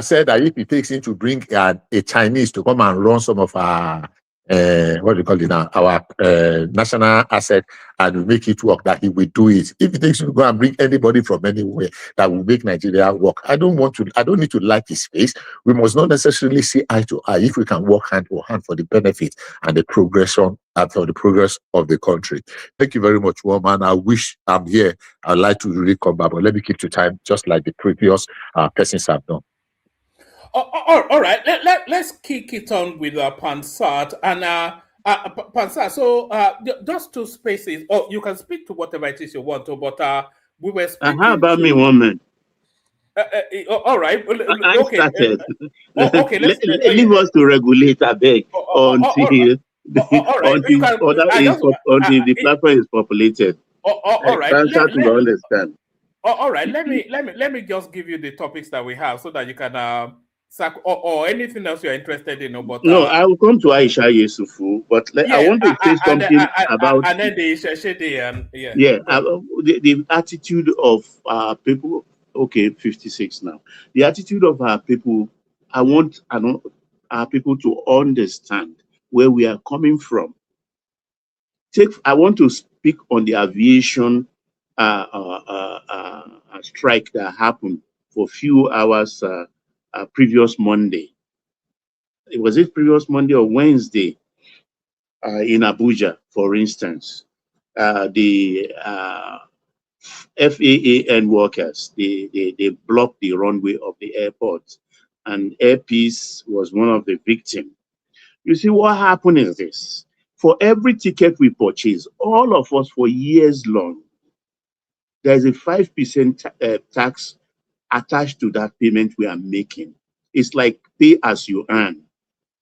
said that if he takes him to bring a Chinese to come and run some of our what do you call it now, our national asset, and we make it work, that he will do it. If he thinks to go and bring anybody from anywhere that will make Nigeria work, I don't need to like his face. We must not necessarily see eye to eye if we can work hand to hand for the benefit and the progression and for the progress of the country. Thank you very much, woman. I wish I'm here. I'd like to really come back, but let me keep to time, just like the previous persons have done. All right, let's kick it on with Pansat. And Pansat, so just two spaces. Oh, you can speak to whatever it is you want to, but we were speaking. How about me, woman? All right. I Okay. started. Okay. Leave us to regulate a bit until the platform is populated. All right. Pansat will understand. All right. Let me just give you the topics that we have so that you can or anything else you're interested in. But no, I will come to Aisha Yesufu, but I want to say something about and then the Sheshede and the attitude of people. Okay, 56 now. The attitude of our people. I want our people to understand where we are coming from. I want to speak on the aviation strike that happened for a few hours previous Monday. Was it previous Monday or Wednesday in Abuja, for instance? The FAAN workers, they blocked the runway of the airport, and Air Peace was one of the victims. You see, what happened is this. For every ticket we purchase, all of us for years long, there's a 5% tax attached to that payment we are making. It's like pay as you earn.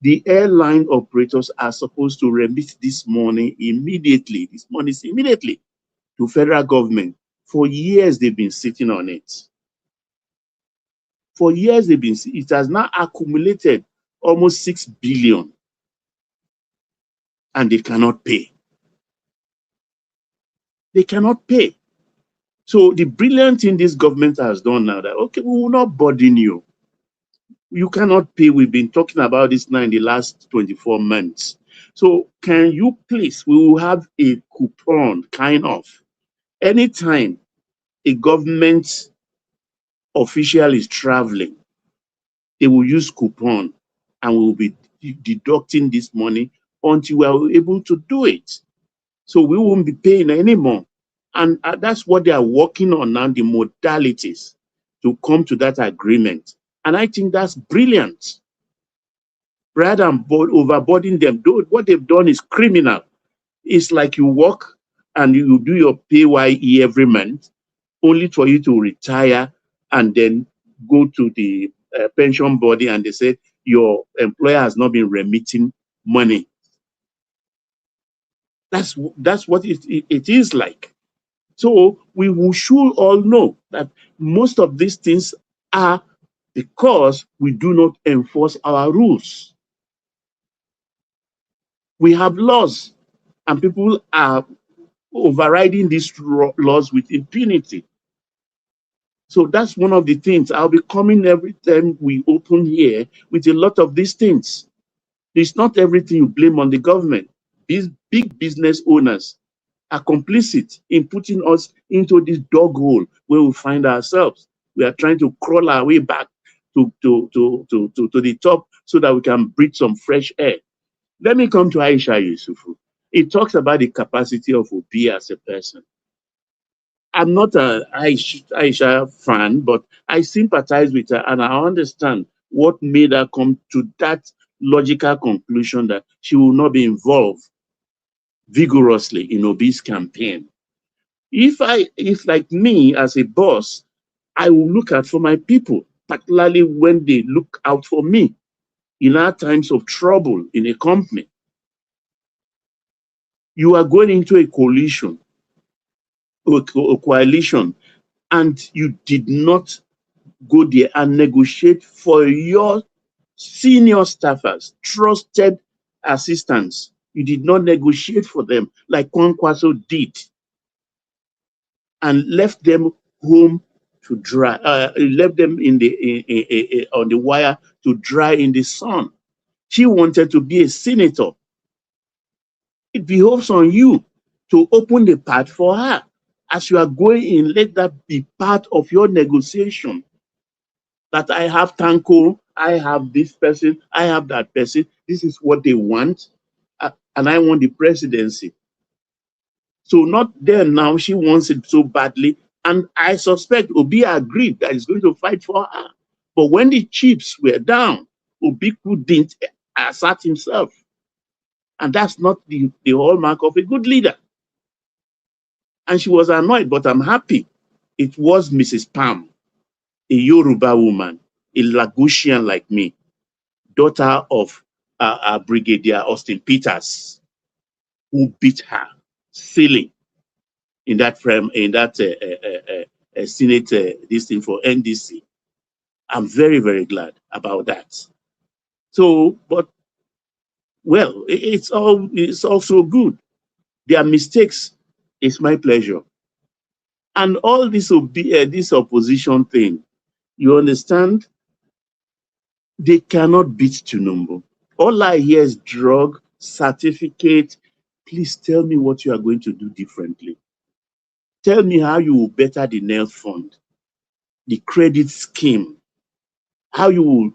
The airline operators are supposed to remit this money immediately, to federal government. For years, they've been sitting on it. For years, it has now accumulated almost 6 billion, and they cannot pay. They cannot pay. So the brilliant thing this government has done now, that, okay, we will not burden you. You cannot pay. We've been talking about this now in the last 24 months. So can you please, we will have a coupon, kind of. Anytime a government official is traveling, they will use coupon and we will be deducting this money until we are able to do it. So we won't be paying anymore. And that's what they are working on now, the modalities to come to that agreement. And I think that's brilliant. Rather than overburdening them, what they've done is criminal. It's like you work and you do your PYE every month, only for you to retire and then go to the pension body and they say your employer has not been remitting money. That's what it is like. So we should all know that most of these things are because we do not enforce our rules. We have laws and people are overriding these laws with impunity. So that's one of the things. I'll be coming every time we open here with a lot of these things. It's not everything you blame on the government. These big business owners are complicit in putting us into this dog hole where we find ourselves. We are trying to crawl our way back to the top so that we can breathe some fresh air. Let me come to Aisha Yesufu. It talks about the capacity of Obi as a person. I'm not an Aisha fan, but I sympathize with her and I understand what made her come to that logical conclusion that she will not be involved vigorously in Obi's campaign. If like me as a boss, I will look out for my people, particularly when they look out for me in our times of trouble in a company. You are going into a coalition, a coalition, and you did not go there and negotiate for your senior staffers, trusted assistants. You did not negotiate for them like Kwankwaso did and left them home to dry, left them on the wire to dry in the sun. She wanted to be a senator it behoves on you to open the path for her. As you are going in, let that be part of your negotiation. That I have Tanko, I have this person, I have that person. This is what they want, and I want the presidency. So not there now, she wants it so badly, and I suspect Obi agreed that he's going to fight for her. But when the chips were down, Obi couldn't assert himself. And that's not the hallmark of a good leader. And she was annoyed, but I'm happy. It was Mrs. Pam, a Yoruba woman, a Lagosian like me, daughter of Brigadier Austin Peters, who beat her silly in that Senate this thing for NDC. I'm very, very glad about that. So, but well, it's also good. Their mistakes is my pleasure. And all this this opposition thing, you understand, they cannot beat Tinubu. All I hear is drug, certificate. Please tell me what you are going to do differently. Tell me how you will better the NEL fund, the credit scheme, how you will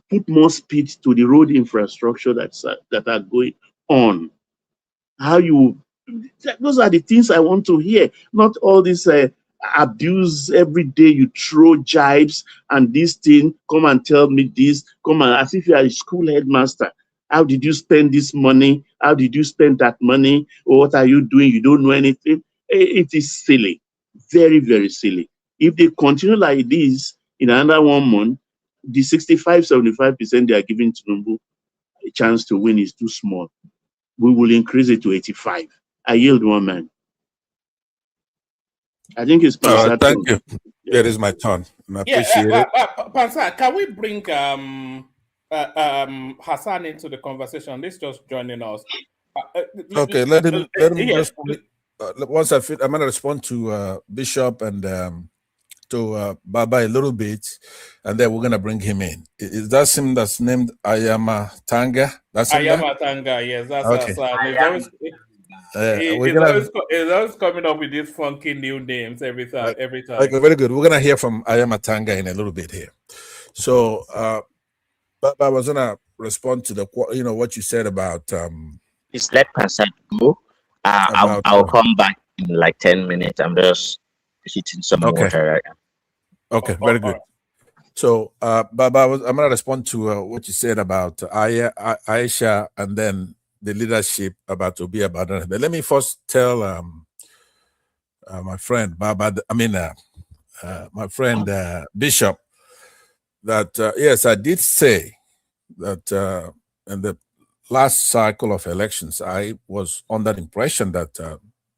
put more speed to the road infrastructure that are going on, how you, those are the things I want to hear, not all this abuse every day. You throw jibes and this thing, come and tell me this, come and, as if you are a school headmaster. How did you spend this money? How did you spend that money? Or what are you doing? You don't know anything. It is silly, very, very silly. If they continue like this in another 1 month, the 65-75% they are giving Tinubu a chance to win is too small. We will increase it to 85. I yield, one man. I think it's Pansa. Thank you. Yeah. It is my turn. I appreciate it. Pansa, can we bring Hassan into the conversation? He's just joining us. Okay, let him respond. Once I'm going to respond to Bishop and to Baba a little bit, and then we're going to bring him in. Is that him that's named Ayama Tanga? That's him. Ayama Tanga, yes, that's okay. He's always coming up with these funky new names every time. Okay, very good. We're going to hear from Ayama Tanga in a little bit here. So, but I was going to respond to the what you said about. It's let Pastor go. I'll come back in like 10 minutes. I'm just heating some water. Okay, very good. So, Baba, I'm going to respond to what you said about Aisha and then the leadership about to be about it. But let me first tell my friend Baba, my friend Bishop, that yes, I did say that in the last cycle of elections, I was under the impression that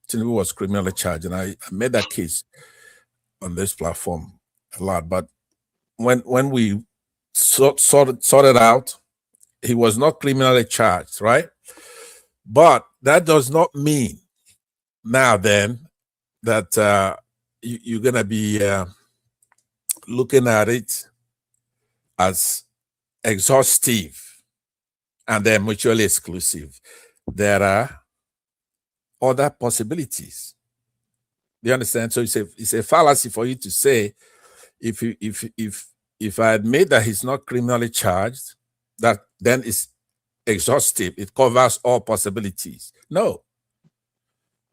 Tinubu was criminally charged, and I made that case on this platform a lot. But when we sorted out, he was not criminally charged, right? But that does not mean now then that you're going to be looking at it as exhaustive and then mutually exclusive. There are other possibilities. Do you understand? So it's a fallacy for you to say if I admit that he's not criminally charged, that then it's exhaustive. It covers all possibilities. No.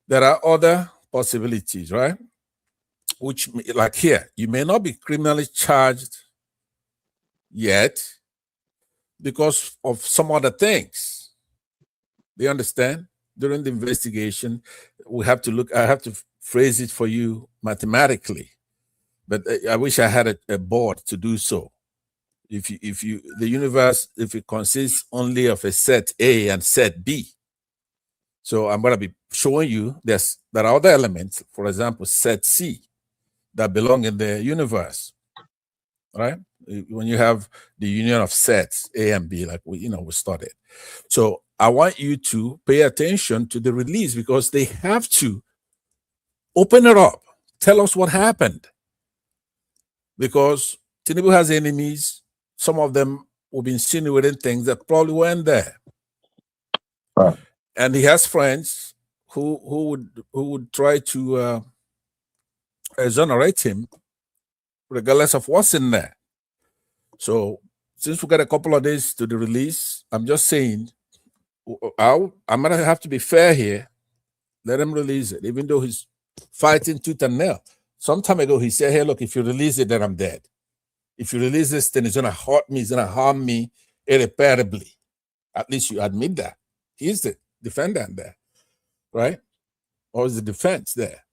There are other possibilities, right? Which, like here, you may not be criminally charged yet because of some other things. Do you understand? During the investigation, I have to phrase it for you mathematically, but I wish I had a board to do so. If the universe, if it consists only of a set A and set B, so I'm going to be showing you there are other elements, for example, set C, that belong in the universe, right? When you have the union of sets A and B, like we studied. So I want you to pay attention to the release because they have to open it up. Tell us what happened. Because Tinubu has enemies. Some of them will be insinuating things that probably weren't there. Right. and he has friends who would try to exonerate him, regardless of what's in there. So since we got a couple of days to the release, I'm just saying I'm gonna have to be fair here. Let him release it, even though he's fighting tooth and nail. Some time ago, he said, "Hey, look, if you release it, then I'm dead. If you release this, then it's gonna hurt me. It's gonna harm me irreparably." At least you admit that. He's the defendant there, right? Or is the defense there?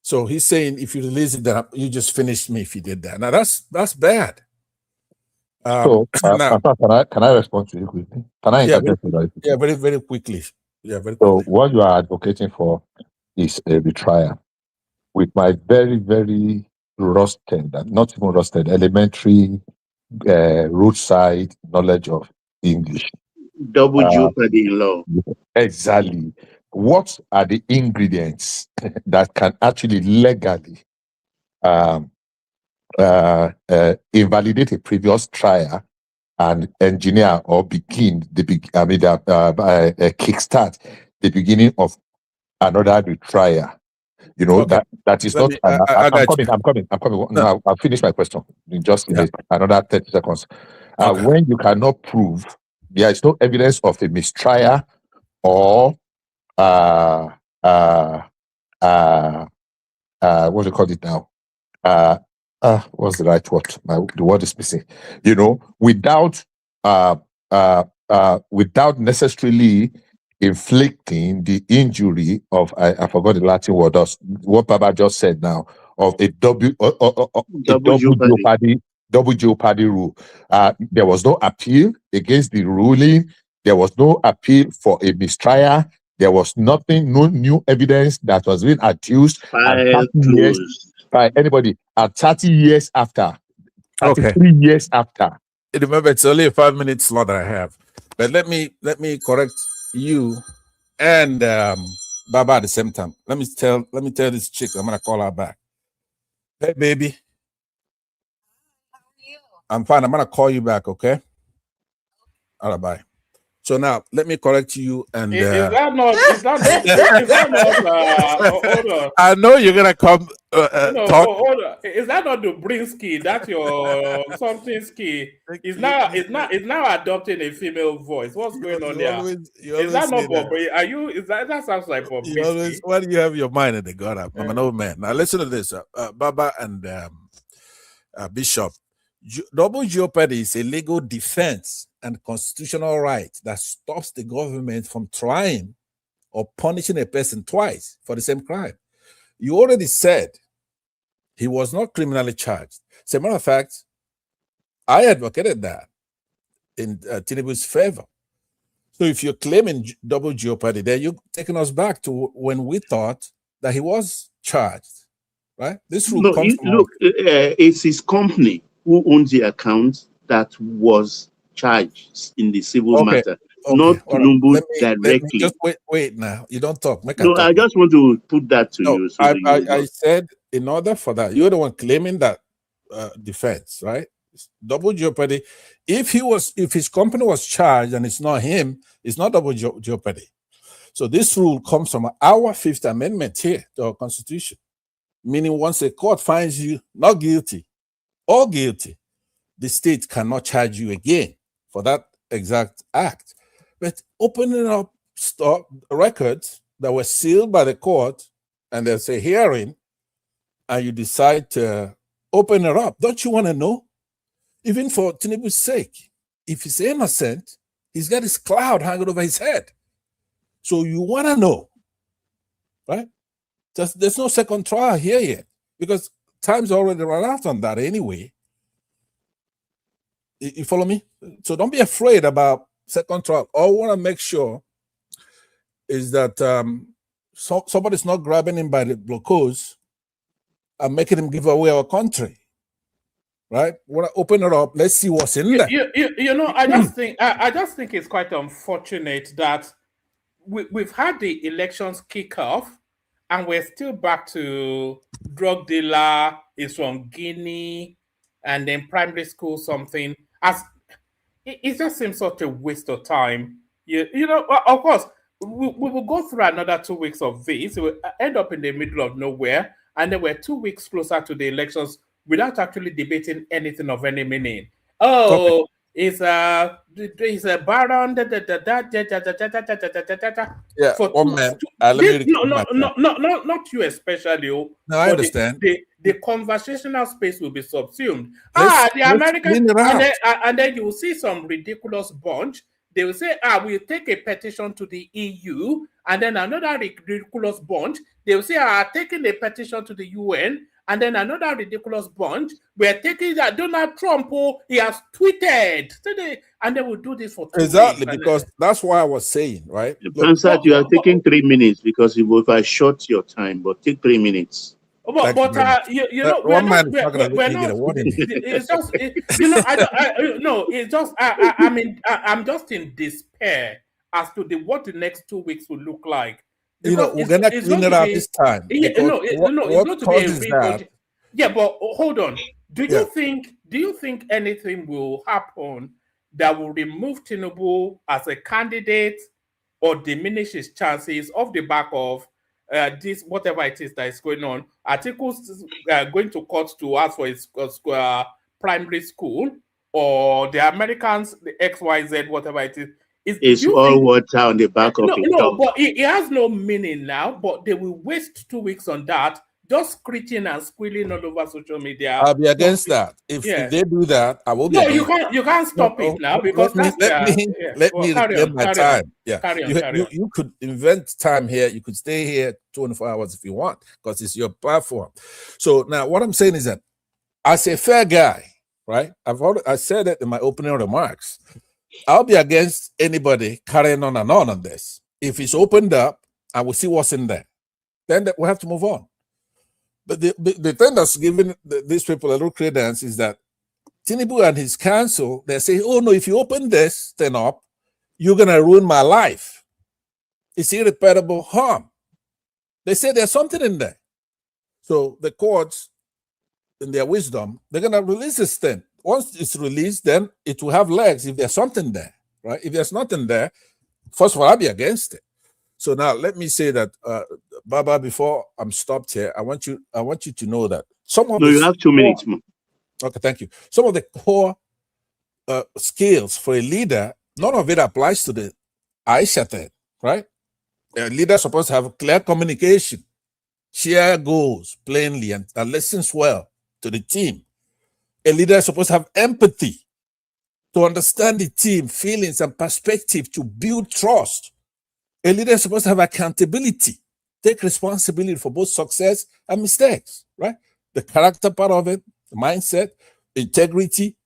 So he's saying, if you release it, then you just finished me if you did that. Now that's bad. So, now, can I respond to you quickly? Can I interject? Very, very quickly. Yeah, very So, quickly. what you are advocating for is a retrial. With my very, very rusted, not even rusted, elementary roadside knowledge of English. Double jeopardy in law. Exactly. What are the ingredients that can actually legally invalidate a previous trial and engineer or kickstart the beginning of another retrial? You know, okay. that is Let not. me, I'm coming. No, I'll finish my question in just another 30 seconds. When you cannot prove there is no evidence of a mistrial or what do you call it now? What's the right word? The word is missing. You know, without necessarily inflicting the injury of I forgot the Latin word. What Baba just said now of a double jeopardy rule. There was no appeal against the ruling. There was no appeal for a mistrial. There was nothing, no new evidence that was being adduced by anybody at 30 years after, 33 years after. Remember, it's only a 5 minute slot that I have. But let me correct you and Baba at the same time. Let me tell this chick, I'm gonna call her back. Hey baby. I'm fine. I'm gonna call you back, okay? All right, bye. So now let me correct you and is that not hold on. I know you're gonna come talk. Hold on. Is that not the Brinsky? That's your something ski. Is now adopting a female voice. What's going on there? Is that not Bob? Are you? Is that sounds like Bob? Why do you have your mind in the gutter? I'm an old man. Now listen to this, Baba and Bishop. Double jeopardy is a legal defense and constitutional right that stops the government from trying or punishing a person twice for the same crime. You already said he was not criminally charged. As a matter of fact, I advocated that in Tinubu's favor. So if you're claiming double jeopardy, then you're taking us back to when we thought that he was charged, right? This rule comes from... Look, it's his company who owns the account that was charged in the civil matter, not Tinubu directly. Just wait now. You don't talk. I just want to put that to you. So I said in order for that, you're the one claiming that defense, right? Double jeopardy. If his company was charged and it's not him, it's not double jeopardy. So this rule comes from our Fifth Amendment here to our Constitution, meaning once a court finds you not guilty or guilty, the state cannot charge you again for that exact act. But opening up records that were sealed by the court and there's a hearing and you decide to open it up, don't you want to know? Even for Tinubu's sake, if he's innocent, he's got his cloud hanging over his head. So you want to know, right? There's no second trial here yet because time's already run out on that anyway. You follow me? So don't be afraid about second trial. All we want to make sure is that somebody's not grabbing him by the blockos and making him give away our country. Right? We want to open it up. Let's see what's in there. You know, I just think it's quite unfortunate that we've had the elections kick off and we're still back to drug dealer is from Guinea and then primary school something. As it just seems such a waste of time You know, of course, we will go through another 2 weeks of this. We'll end up in the middle of nowhere, and then we're 2 weeks closer to the elections without actually debating anything of any meaning. Oh, it's a baron Yeah, for one two. man. Let me No, record my time. not you especially. No, I But understand. the conversational space will be subsumed. Let's The Americans, clean it out. and then you will see some ridiculous bunch. They will say, we'll take a petition to the EU, and then another ridiculous bunch. They will say, taking a petition to the UN, and then another ridiculous bunch. We're taking that Donald Trump, he has tweeted, and they will do this for 2 Exactly, weeks. because that's why I was saying, right? Answer, you are taking 3 minutes because you will short your time, but take 3 minutes. But you know, one man is not going to let me get a word in. It's just you know, no, it's just I mean I'm just in despair as to what the next 2 weeks will look like. You know, we're gonna clean it out this time. It's going to be a rebudget. Yeah, but hold on. Do you think anything will happen that will remove Tinubu as a candidate or diminish his chances off the back of this, whatever it is that is going on? Articles going to court to ask for his primary school, or the Americans, the XYZ, whatever it is. It's all water on the back of it. No, but it has no meaning now. But they will waste 2 weeks on that, just screeching and squealing all over social media. I'll be against that. If they do that, I will be. No, you can't stop it now, because let me reclaim my time. Yeah, you could invent time here. You could stay here 24 hours if you want, because it's your platform. So now, what I'm saying is that as a fair guy, right? I said it in my opening remarks. I'll be against anybody carrying on and on this. If it's opened up, I will see what's in there. Then we have to move on. But the thing that's giving these people a little credence is that Tinubu and his council, they say, oh no, if you open this thing up, you're going to ruin my life. It's irreparable harm. They say there's something in there. So the courts, in their wisdom, they're going to release this thing. Once it's released, then it will have legs if there's something there, right? If there's nothing there, first of all, I'll be against it. So now let me say that, Baba, before I'm stopped here, I want you to know that some of you have 2 minutes more. Okay, thank you. Some of the core skills for a leader, none of it applies to the Aisha thing, right? A leader is supposed to have clear communication, share goals plainly, and listens well to the team. A leader is supposed to have empathy to understand the team, feelings, and perspective to build trust. A leader is supposed to have accountability, take responsibility for both success and mistakes, right? The character part of it, the mindset, integrity,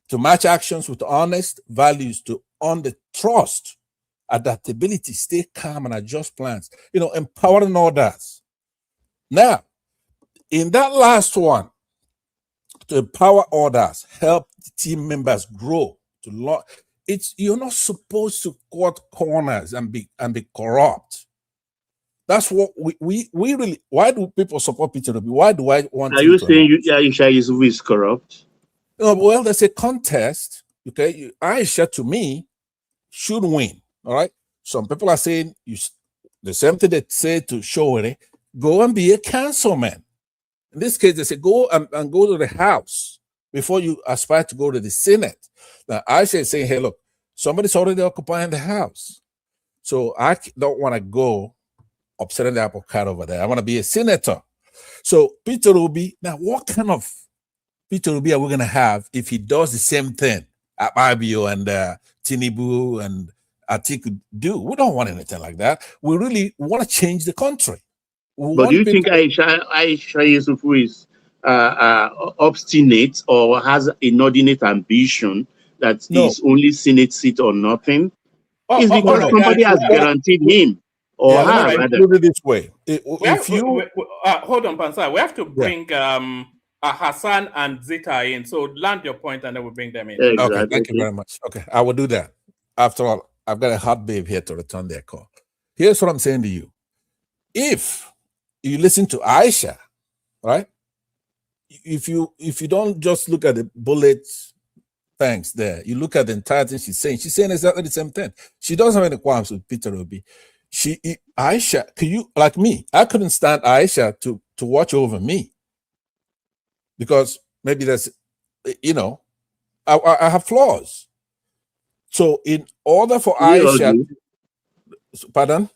to match actions with honest values, to earn the trust, adaptability, stay calm and adjust plans, empowering others. Now, in that last one, to empower others, help the team members grow, you're not supposed to cut corners and be corrupt. That's what we really. Why do people support Peter Obi? Why do I want? Are you saying Aisha is corrupt? No, well, there's a contest. Okay, Aisha to me should win. All right. Some people are saying the same thing they say to Showore, go and be a councilman. In this case, they say go and go to the House before you aspire to go to the Senate. Now, Aisha is saying, hey, look, somebody's already occupying the House. So I don't want to go upsetting the apple cart over there. I want to be a senator. So Peter Obi, now what kind of Peter Obi are we going to have if he does the same thing Abio and Tinubu and Atiku do? We don't want anything like that. We really want to change the country. But do you think Aisha Yusufu is obstinate or has inordinate ambition that is only Senate seat or nothing? It's because somebody has guaranteed him or her, rather. Put it this way. Hold on, Pansai. We have to bring Hassan and Zita in. So land your point and then we'll bring them in. Exactly. Okay, thank you very much. Okay, I will do that. After all, I've got a hot babe here to return their call. Here's what I'm saying to you. If you listen to Aisha, right? If you don't just look at the bullets banks there. You look at the entire thing she's saying exactly the same thing. She doesn't have any qualms with Peter Obi. Aisha, can you, like me, I couldn't stand Aisha to watch over me because maybe that's, you know, I have flaws. So in order for Aisha, pardon?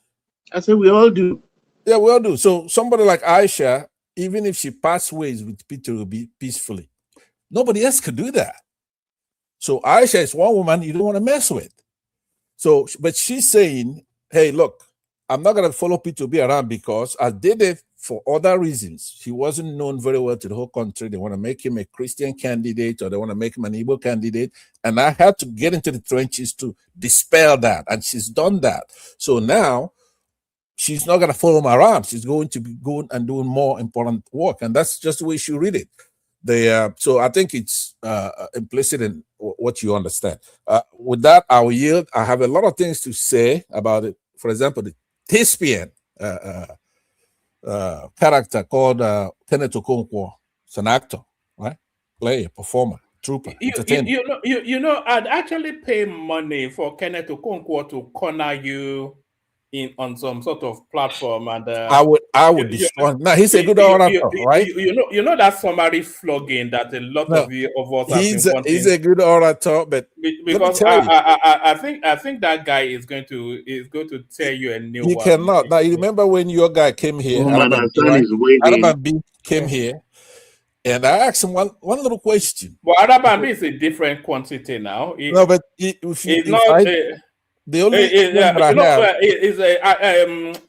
I said we all do. Yeah, we all do. So somebody like Aisha, even if she parts ways with Peter Obi peacefully, nobody else could do that. So Aisha is one woman you don't want to mess with. So, but she's saying, hey, look, I'm not going to follow Peter Obi around because I did it for other reasons. He wasn't known very well to the whole country. They want to make him a Christian candidate or they want to make him an Igbo candidate. And I had to get into the trenches to dispel that. And she's done that. So now she's not going to follow him around. She's going to be going and doing more important work. And that's just the way she read it. So I think it's implicit in what you understand. With that, I will yield. I have a lot of things to say about it. For example, the thespian character called Kenneth Okonkwo. It's an actor, right? Player, performer, trooper, entertainer. You know, I'd actually pay money for Kenneth Okonkwo to corner you on some sort of platform, and I would destroy him. Now he's a good orator, right? You know that summary flogging that a lot of us have been wanting. He's a good orator, but because I think that guy is going to tell you a new one. He cannot. Now you remember when your guy came here, Araban B came here, and I asked him one little question. Well, Araban B is a different quantity now. No, but the only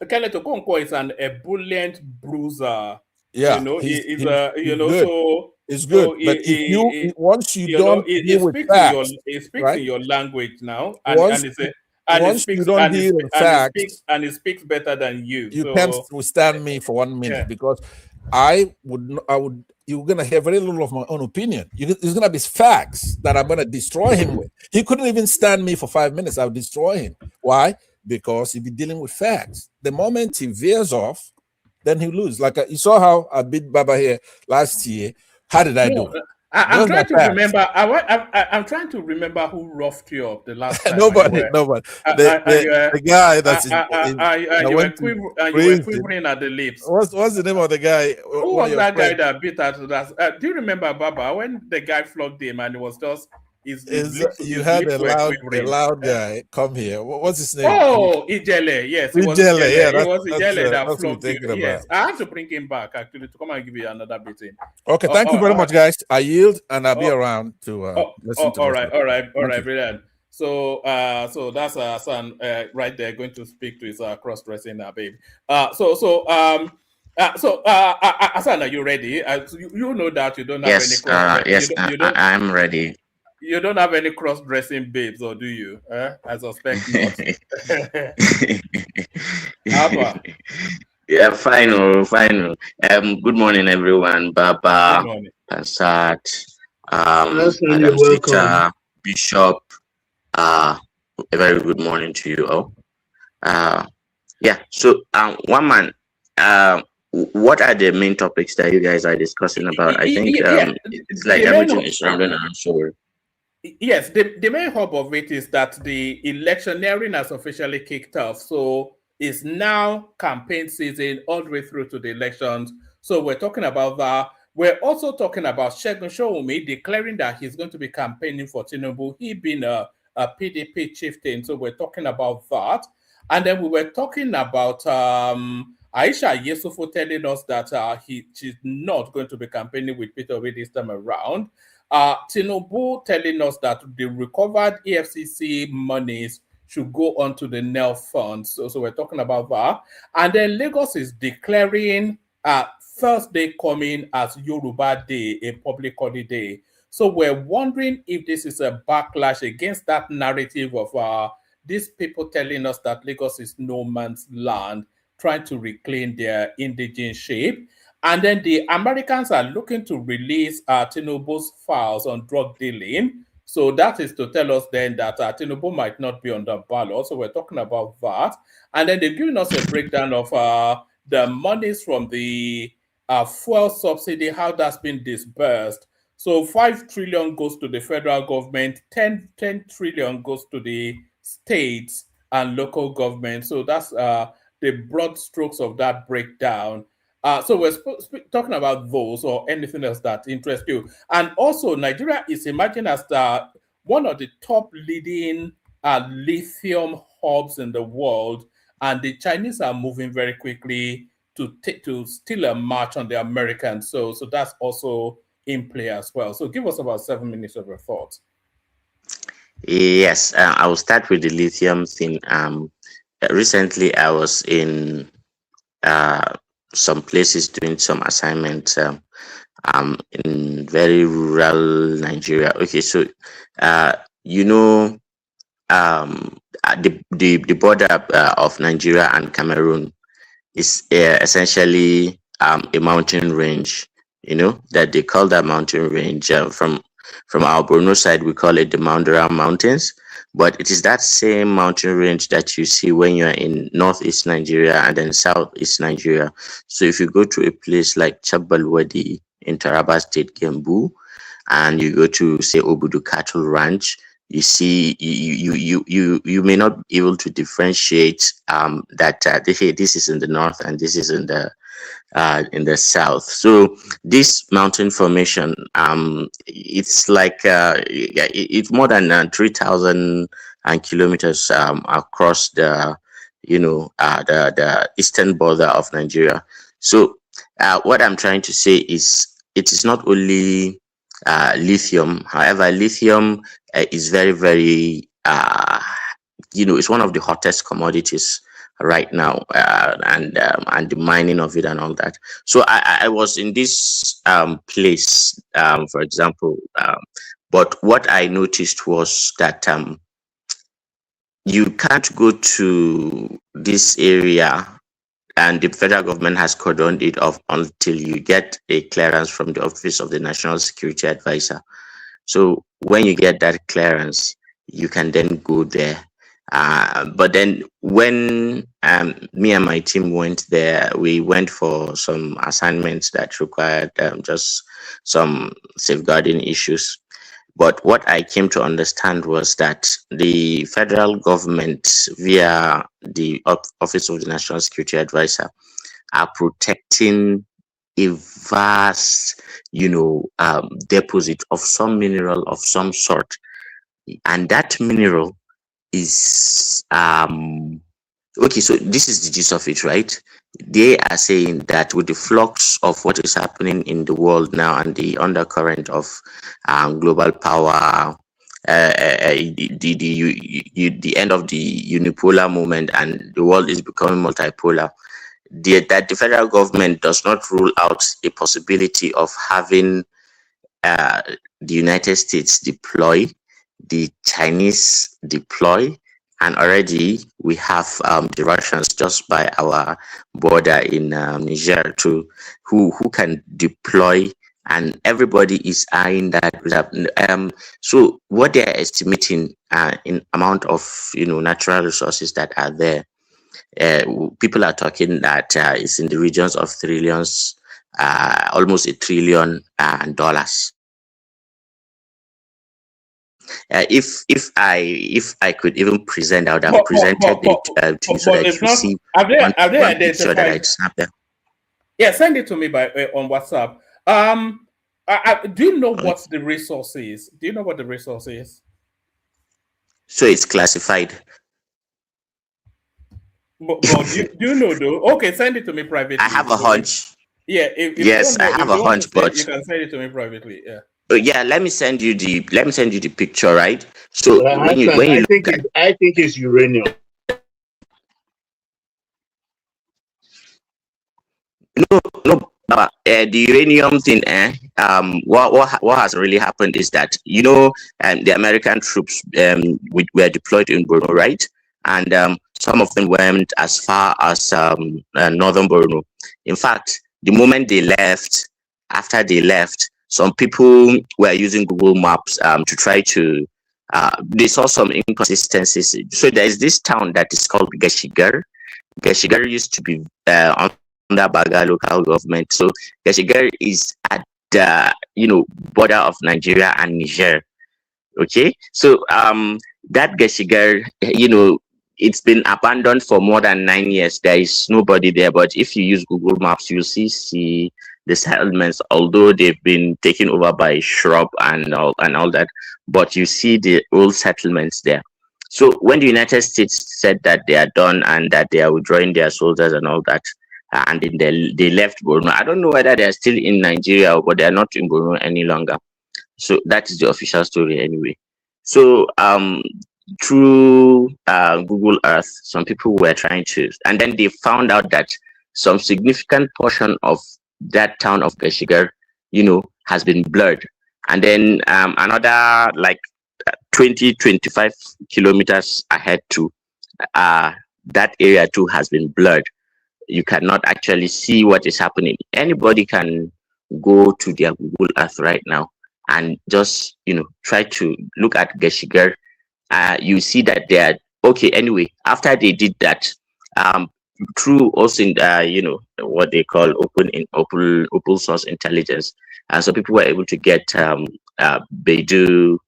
Kenneth Okonkwo is an ebullient bruiser. Yeah, you know, he's good. So it's good. But once you don't deal with facts, he speaks in your language now, and he speaks better than you. You can't withstand me for 1 minute because you're gonna hear very little of my own opinion. It's gonna be facts that I'm gonna destroy him with. He couldn't even stand me for 5 minutes. I'll destroy him. Why? Because he'll be dealing with facts. The moment he veers off, then he lose. Like you saw how I beat Baba here last year. How did I do? I'm trying to remember. I'm trying to remember who roughed you up the last time. Nobody. The guy that's you were quivering at the lips. What's the name of the guy? Who was that guy that beat at that? Do you remember Baba when the guy flogged him and it was just you had a loud guy come here. What's his name? Oh, Ijele. Yes, it was Ijele. Yeah, it was Ijele that flogged him. Yes, I have to bring him back actually to come and give you another beating. Okay, thank you very much, guys. I yield and I'll be around to listen to. All right, brilliant. So, so that's son right there going to speak to his cross-dressing babe. Asana, are you ready? You know that you don't have any. Yes, I'm ready. You don't have any cross-dressing babes, or do you? I suspect not. Yeah, final. Good morning, everyone. Baba, Passat, Madam Sita, Bishop. A very good morning to you all. Yeah. So, one man. What are the main topics that you guys are discussing about? I think it's like everything is surrounding around show. Yes, the main hub of it is that the electioneering has officially kicked off. So it's now campaign season all the way through to the elections. So we're talking about that. We're also talking about Segun Showunmi declaring that he's going to be campaigning for Tinubu. He being a PDP chieftain. So we're talking about that. And then we were talking about Aisha Yesufu telling us that she's not going to be campaigning with Peter Obi this time around. Tinubu telling us that the recovered EFCC monies should go onto the NEL funds. So we're talking about that. And then Lagos is declaring Thursday coming as Yoruba Day, a public holiday. So we're wondering if this is a backlash against that narrative of these people telling us that Lagos is no man's land, trying to reclaim their indigenous shape. And then the Americans are looking to release Tinubu's files on drug dealing. So that is to tell us then that Tinubu might not be on the ballot. So we're talking about that. And then they've given us a breakdown of the monies from the fuel subsidy, how that's been disbursed So 5 trillion goes to the federal government, 10 trillion goes to the states and local government. So that's the broad strokes of that breakdown. So we're talking about those or anything else that interests you. And also Nigeria is emerging as one of the top leading lithium hubs in the world. And the Chinese are moving very quickly to steal a march on the Americans. So that's also in play as well. So give us about 7 minutes of your thoughts. Yes, I will start with the lithium thing. Recently, I was in some places doing some assignments in very rural Nigeria. Okay, so the border of Nigeria and Cameroon is essentially a mountain range. That they call that mountain range from our Borno side, we call it the Mandara Mountains, but it is that same mountain range that you see when you're in northeast Nigeria and then southeast Nigeria. So if you go to a place like Chabalwadi in Taraba State, Gembu, and you go to say Obudu Cattle Ranch, you see you may not be able to differentiate that this is in the north and this is in the south. So this mountain formation, it's like it's more than 3,000 kilometers across the eastern border of Nigeria. So what I'm trying to say is it is not only lithium. However, lithium is very, very it's one of the hottest commodities right now, and the mining of it and all that. So I was in this place, for example, but what I noticed was that you can't go to this area, and the federal government has cordoned it off until you get a clearance from the Office of the National Security Advisor. So when you get that clearance, you can then go there. But then when me and my team went there, we went for some assignments that required just some safeguarding issues. But what I came to understand was that the federal government, via the Office of the National Security Advisor, are protecting a vast, deposit of some mineral of some sort, and that mineral is okay. So this is the gist of it, right? They are saying that with the flux of what is happening in the world now and the undercurrent of global power, the end of the unipolar moment, and the world is becoming multipolar, that the federal government does not rule out a possibility of having the United States deploy, the Chinese deploy, and already we have the Russians just by our border in Niger too, who can deploy, and everybody is eyeing that. So what they are estimating in amount of natural resources that are there, people are talking that it's in the regions of trillions, almost $1 trillion. If I could even present, I would have presented it to you so that you see one picture that I snapped there. Yeah, send it to me on WhatsApp. Do you know what the resource is? Do you know what the resource is? So it's classified. But do you know though? Okay, send it to me privately. I have a hunch. Yeah. Yes, I have a hunch, but you can send it to me privately. Yeah. Yeah, let me send you the picture, right? So I think it's uranium. No, the uranium thing. What has really happened is that the American troops were deployed in Borno, right? And some of them went as far as northern Borno. In fact, the moment they left, after they left, some people were using Google Maps to try to. They saw some inconsistencies. So there is this town that is called Geshigar. Geshigar used to be under Baga local government. So Geshigar is at the border of Nigeria and Niger. Okay, so that Geshigar, it's been abandoned for more than 9 years. There is nobody there, but if you use Google Maps, you see the settlements, although they've been taken over by shrub and all that, but you see the old settlements there. So when the United States said that they are done and that they are withdrawing their soldiers and all that, and then they left Borno. I don't know whether they are still in Nigeria, but they are not in Borno any longer. So that is the official story anyway. So through Google Earth, some people were trying to, and then they found out that some significant portion of that town of Geshigar, has been blurred. And then another like 20-25 kilometers ahead to that area too has been blurred. You cannot actually see what is happening. Anybody can go to their Google Earth right now and just try to look at Geshigar. You see that they are okay. Anyway, after they did that, through also what they call open source intelligence, and so people were able to get Beidou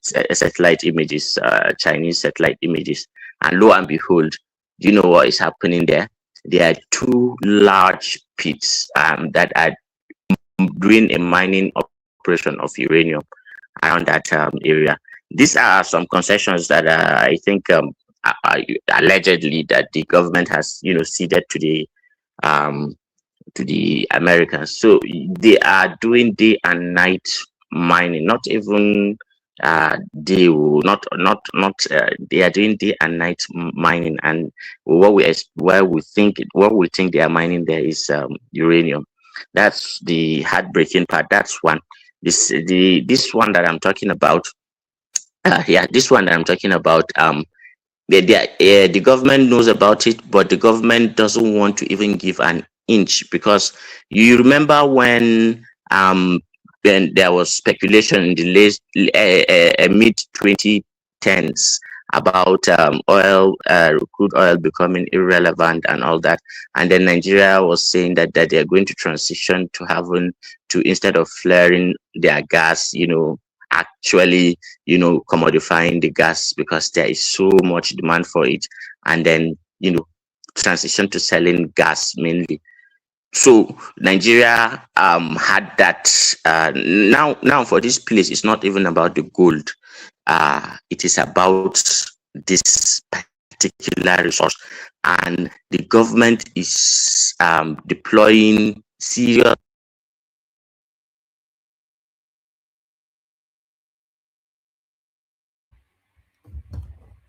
satellite images, Chinese satellite images, and lo and behold, do you know what is happening there? There are two large pits that are doing a mining operation of uranium around that area. These are some concessions that I think allegedly that the government has ceded to the Americans. So they are doing day and night mining, not even they are doing day and night mining, and what we think they are mining there is uranium. That's the heartbreaking part. That's one. This one that I'm talking about. This one that I'm talking about. The government knows about it, but the government doesn't want to even give an inch, because you remember when there was speculation in the late mid 2010s about crude oil becoming irrelevant and all that, and then Nigeria was saying that they are going to transition to instead of flaring their gas, actually commodifying the gas, because there is so much demand for it, and then transition to selling gas mainly. So Nigeria had that. Now for this place, it's not even about the gold. It is about this particular resource, and the government is deploying serious.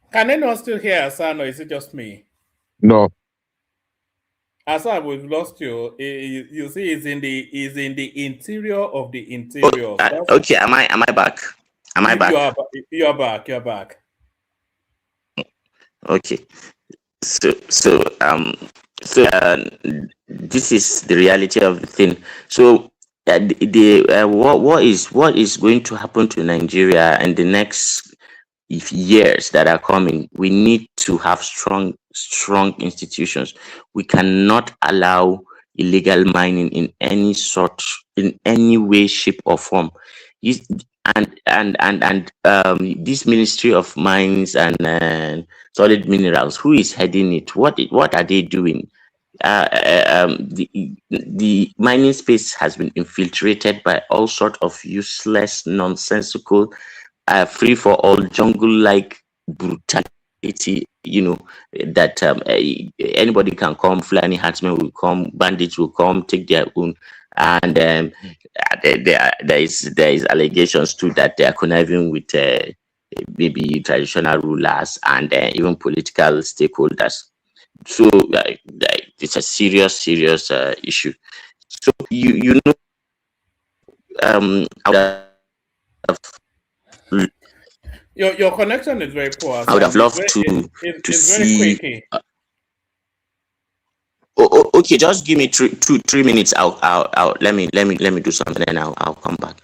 Can anyone still hear Hassan, or is it just me? No. Hassan, we've lost you. You see, he's in the interior of the interior. Okay, am I back? Am I back? You're back. You're back. Okay. So this is the reality of the thing. So what is going to happen to Nigeria in the next years that are coming? We need to have strong institutions. We cannot allow illegal mining in any way, shape, or form. This Ministry of Mines and Solid Minerals, who is heading it? What are they doing? The mining space has been infiltrated by all sorts of useless, nonsensical, free for all, jungle-like brutality. That anybody can come. Fulani herdsmen will come. Bandits will come. Take their own. And there is allegations too that they are conniving with maybe traditional rulers and even political stakeholders. So it's a serious issue. So your connection is very poor. I would have loved to see. Okay, just give me 3 minutes. I'll let me do something, and I'll come back.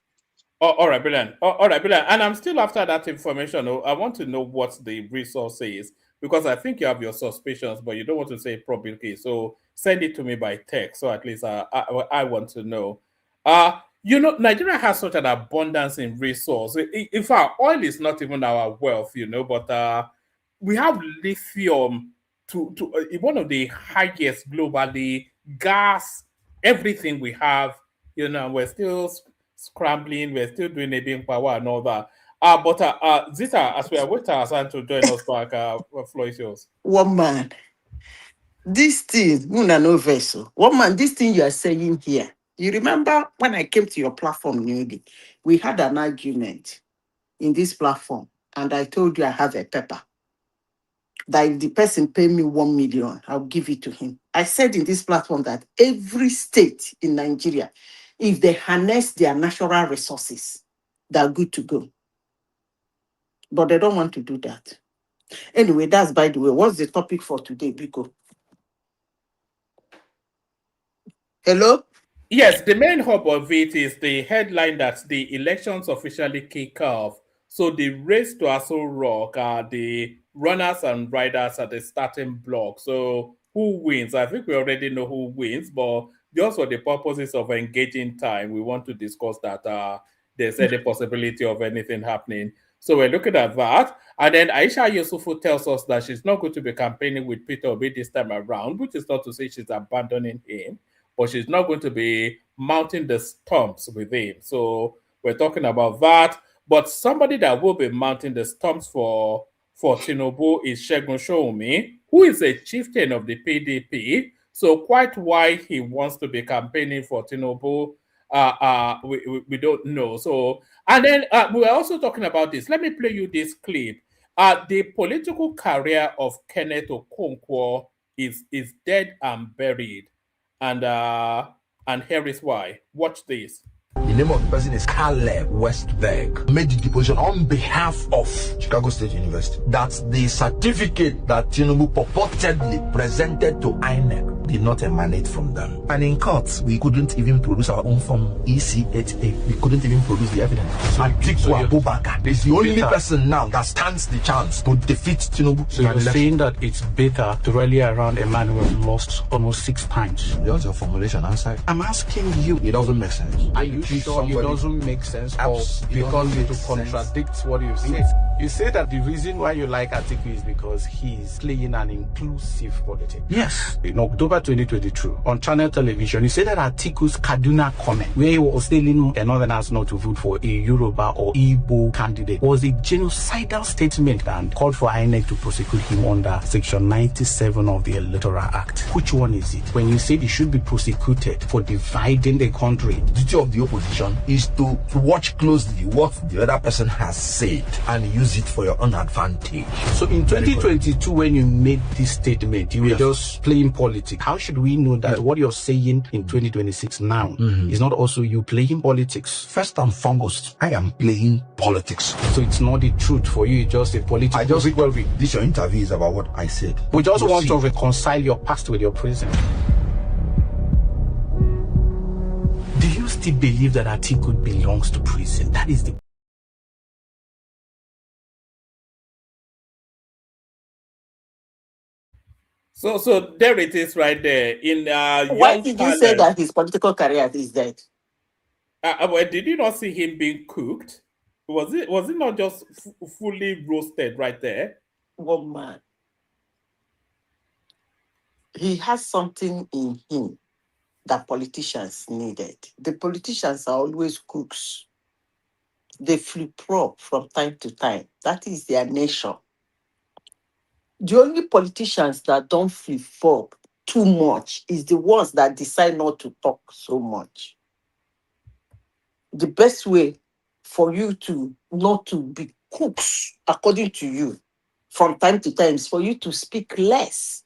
All right, brilliant. All right, brilliant. And I'm still after that information. I want to know what the resource is, because I think you have your suspicions, but you don't want to say it publicly. So send it to me by text. So at least I want to know. Nigeria has such an abundance in resource. In fact, oil is not even our wealth, but we have lithium to one of the highest globally, gas, everything we have, we're still scrambling, we're still doing a big power and all that. But Zita, as we are waiting our to join us back, floor is yours. One man, this thing, no vessel. One man, this thing you are saying here. You remember when I came to your platform newly, we had an argument in this platform, and I told you I have a paper. That if the person pay me 1 million, I'll give it to him. I said in this platform that every state in Nigeria, if they harness their natural resources, they're good to go. But they don't want to do that. Anyway, that's by the way. What's the topic for today, Biko? Hello? Yes, the main hub of it is the headline that the elections officially kick off. So the race to Aso Rock are the runners and riders at the starting block. So who wins? I think we already know who wins, but just for the purposes of engaging time, we want to discuss that there's any possibility of anything happening. So we're looking at that. And then Aisha Yusufu tells us that she's not going to be campaigning with Peter Obi this time around, which is not to say she's abandoning him, but she's not going to be mounting the stumps with him. So we're talking about that. But somebody that will be mounting the stumps for Tinubu is Segun Shoumi, who is a chieftain of the PDP. So quite why he wants to be campaigning for Tinubu, we don't know. So, and then we're also talking about this. Let me play you this clip. The political career of Kenneth Okonkwo is dead and buried. And here is why. Watch this. The name of the person is Caleb Westberg. Made the deposition on behalf of Chicago State University. That's the certificate that Tinubu purportedly presented to INEC did not emanate from them. And in court, we couldn't even produce our own form EC8A. We couldn't even produce the evidence. Atiku Abubakar is the only person now that stands the chance to defeat Tinubu. So you're saying that it's better to rally around a man who has lost almost 6 times? That's your formulation answer. I'm asking you. It doesn't make sense. Are you sure it doesn't make sense? Or because it will contradict what you say? You say that the reason why you like Atiku is because he's playing an inclusive politics. Yes. In October 2022, on channel television, he said that Atiku's Kaduna comment, where he was telling Northerners not to vote for a Yoruba or Igbo candidate, was a genocidal statement and called for INEC to prosecute him under Section 97 of the Electoral Act. Which one is it? When you say he should be prosecuted for dividing the country, the duty of the opposition is to watch closely what the other person has said and use it for your own advantage. So in 2022, when you made this statement, you were just playing politics. How should we know that what you're saying in 2026 now is not also you playing politics? First and foremost, I am playing politics. So it's not the truth for you, it's just a political rivalry. This your interview is about what I said. We just want to reconcile your past with your present. Do you still believe that Atiku belongs to prison? That is the So there it is right there. Why did you say that his political career is dead? Well, did you not see him being cooked? Was it not just fully roasted right there? Oh man. He has something in him that politicians needed. The politicians are always cooks. They flip-flop from time to time. That is their nature. The only politicians that don't flip-flop too much is the ones that decide not to talk so much. The best way for you to not to be cooks, according to you, from time to time, is for you to speak less.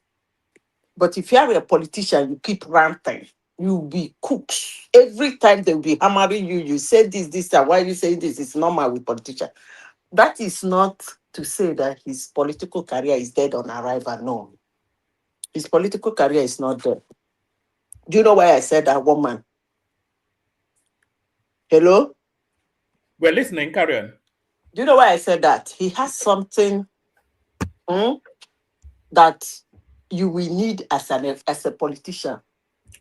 But if you are a politician, you keep ranting, you'll be cooks. Every time they'll be hammering you, you say this, and why you say this? It's normal with politicians. That is not to say that his political career is dead on arrival. No. His political career is not dead. Do you know why I said that, woman? Hello? We're listening, carry on. Do you know why I said that? He has something that you will need as a politician.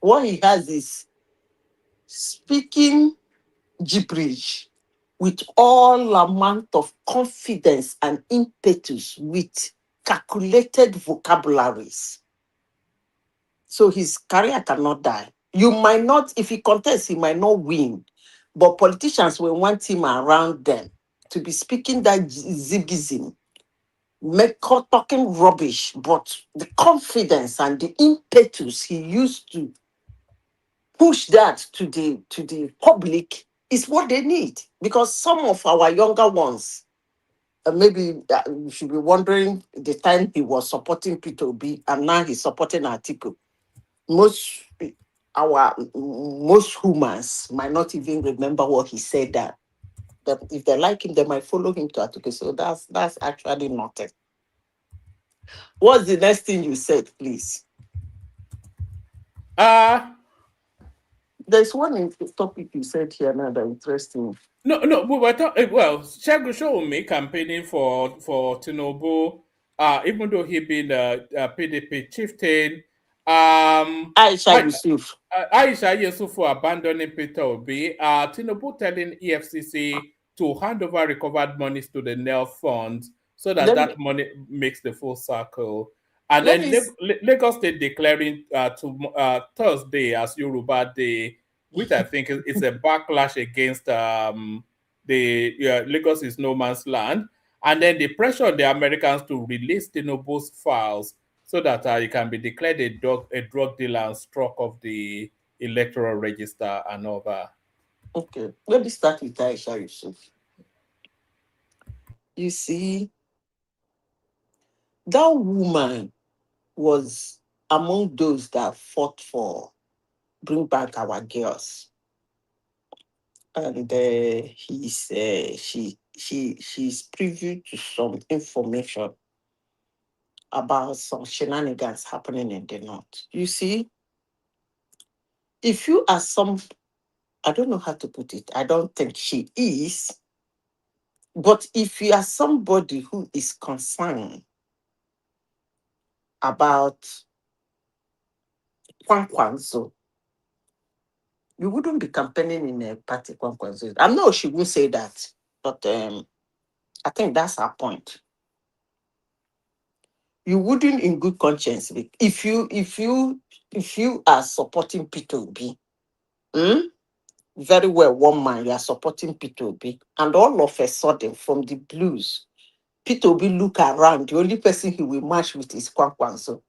What he has is speaking gibberish with all amount of confidence and impetus with calculated vocabularies. So his career cannot die. You might not, if he contests, he might not win. But politicians will want him around them to be speaking that ziggism, talking rubbish, but the confidence and the impetus he used to push that to the public is what they need. Because some of our younger ones, maybe you should be wondering the time he was supporting Peter Obi and now he's supporting Atiku. Most humans might not even remember what he said that. But if they like him, they might follow him to Atiku. So that's actually nothing. What's the next thing you said, please? There's one topic you said here now that interesting. No, we were talking. Well, Segun Showunmi campaigning for Tinubu, even though he been a PDP chieftain. Aisha Yusuf. Aisha Yusuf for abandoning Peter Obi. Tinubu telling EFCC to hand over recovered monies to the NEL fund so that money makes the full circle. And then Lagos State declaring Thursday as Yoruba Day, which I think is a backlash against Lagos is no man's land. And then the pressure on the Americans to release Tinubu's files so that he can be declared a drug dealer and struck off the electoral register and all that. Okay, let me start with Aisha Yusuf. You see, that woman was among those that fought for bring back our girls. And she's privy to some information about some shenanigans happening in the north. You see, if you are I don't know how to put it, I don't think she is, but if you are somebody who is concerned about Kwankwanzo, you wouldn't be campaigning in a party Kwankwanzo. I know she won't say that, but I think that's her point. You wouldn't, in good conscience, if you are supporting Peter Obi, very well, one man, you are supporting Peter Obi, and all of a sudden, from the blues, Peter Obi look around, the only person he will match with is Kwankwanzo.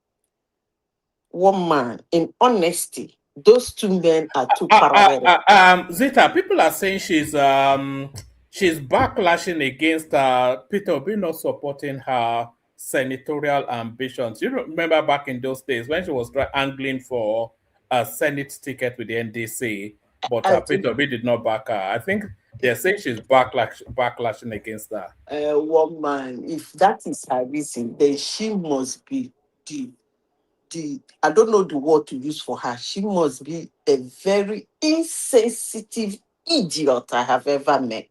One man, in honesty, those two men are too parallel. Zita, people are saying she's backlashing against Peter Obi not supporting her senatorial ambitions. You remember back in those days when she was angling for a Senate ticket with the NDC, but Peter Obi did not back her. I think they're saying she's backlashing against that. One man, if that is her reason, then she must be I don't know the word to use for her. She must be a very insensitive idiot I have ever met.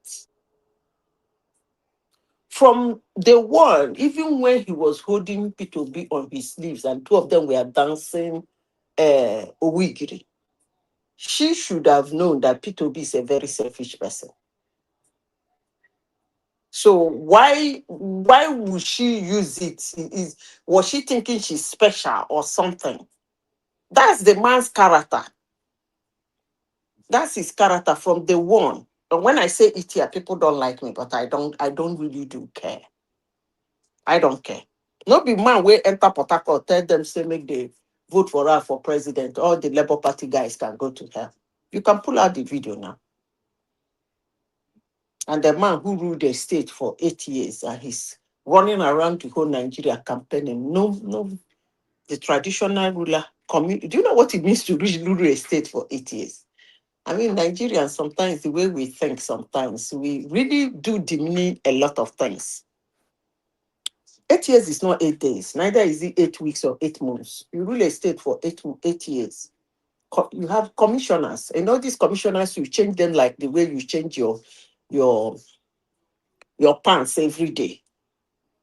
From the one, even when he was holding Peter Obi on his sleeves and two of them were dancing Owigiri, she should have known that Peter Obi is a very selfish person. So why would she use it? Was she thinking she's special or something? That's the man's character. That's his character from the one. But when I say it here, people don't like me, but I don't really do care. I don't care. Not be man will enter Port Harcourt, tell them say make they vote for her for president. All the Labour Party guys can go to hell. You can pull out the video now. And the man who ruled the state for 8 years and he's running around the whole Nigeria campaigning. No, the traditional ruler. Do you know what it means to rule a state for 8 years? I mean, Nigerians, sometimes the way we think, sometimes we really do demean a lot of things. 8 years is not 8 days. Neither is it 8 weeks or 8 months. You rule a state for 8 years. You have commissioners. And all these commissioners, you change them like the way you change your pants every day.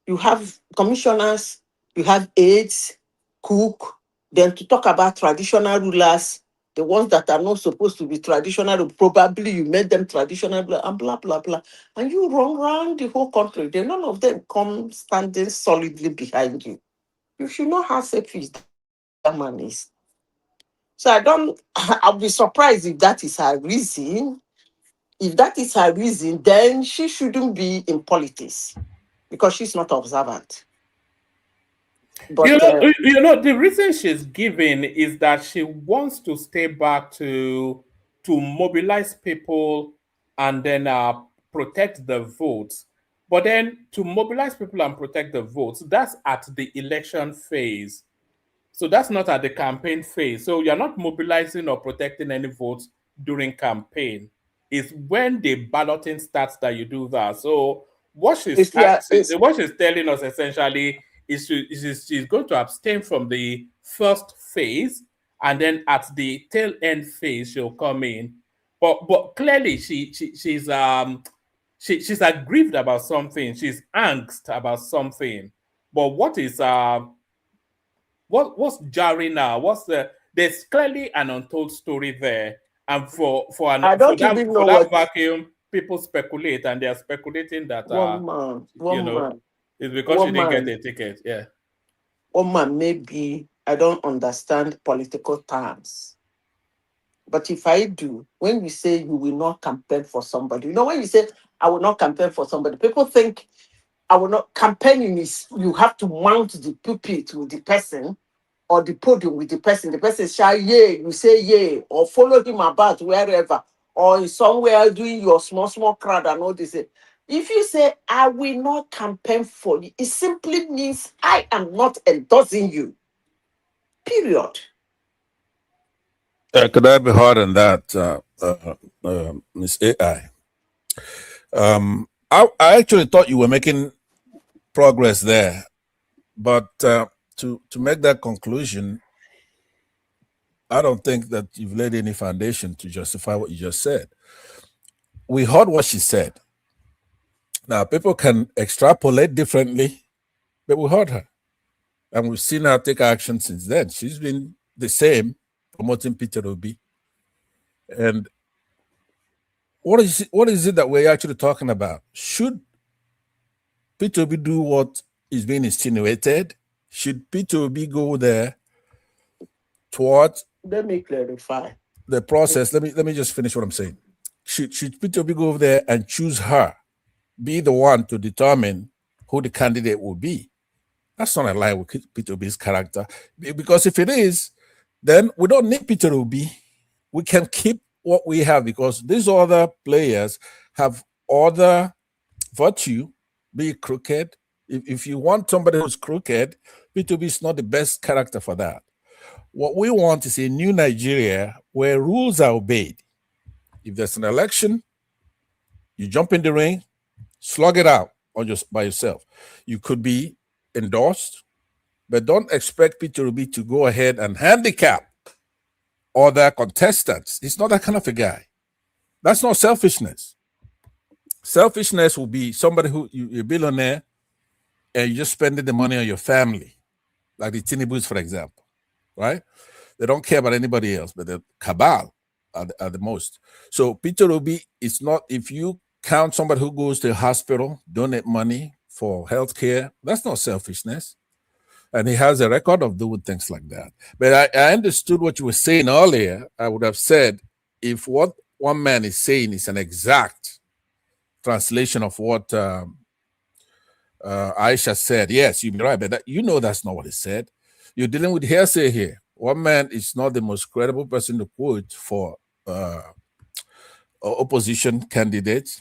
You have commissioners, you have aides, cook. Then to talk about traditional rulers, The ones that are not supposed to be traditional, probably you made them traditional, and blah, blah, blah. And you run around the whole country. Then none of them come standing solidly behind you. You should know how selfish that man is. So I'll be surprised if that is her reason. If that is her reason, then she shouldn't be in politics because she's not observant. But the reason she's giving is that she wants to stay back to mobilize people and then protect the votes. But then to mobilize people and protect the votes, that's at the election phase. So that's not at the campaign phase. So you're not mobilizing or protecting any votes during campaign. It's when the balloting starts that you do that. So what she's telling us essentially is she's going to abstain from the first phase, and then at the tail end phase she'll come in. But clearly she's aggrieved about something. She's angst about something. But what is what's jarring now? There's clearly an untold story there, and for that vacuum, people speculate, and they are speculating that it's because she didn't get a ticket. Yeah. Maybe I don't understand political terms, but if I do, when you say you will not campaign for somebody, when you say I will not campaign for somebody, people think I will not. Campaigning is you have to mount the pulpit with the person or the podium with the person. The person shout yay, you say yay, or follow him about wherever, or somewhere doing your small crowd and all this. If you say I will not campaign for you, it simply means I am not endorsing you. Period. Could I be hard on that, Ms. AI? I actually thought you were making progress there, but to make that conclusion, I don't think that you've laid any foundation to justify what you just said. We heard what she said. Now, people can extrapolate differently, but we heard her. And we've seen her take action since then. She's been the same, promoting Peter Obi. And what is it that we're actually talking about? Should Peter Obi do what is being insinuated? Should Peter Obi go there towards? Let me clarify the process. Let me just finish what I'm saying. Should Peter Obi go over there and choose her, be the one to determine who the candidate will be? That's not a lie with Peter Obi's character. Because if it is, then we don't need Peter Obi. We can keep what we have because these other players have other virtue, be crooked. If you want somebody who's crooked, Peter Obi is not the best character for that. What we want is a new Nigeria where rules are obeyed. If there's an election, you jump in the ring, slug it out by yourself. You could be endorsed, but don't expect Peter Obi to go ahead and handicap other contestants. He's not that kind of a guy. That's not selfishness. Selfishness will be somebody you're a billionaire and you're just spending the money on your family, like the Tinubus, for example, right? They don't care about anybody else, but the cabal are the most. So Peter Obi is not, if you count somebody who goes to a hospital, donate money for healthcare, that's not selfishness. And he has a record of doing things like that. But I understood what you were saying earlier. I would have said, if what one man is saying is an exact translation of what Aisha said, yes, you'd be right, but that's not what he said. You're dealing with hearsay here. One man is not the most credible person to quote for opposition candidates.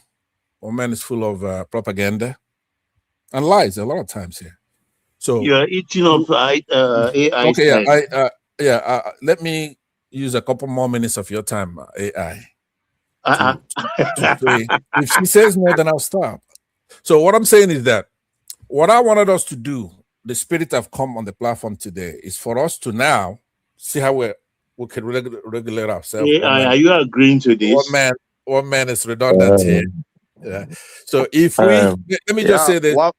One man is full of propaganda and lies a lot of times here. So you are eating up AI. Okay, let me use a couple more minutes of your time, AI. To say, if she says no, then I'll stop. So what I'm saying is that what I wanted us to do, the spirit I've come on the platform today, is for us to now see how we can regulate ourselves. AI, are you agreeing to this? One man is redundant here. Yeah. So if we let me just say this. Why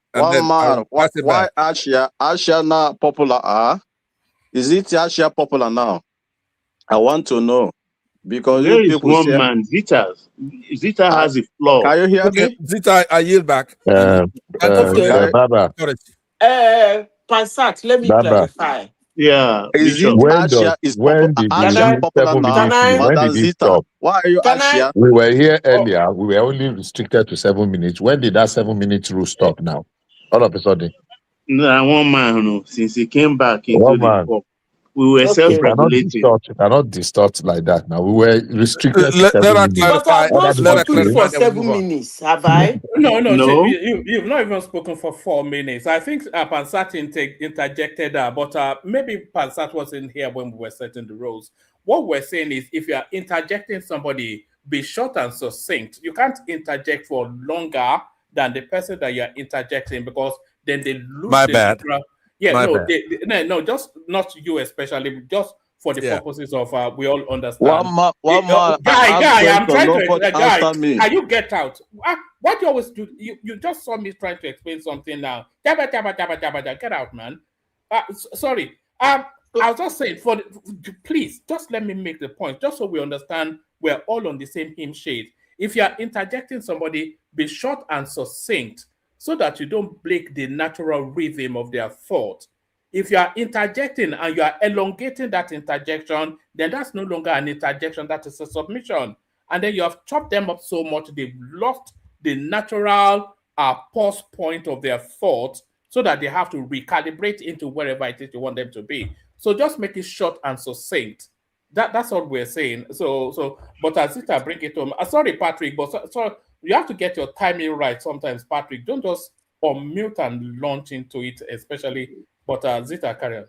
Asia not popular? Is it Asia popular now? I want to know because There you is people one say, man, Zita has a flaw. can you hear Okay, me? Zita, I yield back. And for Okay. the Baba, authority. Pansat, let me Baba. clarify. Yeah, Is it Bishop. When did Can the I, Asia popular 7 now? can minutes rule? I, When Madam did it Zita, stop? why are you can I? Asia? We were here earlier. We were only restricted to 7 minutes. When did that 7 minute rule stop now? All of a sudden. One man, since he came back into One the man. corp, we were You self-regulating. cannot distort like that. Now we were restricted to Let 7 her minutes. But clarify. I've not Other Let her people spoken say, for clarify. Then we move 7 on. minutes, have I? No, No. you've not even spoken for 4 minutes. I think Pansat interjected that, but maybe Pansat wasn't here when we were setting the rules. What we're saying is if you are interjecting somebody, be short and succinct. You can't interject for longer than the person that you're interjecting because then they lose My the bad. natural. Yeah, My no, bad. no, just not you especially, just for the Yeah. purposes of we all understand. One man Guy, I'm trying to nobody guy. answer me. Can you get out? What you always do? You just saw me trying to explain something now. Get out, man. Sorry. I was just saying please just let me make the point, just so we understand we're all on the same hymn shade. If you are interjecting somebody, be short and succinct so that you don't break the natural rhythm of their thought. If you are interjecting and you are elongating that interjection, then that's no longer an interjection, that is a submission. And then you have chopped them up so much, they've lost the natural pause point of their thought so that they have to recalibrate into wherever it is you want them to be. So just make it short and succinct. That's all we're saying. But as it bring it home. Sorry, Patrick, but so you have to get your timing right sometimes, Patrick. Don't just unmute and launch into it, especially. But Zita, carry on.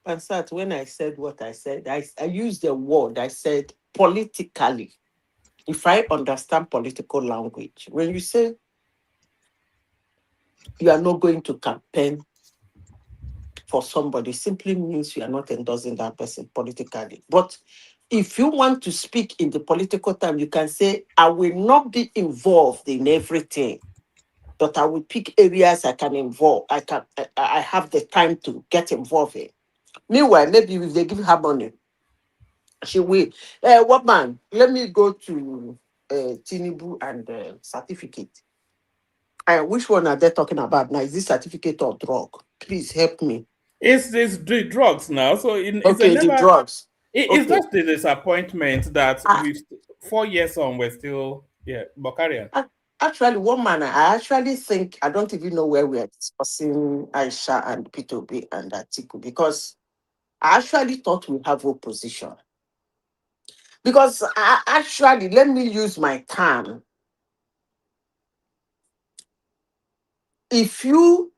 Pansat, when I said what I said, I used the word, I said politically. If I understand political language, when you say you are not going to campaign for somebody, simply means you are not endorsing that person politically. But if you want to speak in the political term, you can say, I will not be involved in everything, but I will pick areas I can involve. I have the time to get involved in. Meanwhile, maybe if they give her money, she will. What man? Let me go to Tinubu and certificate. Which one are they talking about now? Is this certificate or drug? Please help me. It's the drugs now. So it's Okay, the drugs. It's just the disappointment that with 4 years on, we're still Bokarian. Actually, one man, I actually think I don't even know where we are discussing Aisha and P2B and Atiku because I actually thought we have opposition. Because let me use my term. If you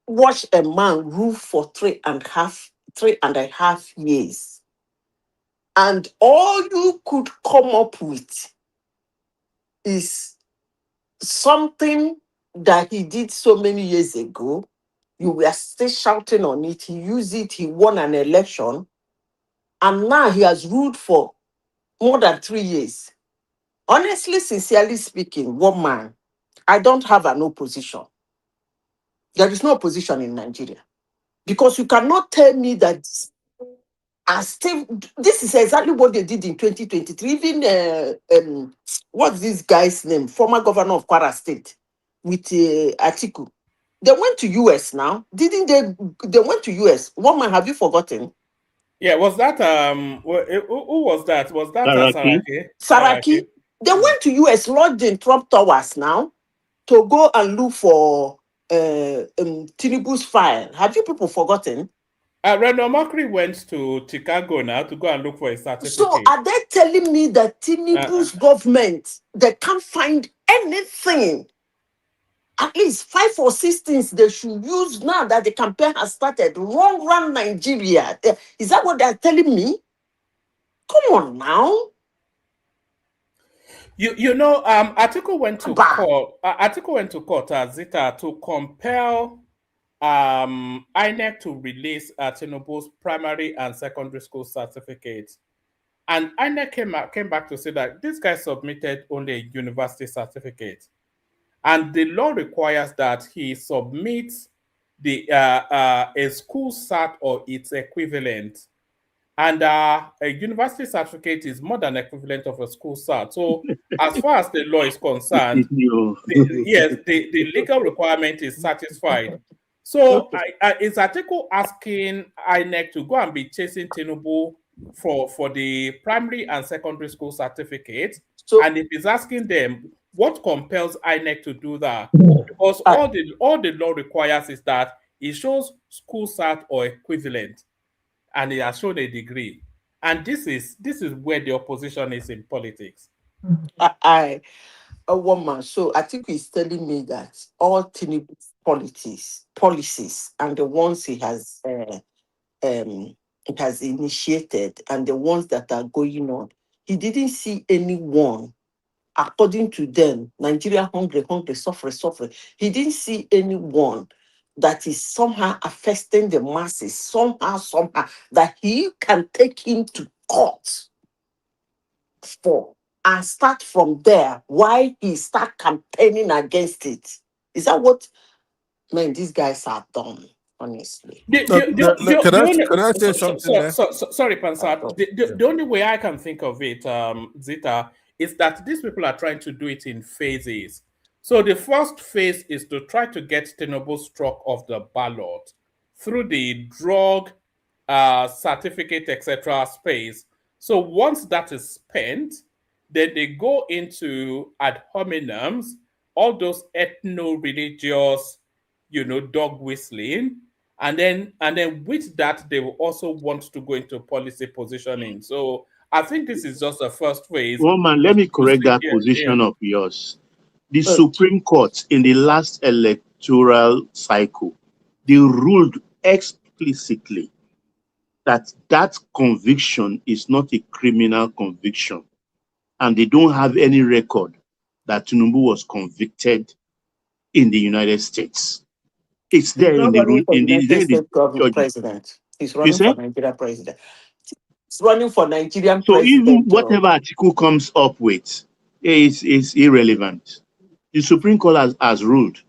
watch a man rule for 3.5 years, and all you could come up with is something that he did so many years ago, you were still shouting on it, he used it, he won an election, and now he has ruled for more than 3 years. Honestly, sincerely speaking, one man, I don't have an opposition. There is no opposition in Nigeria. Because you cannot tell me that this is exactly what they did in 2023. Even, what's this guy's name? Former governor of Kwara State with Atiku. They went to US now. Didn't they? They went to US. One man, have you forgotten? Yeah, was that who was that? Was that Saraki? Saraki. They went to US, lodged in Trump Towers now to go and look for Tinubu's file. Have you people forgotten? Randall Mockery went to Chicago now to go and look for a certificate. So are they telling me that Tinubu's government, they can't find anything? At least 5 or 6 things they should use now that the campaign has started. Run Nigeria. Is that what they're telling me? Come on now. Atiku went to court. Atiku went to court, Zita, to compel INEC to release Tinubu's primary and secondary school certificates. And INEC came back to say that this guy submitted only a university certificate. And the law requires that he submits a school cert or its equivalent. And a university certificate is more than equivalent of a school cert. So as far as the law is concerned, the legal requirement is satisfied. So is Atiku asking INEC to go and be chasing Tinubu for the primary and secondary school certificates? And if he's asking them, what compels INEC to do that? Because all the law requires is that it shows school cert or equivalent, and he has shown a degree. And this is where the opposition is in politics. A woman. So I think he's telling me that all Tinubu's policies, and the ones he has initiated, and the ones that are going on, he didn't see anyone. According to them, Nigeria hungry, suffer. He didn't see anyone that is somehow affecting the masses, somehow, that he can take him to court for and start from there. Why he start campaigning against it? Is that what, man, these guys are done, honestly. Can I say something there? Sorry, Pansat. The only way I can think of it, Zita, is that these people are trying to do it in phases. So the first phase is to try to get Tinubu struck off the ballot through the drug certificate, etc. space. So once that is spent, then they go into ad hominems, all those ethno-religious, dog whistling, and then with that they will also want to go into policy positioning. So I think this is just the first phase. Woman, let me correct that position of yours. The Supreme Court in the last electoral cycle, they ruled explicitly that conviction is not a criminal conviction, and they don't have any record that Tinubu was convicted in the United States. It's there in the rule. President. He's running for Nigeria president. He's running for Nigerian so president. So even whatever article comes up with is irrelevant. The Supreme Court has ruled.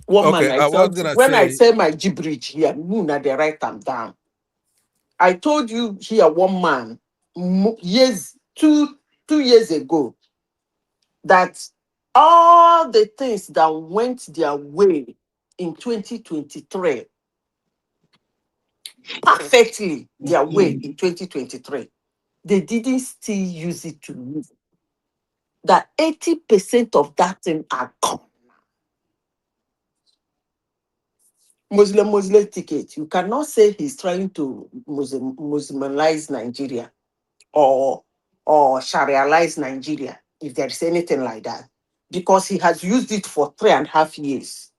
I say my gibberish here, they write them down. I told you here, one man, two years ago, that all the things that went their way in 2023, perfectly their way in 2023, they didn't still use it to move. That 80% of that thing are gone. Muslim ticket. You cannot say he's trying to Muslimalize Nigeria or Sharialize Nigeria, if there's anything like that, because he has used it for 3.5 years.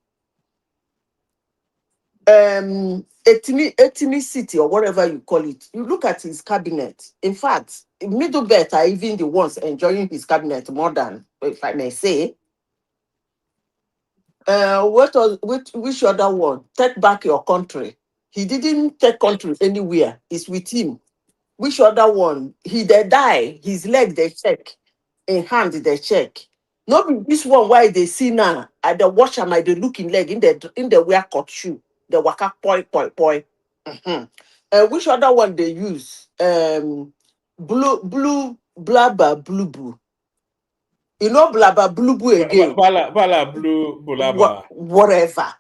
Ethnicity or whatever you call it. You look at his cabinet. In fact, middle belt are even the ones enjoying his cabinet more than, if I may say. Which other one? Take back your country. He didn't take country anywhere. It's with him. Which other one? He they die. His leg they check. In hand they check. Not this one why they see now. At the wash am I they look in leg in the wear cut shoe. The waka poi. Which other one they use? Blue boo. You know blabba blue boo again. Bala blue bulaba. Whatever.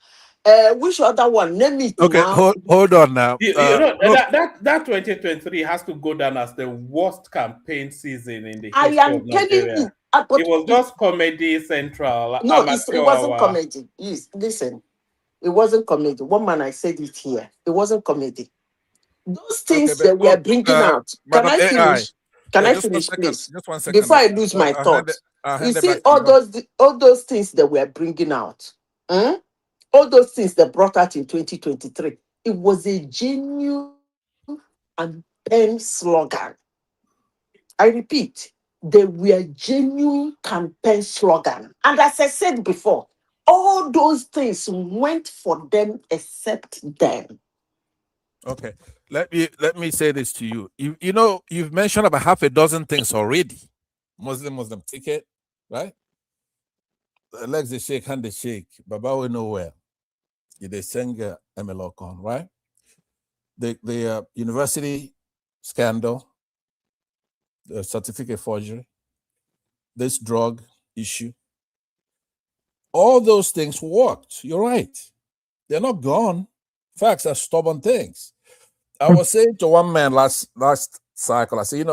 Which other one? Name it now. Hold on now. That 2023 has to go down as the worst campaign season in the history of Nigeria. It was just Comedy Central. No, it wasn't comedy. Yes, listen. It wasn't comedy. One man, I said it here. It wasn't comedy. Those things that we are bringing out. Can I finish? Can I finish, please? Just 1 second. Before I lose my thoughts. You see, all those things that we are bringing out, all those things that brought out in 2023, it was a genuine and pen slogan. I repeat, they were genuine campaign slogan. And as I said before, all those things went for them except them. Okay, let me say this to you. You've mentioned about half a dozen things already. Muslim ticket, right? Legs they shake, hand they shake. Baba we know where. They sing Emelokon, right? the university scandal, the certificate forgery, this drug issue, all those things worked. You're right. They're not gone. Facts are stubborn things. I was saying to one man last cycle, I said,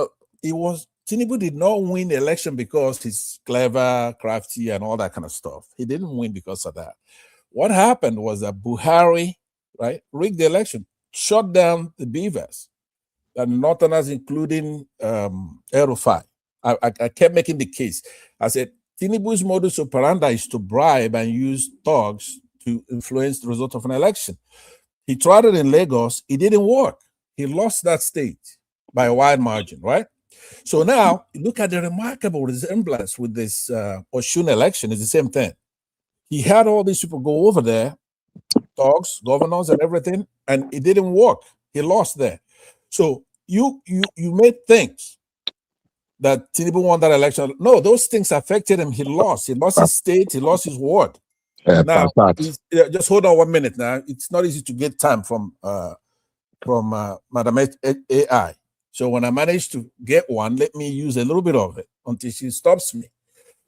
Tinubu did not win the election because he's clever, crafty, and all that kind of stuff. He didn't win because of that. What happened was that Buhari, right, rigged the election, shut down the beavers, and Northerners, including El-Rufai. I kept making the case. I said, Tinubu's modus operandi is to bribe and use thugs to influence the result of an election. He tried it in Lagos. It didn't work. He lost that state by a wide margin, right? So now, look at the remarkable resemblance with this Oshun election. It's the same thing. He had all these people go over there, thugs, governors, and everything, and it didn't work. He lost there. So you may think that Tinubu won that election. No, those things affected him. He lost. He lost his state. He lost his ward. Now, just hold on 1 minute. Now, it's not easy to get time from Madam AI. So when I manage to get one, let me use a little bit of it until she stops me.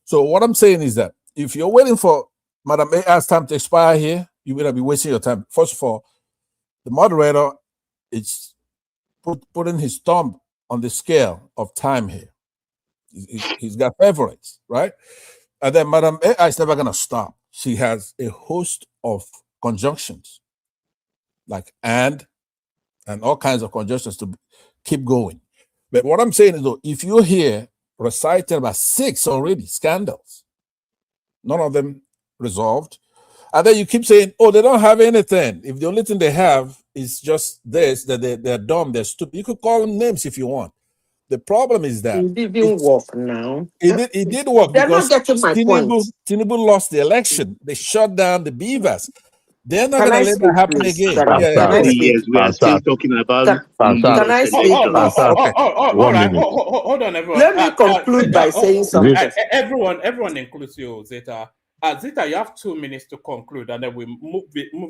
So what I'm saying is that if you're waiting for Madam AI's time to expire here, you will be wasting your time. First of all, the moderator is putting his thumb on the scale of time here. He's got favorites, right? And then Madam AI is never going to stop. She has a host of conjunctions, like and all kinds of conjunctions to keep going. But what I'm saying is, though, if you hear recited about 6 already scandals, none of them resolved, and then you keep saying, oh, they don't have anything. If the only thing they have is just this, that they're dumb, they're stupid, you could call them names if you want. The problem is that it didn't work now. It did work They're because not getting my point. Tinubu lost the election. They shut down the beavers. They're not Can going I to let speak, that happen please? again. Can I speak? Yes, we are still talking about. Can I speak? Okay. All right. Hold on, everyone. Let me conclude by saying something. Everyone includes you, Zeta. Zeta, you have 2 minutes to conclude, and then we move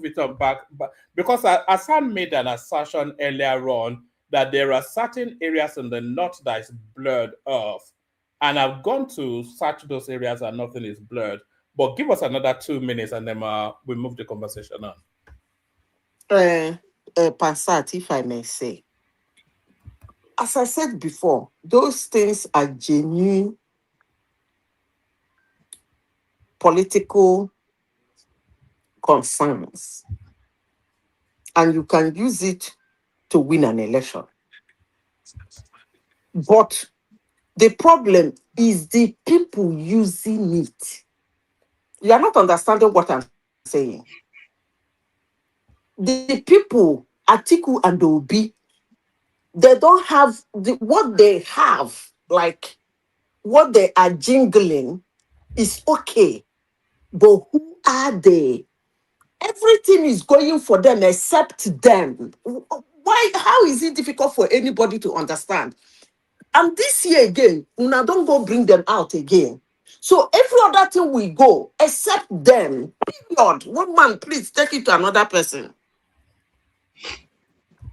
it up back. But because Hassan made an assertion earlier on that there are certain areas in the north that is blurred off, and I've gone to search those areas and nothing is blurred. But give us another 2 minutes, and then we move the conversation on. Passat, if I may say, as I said before, those things are genuine political concerns, and you can use it to win an election. But the problem is the people using it. You are not understanding what I'm saying. The people, Atiku and Obi, they don't have what they have, like what they are jingling is okay. But who are they? Everything is going for them except them. Why? How is it difficult for anybody to understand? And this year again, now don't go bring them out again. So every other thing we go except them. Period. One man, please take it to another person.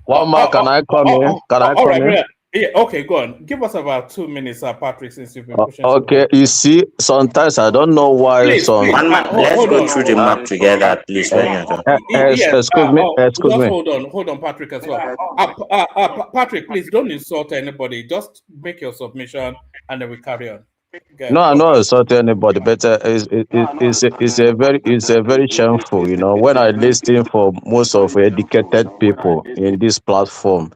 One more, can I come in? Can I come in? Yeah, okay, go on. Give us about 2 minutes, Patrick, since you've been pushing. Okay, you see, sometimes I don't know why let's go through the map together, please. Excuse me. Hold on, Patrick, as well. Patrick, please don't insult anybody. Just make your submission, and then we carry on. No, I don't insult anybody, but it's a very shameful. You know, when I listen for most of educated people in this platform,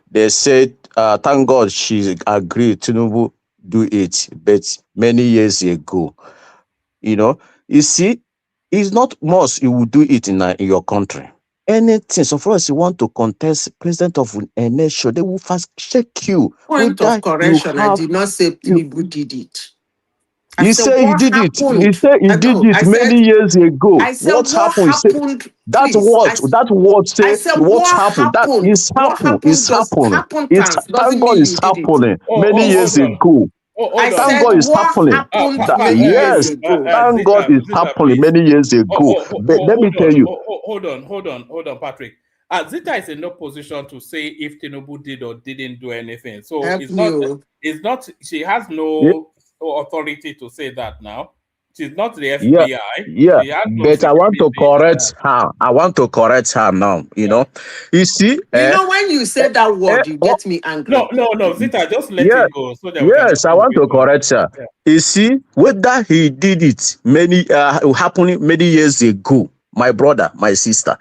they said, thank God she agreed Tinubu do it, but many years ago, you know, you see, it's not must you will do it in your country. Anything, so far as you want to contest president of a nation, they will first check you. Point of correction, I did not say Tinubu did it. You say he did it. He said he did it many years ago. What happened? That's what say what happened. That is happened. It's happened. Thank God it's happening many years ago. Thank God it's happening. Yes, thank God it's happening many years ago. But let me tell you. Hold on, Patrick. Zita is in no position to say if Tinubu did or didn't do anything. So Help it's me, not. oh. It's not. She has Yeah, no authority to say that now. She's not the yeah, FBI. yeah. She has no But I want to security. correct her. I want to correct her now. You know, you see, You know, when you say that word, you oh, get me angry. No, Zita, just let yeah, it go so that we can yes, I continue want with to correct her. Yeah. You see, whether he did it happening many years ago, my brother, my sister,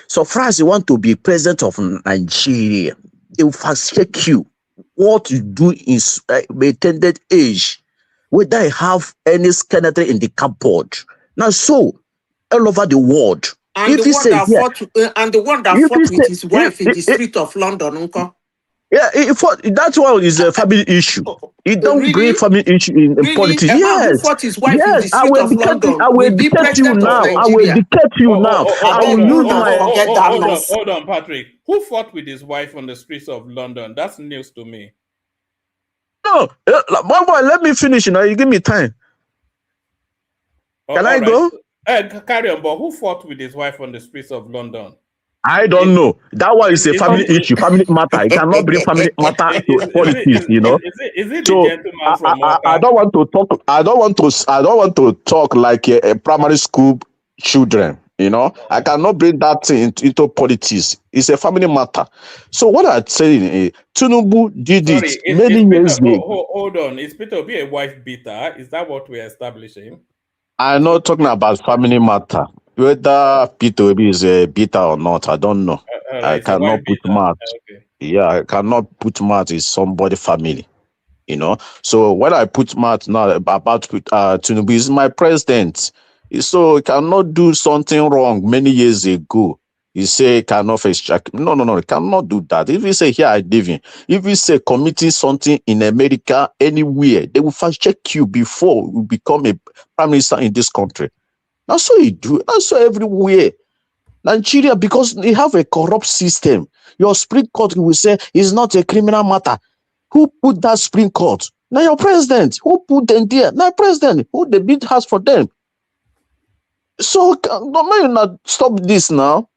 so far as you want to be president of Nigeria, they will fast check you what you do in attended age, whether you have any skeleton in the cupboard. Now, so all over the world, And if the you one say that yeah, fought, and the one that if you fought with say his wife in the street of London, uncle. yeah, that one is a family issue. It don't bring Really? family issue in Really? politics. A man who Yes, fought his wife in yes. the I street will of educate you. London I will will be educate you president of now. I will Nigeria. educate you now. I I will beg use una my. forget that nonsense. Hold on, Patrick. Who fought with his wife on the streets of London? That's news to me. No, one boy. Let me finish. You know, you give me time. Can I go? Carry on. But who fought with his wife on the streets of London? I don't know. That one is a family issue, family matter. You cannot bring family matter to politics. You know. Is it the So gentleman from I don't want to talk. I don't want to talk like a primary school children. You know, I cannot bring that thing into politics. It's a family matter. So what I'm saying is, Tinubu did it many years ago. Hold on. Is Peter Obi a wife beater? Is that what we're establishing? I'm not talking about family matter. Whether Peter Obi is a beater or not, I don't know. I cannot put mouth. Okay. Yeah, I cannot put mouth in somebody family. You know, so when I put mouth now about Tinubu is my president, so he cannot do something wrong many years ago. He say he cannot face check. No, he cannot do that. If he say here I live in, if he say committing something in America anywhere, they will fast check you before you become a prime minister in this country. That's what he do. That's what everywhere. Nigeria, because they have a corrupt system. Your Supreme Court will say it's not a criminal matter. Who put that Supreme Court? Now your president. Who put them there? Now president. Who the bid has for them? So don't not stop this now.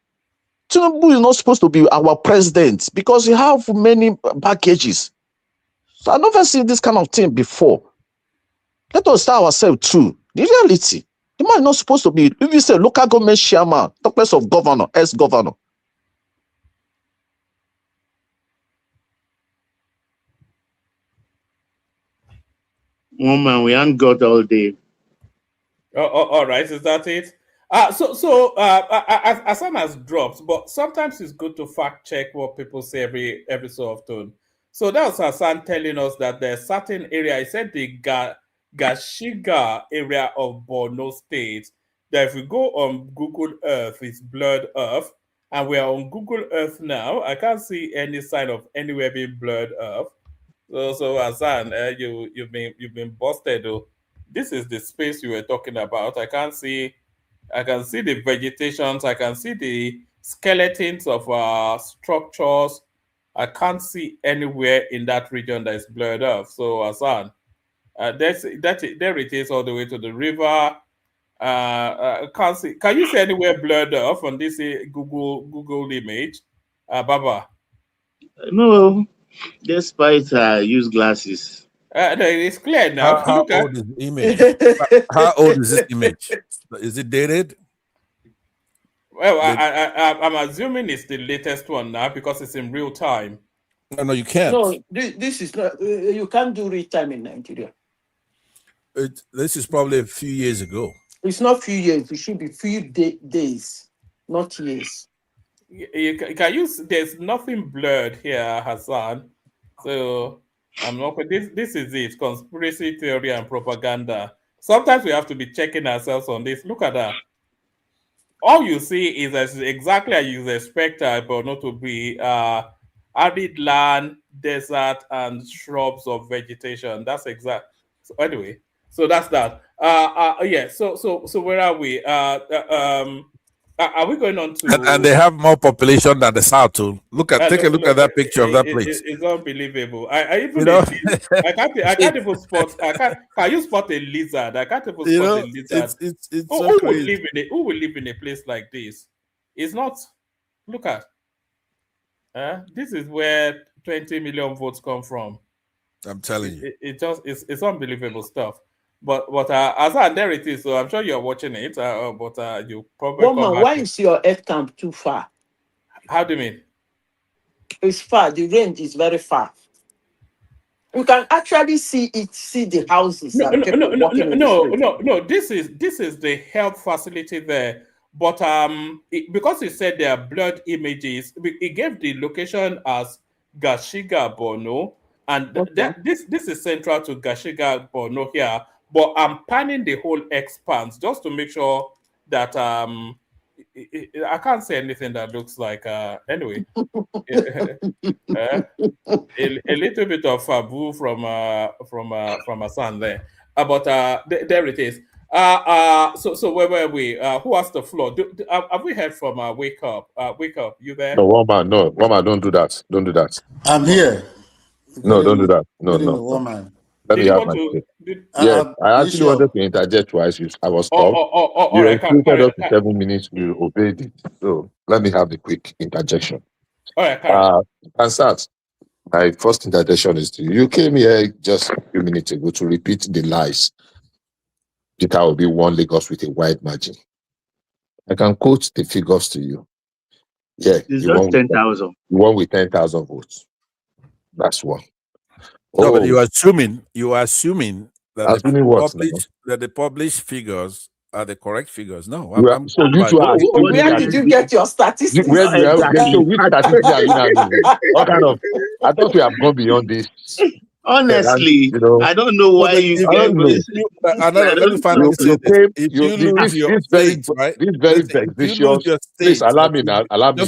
Tinubu is not supposed to be our president because he have many packages. So I never seen this kind of thing before. Let us start ourselves too. The reality. The man is not supposed to be, if you say local government chairman, the place of governor, ex-governor. Man, we ain't got all day. All right, is that it? Asan has dropped, but sometimes it's good to fact check what people say every so often. So that was Hassan telling us that there's certain area. He said the Gashiga area of Borno State. That if we go on Google Earth, it's blurred Earth, and we are on Google Earth now. I can't see any sign of anywhere being blurred Earth. So Hassan, you've been busted though. This is the space you were talking about. I can see the vegetations. I can see the skeletons of structures. I can't see anywhere in that region that is blurred off. So Hassan, there it is all the way to the river. I can't see. Can you see anywhere blurred off on this Google image, Baba? No, despite use glasses. It's clear now. How old is the image? How old is this image? Is it dated? Well, I'm assuming it's the latest one now because it's in real time. No, you can't. No, this is not. You can't do real time in Nigeria. This is probably a few years ago. It's not few years. It should be few days, not years. You can use. There's nothing blurred here, Hassan. So I'm not. This is it. Conspiracy theory and propaganda. Sometimes we have to be checking ourselves on this. Look at that. All you see is exactly as you expect Borno to be arid land, desert, and shrubs of vegetation. That's exact. So anyway, so that's that. Yeah. So where are we? Are we going on to? And they have more population than the South too. Take a look at that picture of that place. It's unbelievable. I can't even spot. Can you spot a lizard? I can't even spot a lizard. It's who so would crazy. live in a place like this? It's not. Look at. This is where 20 million votes come from. I'm telling you. It's unbelievable stuff. But as there it is. So I'm sure you're watching it. But you probably come Woman, back. why is your F camp too far? How do you mean? It's far. The range is very far. You can actually see the houses and people walking in the street. No. This is the health facility there. But because it said there are blurred images, it gave the location as Gashiga, Borno, and this is central to Gashiga, Borno here. But I'm panning the whole expanse just to make sure that I can't say anything that looks like anyway. A little bit of Fabu from Asan there. But there it is. So where were we? Who has the floor? Have we heard from Wake Up? Wake Up, you there? No, woman, don't do that. Don't do that. I'm here. No, don't do that. No. Woman. Let me have my say. Yes, I actually wanted to interject twice. I was stopped. You restricted us to 7 minutes. You obeyed it. So let me have the quick interjection. All right, Ansat, my first interjection is to you. You came here just a few minutes ago to repeat the lies. Peter Obi won Lagos with a wide margin. I can quote the figures to you. Yeah, it's just 10,000. You won with 10,000 votes. That's one. No, but you are assuming that the published figures are the correct figures. No, where did you get your statistics? Which statistics are you now? What kind of? I thought we have gone beyond this. Honestly, I don't know why you don't know. Let me finally say this. If you lose your state, right? This very vexatious. Please allow me now. Allow me.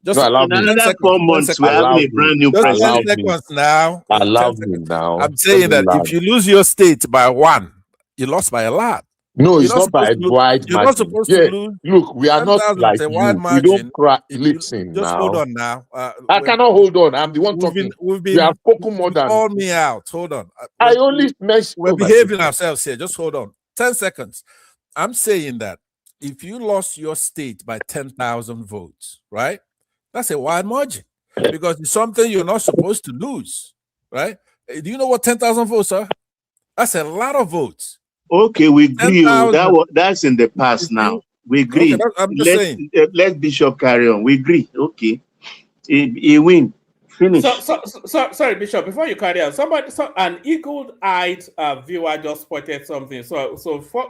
Just allow me. Another 4 months, we're having a brand new president. 10 seconds now. Allow me now. I'm saying that if you lose your state by 1, you lost by a lot. No, it's not by a wide margin. You're not supposed to lose. Look, we are not like you. We don't cry. Listen now. Just hold on now. I cannot hold on. I'm the one talking. We have spoken more than. Call me out. Hold on. I only mentioned. We're behaving ourselves here. Just hold on. 10 seconds. I'm saying that if you lost your state by 10,000 votes, right? That's a wide margin because it's something you're not supposed to lose, right? Do you know what 10,000 votes are? That's a lot of votes. Okay, we agree. That's in the past now. We agree. Okay, let Bishop carry on. We agree. Okay. He win. Finish. Sorry, Bishop, before you carry on, an eagle-eyed viewer just spotted something. So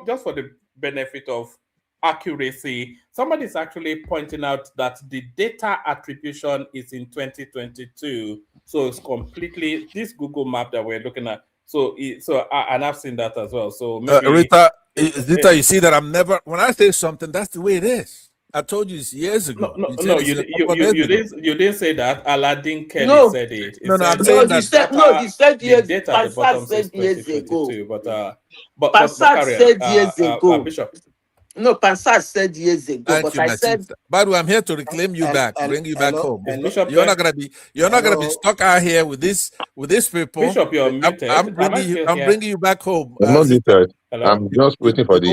just for the benefit of accuracy, somebody is actually pointing out that the data attribution is in 2022. So it's completely this Google map that we're looking at. And I've seen that as well. So maybe Rita, you see that I'm never. When I say something, that's the way it is. I told you this years ago. You didn't say that. Aladdin Kelly said it. I'm saying that. He said years. Passat said years ago. But Passat said years ago. Bishop. No, Passat said years ago. Thank you, my sister. By the way, I'm here to reclaim you back, bring you back home. Bishop, you're not gonna be stuck out here with these people. Bishop, you're muted. I'm bringing you back home. I'm not muted. I'm just waiting for the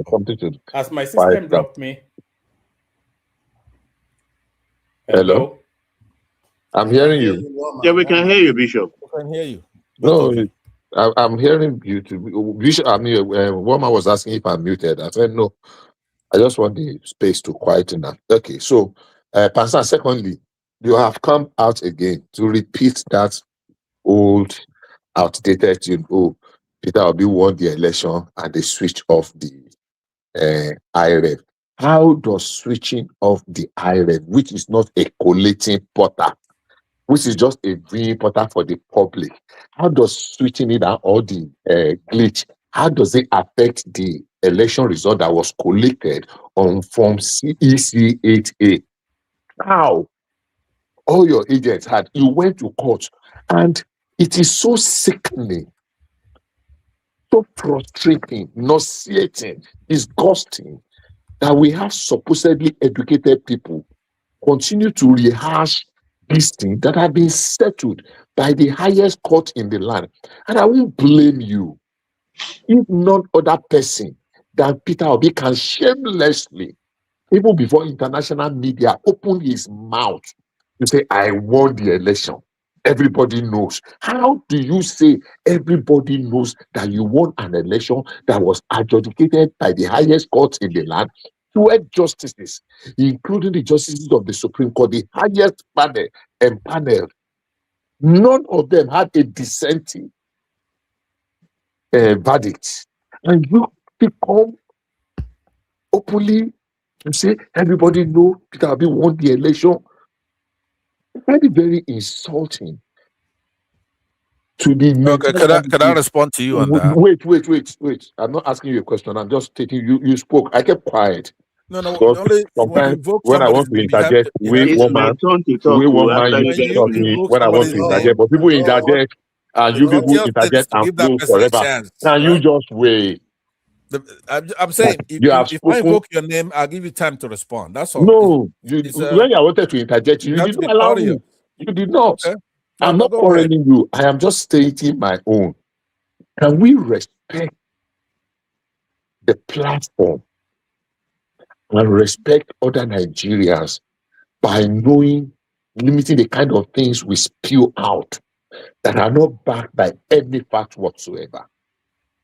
something to. As my system dropped me. Hello. I'm hearing you. Yeah, we can hear you, Bishop. We can hear you. No, I'm hearing you too. Bishop, woman was asking if I'm muted. I said no. I just want the space to quieten that. Okay, so Pastor, secondly, you have come out again to repeat that old, outdated tune. Oh, Peter Obi won the election and they switched off the IREV. How does switching off the IREV, which is not a collating portal, which is just a viewing portal for the public, how does switching it out or the glitch, how does it affect the election result that was collected on Form EC8A? How? All your agents you went to court, and it is so sickening, so frustrating, nauseating, disgusting that we have supposedly educated people continue to rehash these things that have been settled by the highest court in the land. And I won't blame you if none other person than Peter Obi can shamelessly even before international media opened his mouth to say, I won the election. Everybody knows. How do you say everybody knows that you won an election that was adjudicated by the highest court in the land? 12 justices, including the justices of the Supreme Court, the highest panel. None of them had a dissenting verdict. And you become openly to say everybody know Peter Obi won the election. I find it very insulting to the Okay, can I respond to you on that? Wait. I'm not asking you a question. I'm just taking you spoke. I kept quiet. No, Because only when you sometimes invoke when I somebody's want to name, you have interject, to, It's my turn to talk one man after you you keep guys talking finish. invoke when I want to somebody's interject. name, But people interject and you it's not people your place interject to and give that flow person a forever. chance. Can you Right? just wait? I'm saying, You have if I spoken. invoke your name, I'll give you time to respond. That's all. No, when I wanted to interject, you have did to be not allow courteous. me. You did not. Okay. I'm No, not go ahead. quarreling you. I am just stating my own. Can we respect the platform and respect other Nigerians by limiting the kind of things we spew out that are not backed by any fact whatsoever?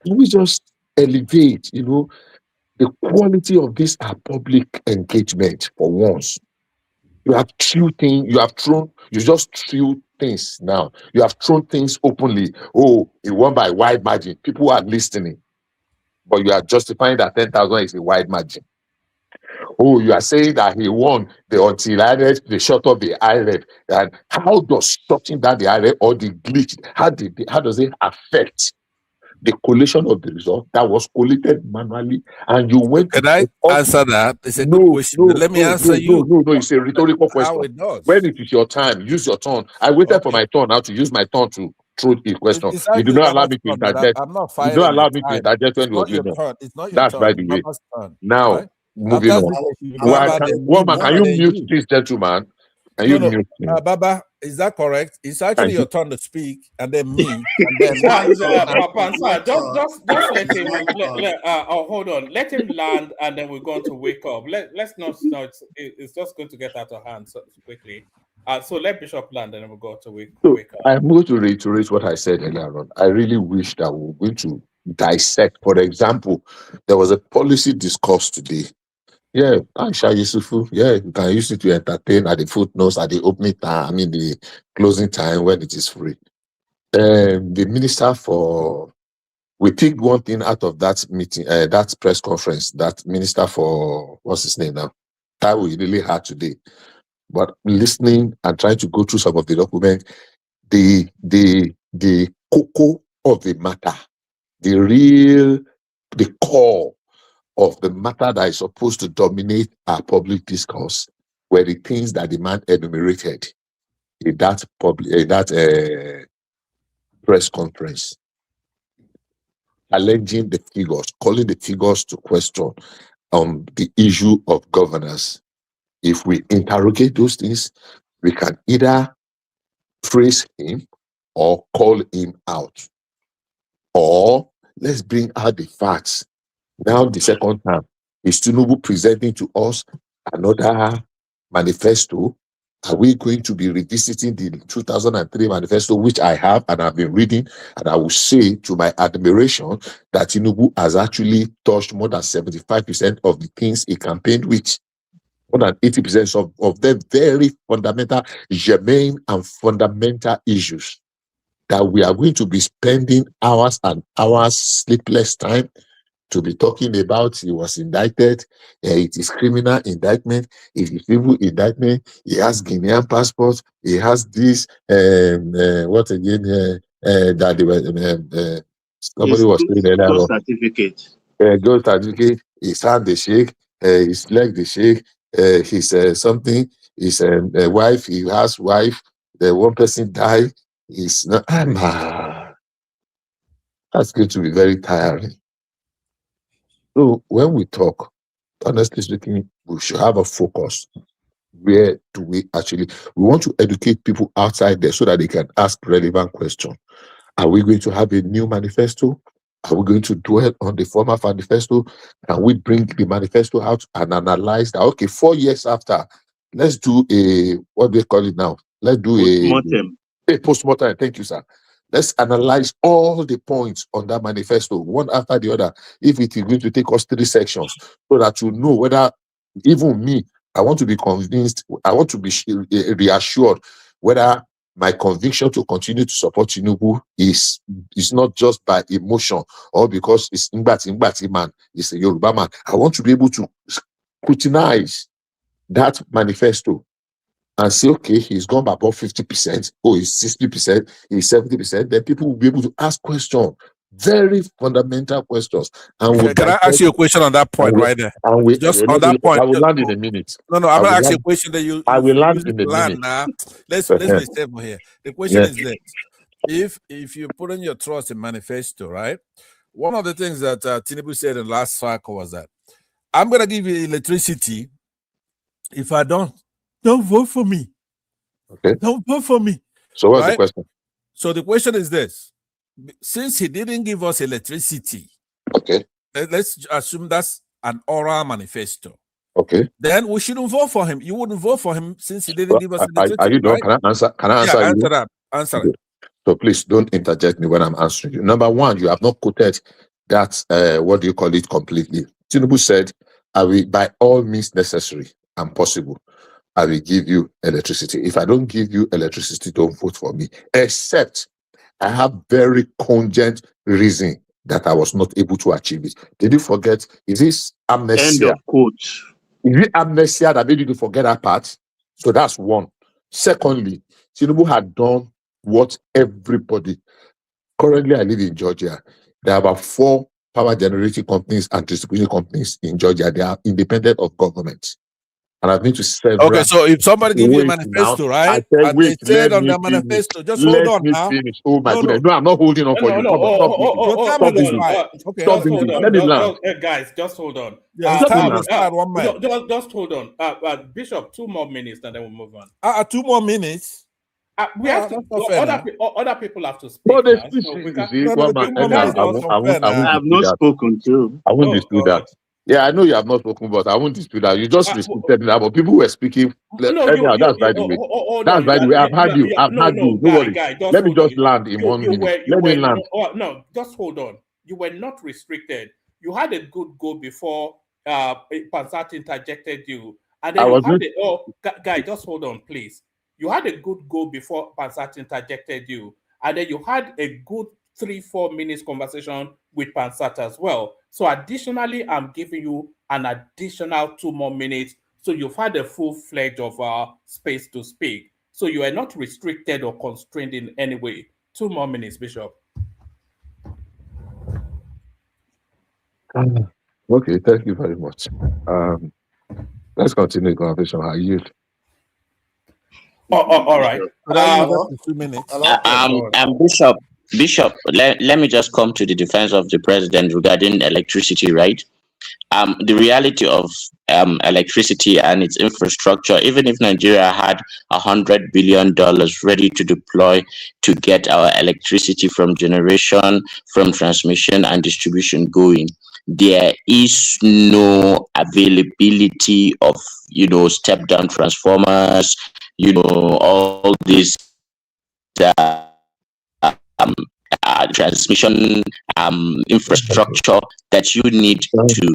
Can we just elevate, the quality of this our public engagement for once? You have just threw things now. You have thrown things openly. Oh, he won by wide margin. People are listening. But you are justifying that 10,000 is a wide margin. Oh, you are saying that he won until they shut off the eyelid. And how does shutting down the eyelid or the glitch, how does it affect the collation of the result that was collated manually? And you went Can I answer that? It's a good question. Let me answer you. No, it's a rhetorical question. How it does. When it is your time, use your turn. I waited for my turn now to use my turn to throw the question. It's You do actually not allow Baba's me to turn, but interject. I'm not You fighting don't allow your me to time. interject when It's you not were your doing turn. It's not your That's turn. by It's the way. Baba's turn. Now, Right? moving After on. this, Baba, then you, Woman, can you then mute you. this gentleman? Can No, you no, mute him? Baba, is that correct? It's actually Thank your you. turn to speak, and then me, and then. Papa, sir, just let him. Hold on. Let him land, and then we're going to wake up. Let's not. No, it's just going to get out of hand so quickly. So let Bishop land, and then we'll go to wake up. I'm going to reiterate what I said earlier on. I really wish that we were going to dissect. For example, there was a policy discussed today. Yeah, Aisha Yusufu. Yeah, you can use it to entertain at the footnotes, at the opening time, the closing time when it is free. The minister we picked one thing out of that meeting, that press conference, that minister for, what's his name now? That we really had today. But listening and trying to go through some of the documents, the cocoa of the matter, the core of the matter that is supposed to dominate our public discourse were the things that the man enumerated in that press conference, challenging the figures, calling the figures to question on the issue of governance. If we interrogate those things, we can either praise him or call him out, or let's bring out the facts. Now, the second time is Tinubu presenting to us another manifesto. Are we going to be revisiting the 2003 manifesto, which I have and I've been reading? And I will say, to my admiration, that Tinubu has actually touched more than 75% of the things he campaigned with. More than 80% of them very fundamental, germane and fundamental issues that we are going to be spending hours and hours, sleepless time, to be talking about. He was indicted. It is criminal indictment. It is civil indictment. He has Guinean passport. He has this. What again? That they were. Somebody was saying earlier. Gold certificate. Gold certificate. His hand they shake. His leg they shake. His something. His wife. He has wife. The one person died. He's not. That's going to be very tiring. So when we talk, honestly speaking, we should have a focus. Where do we want to educate people outside there so that they can ask relevant questions? Are we going to have a new manifesto? Are we going to dwell on the former manifesto? Can we bring the manifesto out and analyze that? Okay, 4 years after, let's do a, what do they call it now? Let's do a postmortem. Thank you, sir. Let's analyze all the points on that manifesto, one after the other, if it is going to take us 3 sections, so that you know whether, even me, I want to be convinced, I want to be reassured whether my conviction to continue to support Tinubu is not just by emotion or because it's Ngbati man, it's a Yoruba man. I want to be able to scrutinize that manifesto and say, okay, he's gone above 50%, oh, he's 60%, he's 70%. Then people will be able to ask questions, very fundamental questions. And can I ask you a question on that point right there? Just on that point. I will land in a minute. No, I'm going to ask you a question that you will land in a minute. Now. Let's be stable here. The question is this. If you put in your trust in manifesto, right? One of the things that Tinubu said in the last cycle was that I'm going to give you electricity if I don't vote for me. Okay. Don't vote for me. So what's the question? So the question is this. Since he didn't give us electricity, okay, let's assume that's an oral manifesto. Okay. Then we shouldn't vote for him. You wouldn't vote for him since he didn't give us electricity. Are you done? Right? Can I answer you? Answer that. Answer it. So please don't interject me when I'm answering you. Number one, you have not quoted that, what do you call it, completely. Tinubu said, I will, by all means necessary and possible, I will give you electricity. If I don't give you electricity, don't vote for me. Except I have very cogent reason that I was not able to achieve it. Did you forget? Is this amnesia? End of quote. Is it amnesia that made you to forget that part? So that's one. Secondly, Tinubu had done what everybody. Currently, I live in Georgia. There are about 4 power generating companies and distribution companies in Georgia. They are independent of government. And I've been to several. Okay, so if somebody gives you a manifesto, right? I said, and they said on the manifesto, just hold on now. Finish. Oh my goodness. No, I'm not holding on for you. Stop it. Let me land. Guys, just hold on. Just hold on. Bishop, 2 more minutes and then we'll move on. 2 more minutes? We have to, other people have to speak. But I have not spoken too. I won't dispute that. Yeah, I know you have not spoken, but I won't dispute that. You just restricted that, but people were speaking. That's by the way. That's by the way. I've had you. I've had you. No worries. Let me just land in 1 minute. Let me land. No, just hold on. You were not restricted. You had a good go before Pansat interjected you. And then guy, just hold on, please. You had a good go before Pansat interjected you. And then you had a good 3-4 minutes conversation with Pansat as well. So additionally, I'm giving you an additional 2 more minutes. So you've had a full-fledged of space to speak. So you are not restricted or constrained in any way. 2 more minutes, Bishop. Okay, thank you very much. Let's continue the conversation. I yield. All right. 2 minutes. Bishop, let me just come to the defense of the president regarding electricity, right? The reality of electricity and its infrastructure, even if Nigeria had $100 billion ready to deploy to get our electricity from generation, from transmission and distribution going, there is no availability of, step-down transformers, all these transmission infrastructure that you need to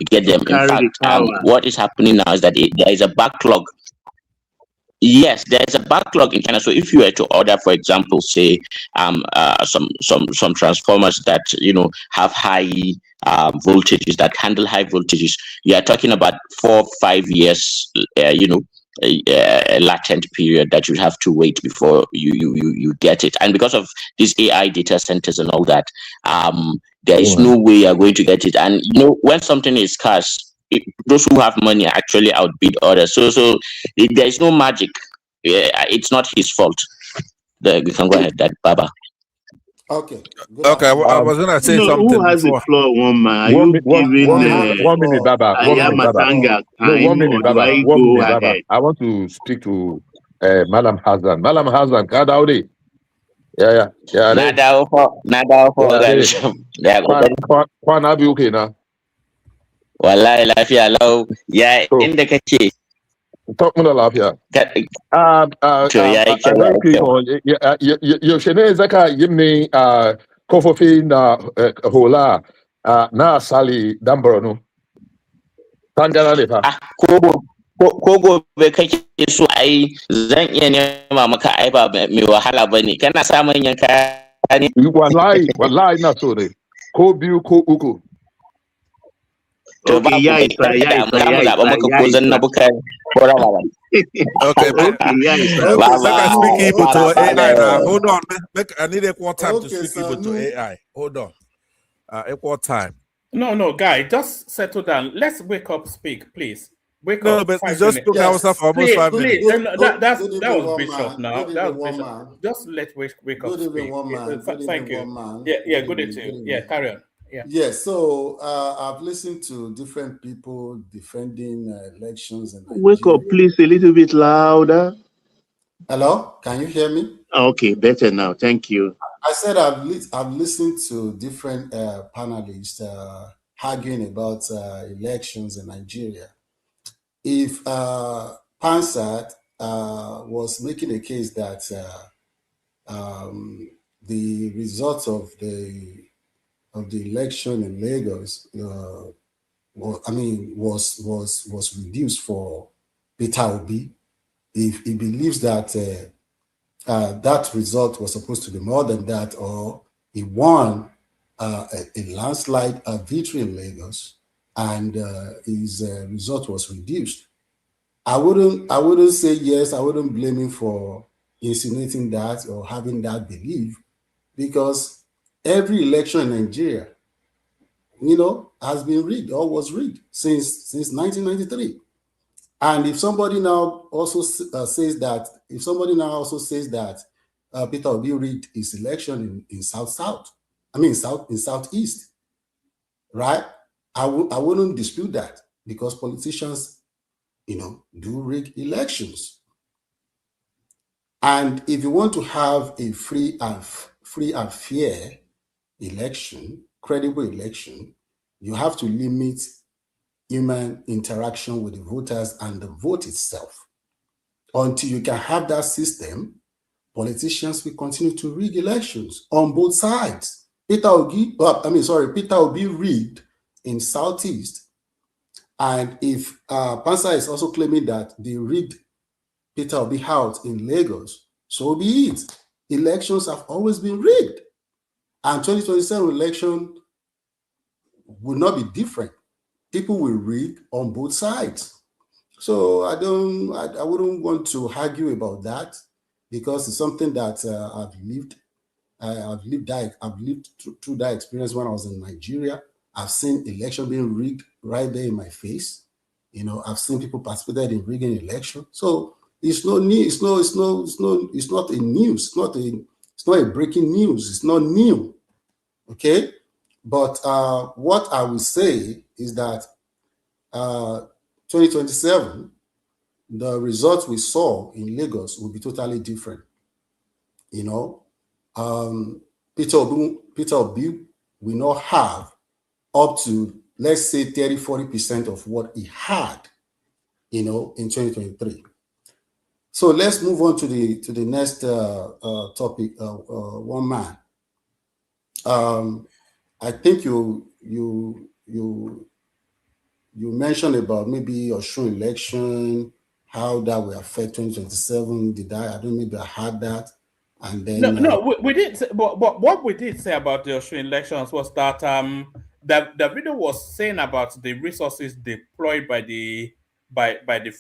get them. In fact, what is happening now is that there is a backlog. Yes, there's a backlog in China. So if you were to order, for example, say some transformers that have high voltages, that handle high voltages, you are talking about 4-5 years, a latent period that you have to wait before you get it. And because of these AI data centers and all that, there is no way you're going to get it. And when something is scarce, those who have money actually outbid others. So there is no magic. It's not his fault. You can go ahead, that Baba. Okay. Okay, I was gonna say something. Who has the floor? One man. One minute, Baba. 1 minute, Baba. No, 1 minute, Baba. 1 minute, Baba. I want to speak to Malam Hassan. Malam Hassan, Kadaudi. Yeah. Na dawo fa ga da kokari. Kwana biyu kenan. Wallahi lafiya lau ya inda kake. To muna lafiya. To yayi kyau. Very quick one. Yaushe ne zaka yi ne kofofin da hula na asali dan Borno? Tangana ne fa. Ko gobe kake so ai zan iya nema maka ai ba mai wahala bane. Kana sa manyan kaya ne? Wallahi na so ne. Ko biyu ko uku. To ba ku da mu zaɓa maka ko zanna buka ko rama. Okay, let us speak people to AI now. Hold on, I need equal time to speak people to AI. Hold on. Equal time. No, guy, just settle down. Let's wake up, speak, please. Wake no, up. but you just spoke ourselves for almost 5 minutes. That was Bishop now. That was Bishop. Just let wake up, speak. Thank you. Yeah, good day to you. Yeah, carry on. Yeah, so I've listened to different people defending elections. And wake up, please, a little bit louder. Hello, can you hear me? Okay, better now. Thank you. I said I've listened to different panelists arguing about elections in Nigeria. If Pansat was making a case that the results of the election in Lagos, was reduced for Peter Obi, if he believes that that result was supposed to be more than that, or he won a landslide victory in Lagos, and his result was reduced, I wouldn't say yes. I wouldn't blame him for insinuating that or having that belief, because every election in Nigeria, has been rigged or was rigged since 1993. And if somebody now also says that Peter Obi rigged his election in Southeast, right? I wouldn't dispute that, because politicians, do rig elections. And if you want to have a free and fair election, credible election, you have to limit human interaction with the voters and the vote itself. Until you can have that system, politicians will continue to rig elections on both sides. Peter Obi rigged in Southeast. And if Pansa is also claiming that they rigged Peter Obi out in Lagos, so be it. Elections have always been rigged. And 2027 election will not be different. People will rig on both sides. So I wouldn't want to argue about that, because it's something that I've lived through that experience when I was in Nigeria. I've seen election being rigged right there in my face. I've seen people participated in rigging election. So it's not new. It's not a news. It's not a breaking news. It's not new. Okay. But what I will say is that 2027, the results we saw in Lagos will be totally different. Peter Obi will not have up to, let's say, 30-40% of what he had, in 2023. So let's move on to the next topic. One man. I think you mentioned about maybe Osun election, how that will affect 2027. I don't maybe I had that. And then we did say, but what we did say about the Australian elections was that the video was saying about the resources deployed by the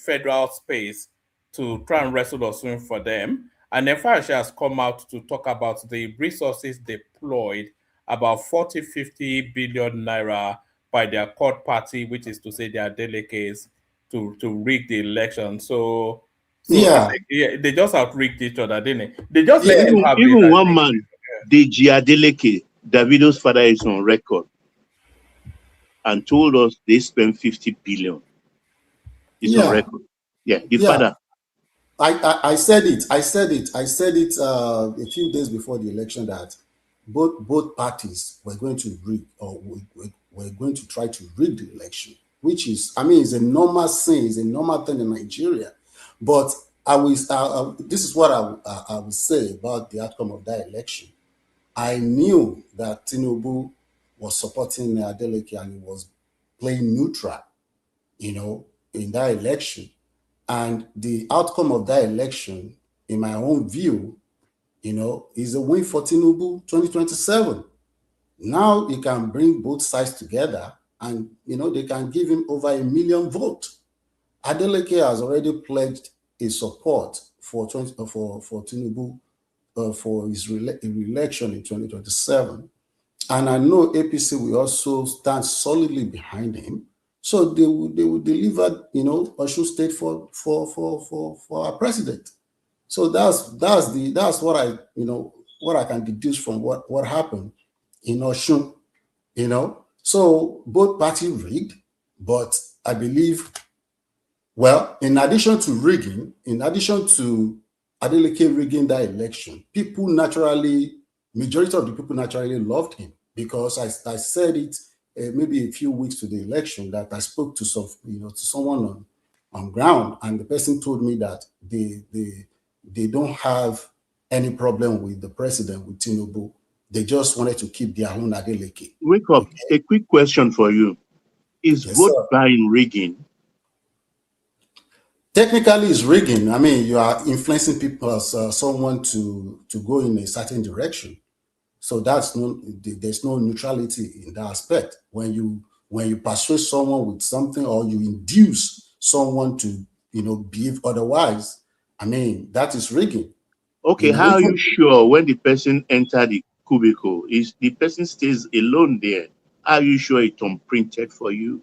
federal space to try and wrestle Australia for them, and then Farage has come out to talk about the resources deployed, about 40-50 billion naira by their court party, which is to say their delegates, to rig the election. So yeah, they just outrigged each other, didn't they? They just let even, him have even it, one man, Deji Adeleke, Davido's father, is on record and told us they spent 50 billion. It's on record. Yeah, the father. I said it a few days before the election that both parties were going to rig, or were going to try to rig the election, which is, I mean, it's a normal thing, it's a normal thing in Nigeria. But this is what I would say about the outcome of that election. I knew that Tinubu was supporting Adeleke and he was playing neutral, in that election. And the outcome of that election, in my own view, is a win for Tinubu 2027. Now he can bring both sides together and, they can give him over 1 million votes. Adeleke has already pledged his support for Tinubu for his re-election in 2027. And I know APC will also stand solidly behind him. So they will deliver, Osun State for our president. So that's what I can deduce from what happened in Osun, So both parties rigged, but I believe, well, in addition to rigging, in addition to Adeleke rigging that election, majority of the people naturally loved him, because I said it maybe a few weeks to the election that I spoke to someone on ground, and the person told me that they don't have any problem with the president, with Tinubu. They just wanted to keep their own Adeleke. Wake up. Okay? A quick question for you. Is vote buying rigging? Technically, it's rigging. I mean, you are influencing people, someone to go in a certain direction. So there's no neutrality in that aspect. When you persuade someone with something, or you induce someone to behave otherwise, I mean, that is rigging. Okay, how are you sure when the person entered the cubicle, is the person stays alone there? How are you sure it's unprinted for you?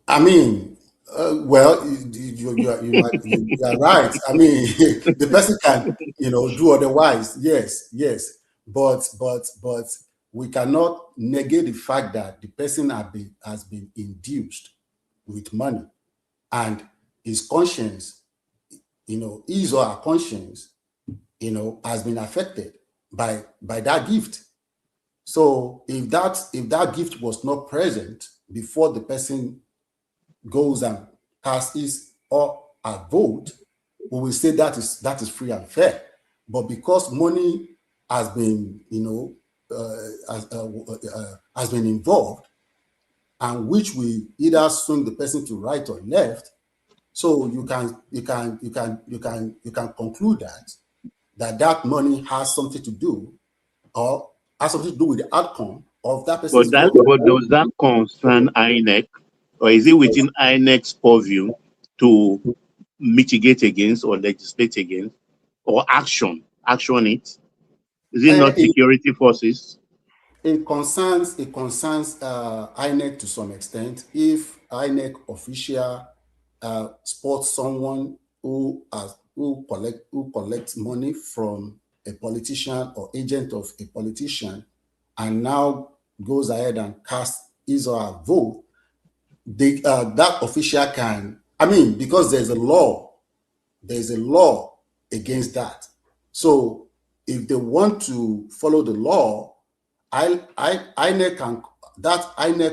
I mean, well, you are right. I mean, the person can, do otherwise. Yes. But we cannot negate the fact that the person has been induced with money, and his conscience, his or her conscience, has been affected by that gift. So if that gift was not present before the person goes and casts his or her vote, we will say that is free and fair. But because money has been, has been involved, and which will either swing the person to right or left, so you can conclude that money has something to do, or has something to do with the outcome of that person's vote. But does that concern INEC, or is it within INEC's purview to mitigate against or legislate against, or action it? Is it not security forces? It concerns INEC to some extent. If INEC official spots someone who collects money from a politician or agent of a politician, and now goes ahead and casts his or her vote, that official can, because there's a law against that. So if they want to follow the law, INEC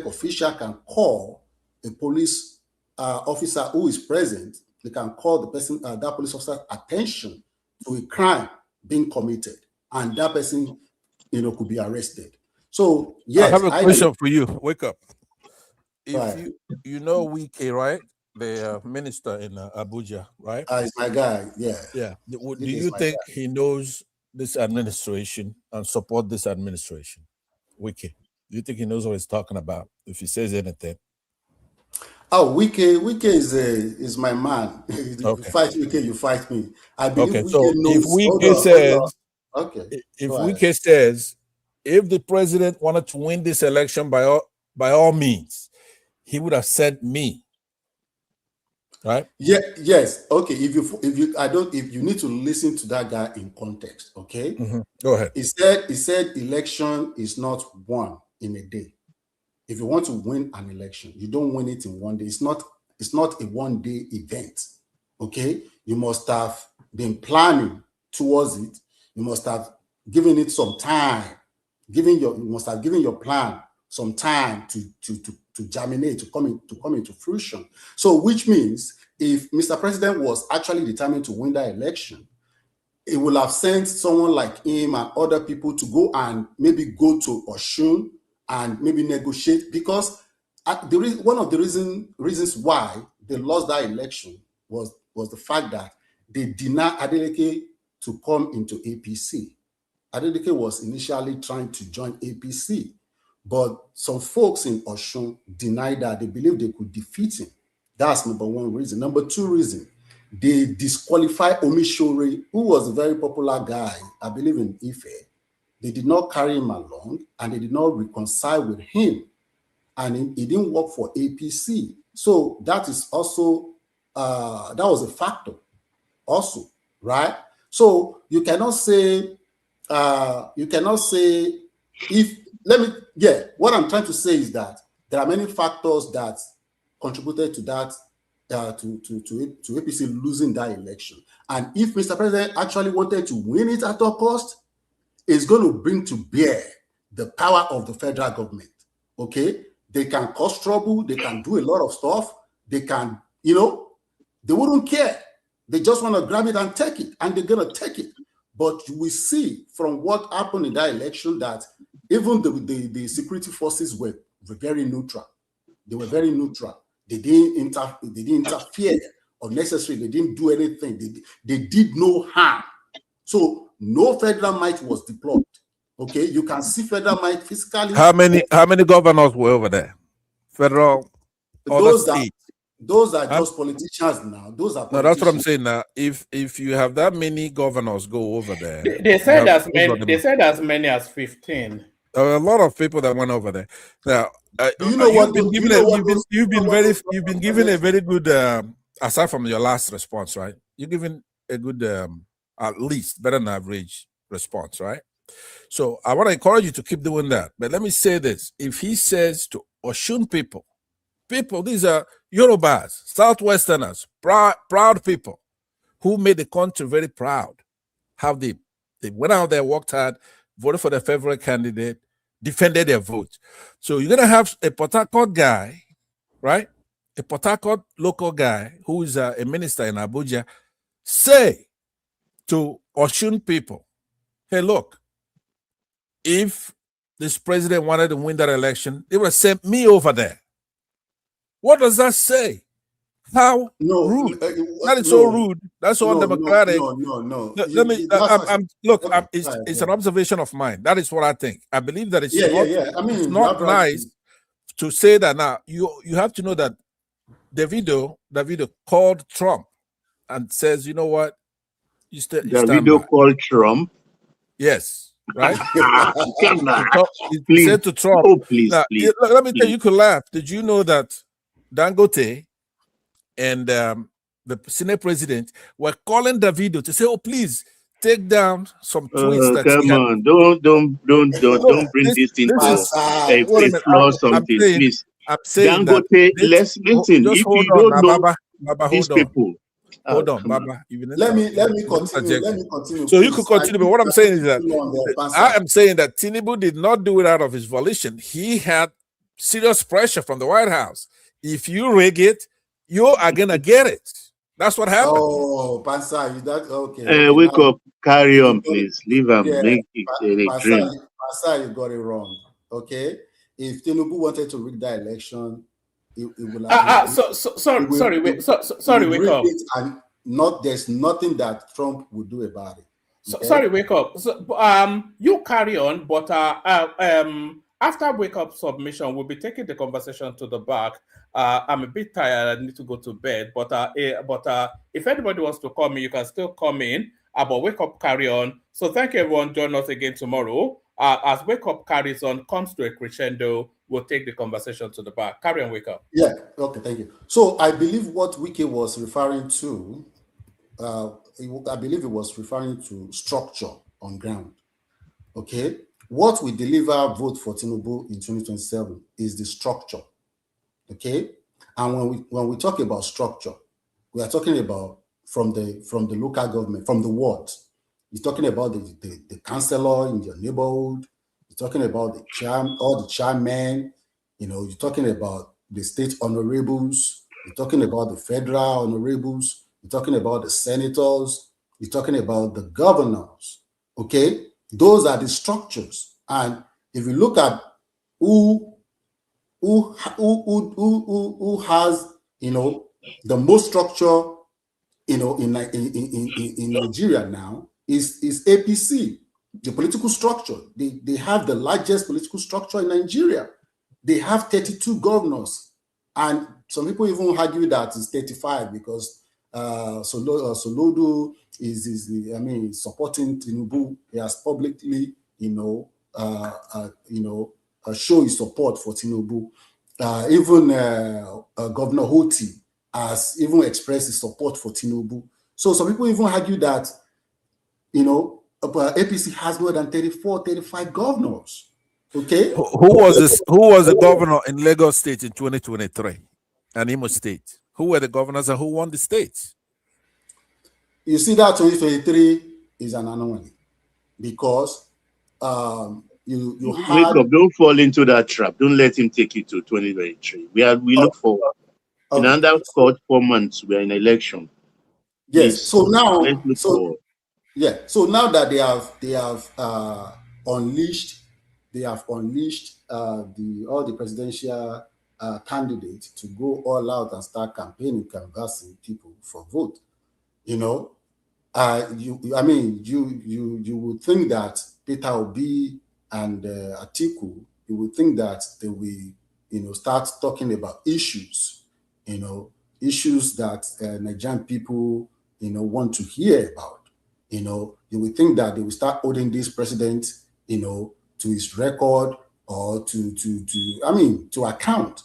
official can call a police officer who is present. They can call the person, that police officer's attention to a crime being committed, and that person, could be arrested. So yes, I have a question for you. Wake up. If you know Wike, right? The minister in Abuja, right? He's my guy. Yeah. Do you think he knows this administration and support this administration? Wike, do you think he knows what he's talking about if he says anything? Oh, Wike is my man. Okay. You fight Wike, you fight me. I believe Wike knows. If Wike says, if Wike says, if the president wanted to win this election by all means, he would have sent me. Right? Yeah. Yes. Okay. If you need to listen to that guy in context. Okay. Mm-hmm. Go ahead. He said election is not won in a day. If you want to win an election, you don't win it in one day. It's not a one-day event. Okay, you must have been planning towards it. You must have given it some time. You must have given your plan some time to germinate, to come into fruition. So, which means if Mr. President was actually determined to win that election, it will have sent someone like him and other people to go and maybe go to Osun and maybe negotiate, because one of the reasons why they lost that election was the fact that they denied Adeleke to come into APC. Adeleke was initially trying to join APC, but some folks in Osun denied that. They believed they could defeat him. That's number one reason. Number two reason, they disqualified Omishore, who was a very popular guy, I believe, in Ife. They did not carry him along, and they did not reconcile with him. And he didn't work for APC. So that is also, that was a factor also, right? So you cannot say, what I'm trying to say is that there are many factors that contributed to that, to APC losing that election. And if Mr. President actually wanted to win it at all cost, it's going to bring to bear the power of the federal government. Okay? They can cause trouble. They can do a lot of stuff. They can, they wouldn't care. They just want to grab it and take it, and they're going to take it. But we see from what happened in that election that even the security forces were very neutral. They were very neutral. They didn't interfere unnecessarily. They didn't do anything. They did no harm. So no federal might was deployed. Okay, you can see federal might physically. How many governors were over there? Federal, those are just politicians now. Those are politicians. No, that's what I'm saying now. If you have that many governors go over there, they said as many. They said as many as 15. There were a lot of people that went over there. Now, you've been given a very good, aside from your last response, right? You're giving a good, at least better than average response, right? So I want to encourage you to keep doing that. But let me say this: if he says to Osun people, these are Yorubas, Southwesterners, proud people who made the country very proud. How they went out there, worked hard, voted for their favorite candidate, defended their vote. So you're going to have a Port Harcourt guy, right? A Port Harcourt local guy who is a minister in Abuja say to Osun people, hey, look, if this president wanted to win that election, they would have sent me over there. What does that say? How rude? That is so rude. That's so undemocratic. No. It's an observation of mine. That is what I think. I believe that it's not nice to say that. Now you have to know that Davido called Trump and says, you know what? Davido called Trump. Yes, right. Please. He said to Trump, "Oh, please, now, please." Let me tell you, you could laugh. Did you know that Dangote and the Senate president were calling Davido to say, "Oh, please take down some tweets that come on, don't bring this into a flaw something, please." I'm saying Dangote, that let's listen. Just if hold you on, don't know Baba, these hold on. people, Hold on, Baba. Let me continue. So you could continue, but what I'm saying is that I am saying that Tinubu did not do it out of his volition. He had serious pressure from the White House. If you rig it, you are gonna get it. That's what happened. Oh, Pansa, is that okay? Wake up, carry on, please. Leave him, make it a dream. Pansa, you got it wrong. Okay, if Tinubu wanted to rig that election, it will have. Sorry, wake up. And there's nothing that Trump would do about it. Okay? Sorry, wake up. You carry on, but after wake up submission, we'll be taking the conversation to the back. I'm a bit tired. I need to go to bed. But if anybody wants to call me, you can still come in. But wake up, carry on. So thank you, everyone. Join us again tomorrow. As wake up carries on, comes to a crescendo, we'll take the conversation to the back. Carry on, wake up. Yeah. Okay. Thank you. So I believe what Wike was referring to, I believe it was referring to structure on ground. Okay. What we deliver vote for Tinubu in 2027 is the structure. Okay. And when we talk about structure, we are talking about from the local government, from the ward. You're talking about the councillor in your neighborhood. You're talking about all the chairmen. You're talking about the state honorables. You're talking about the federal honorables. You're talking about the senators. You're talking about the governors. Okay, those are the structures. And if you look at who has the most structure in Nigeria now is APC, the political structure. They have the largest political structure in Nigeria. They have 32 governors, and some people even argue that it's 35 because Soludo is supporting Tinubu. He has publicly show his support for Tinubu. Even Governor Hoti has even expressed his support for Tinubu. So some people even argue that APC has more than 35 governors. Okay. Who was the governor in Lagos State in 2023 and Imo State? Who were the governors and who won the states? You see that 2023 is an anomaly because you had... Wake up, don't fall into that trap. Don't let him take you to 2023. We look forward. In under 4 months, we are in election. Yes. Please, so now, forward. So now that they have unleashed all the presidential candidates to go all out and start campaigning, canvassing people for vote. You would think that Peter Obi and Atiku, you would think that they will start talking about issues, issues that Nigerian people want to hear about. You would think that they will start holding this president to his record or to account.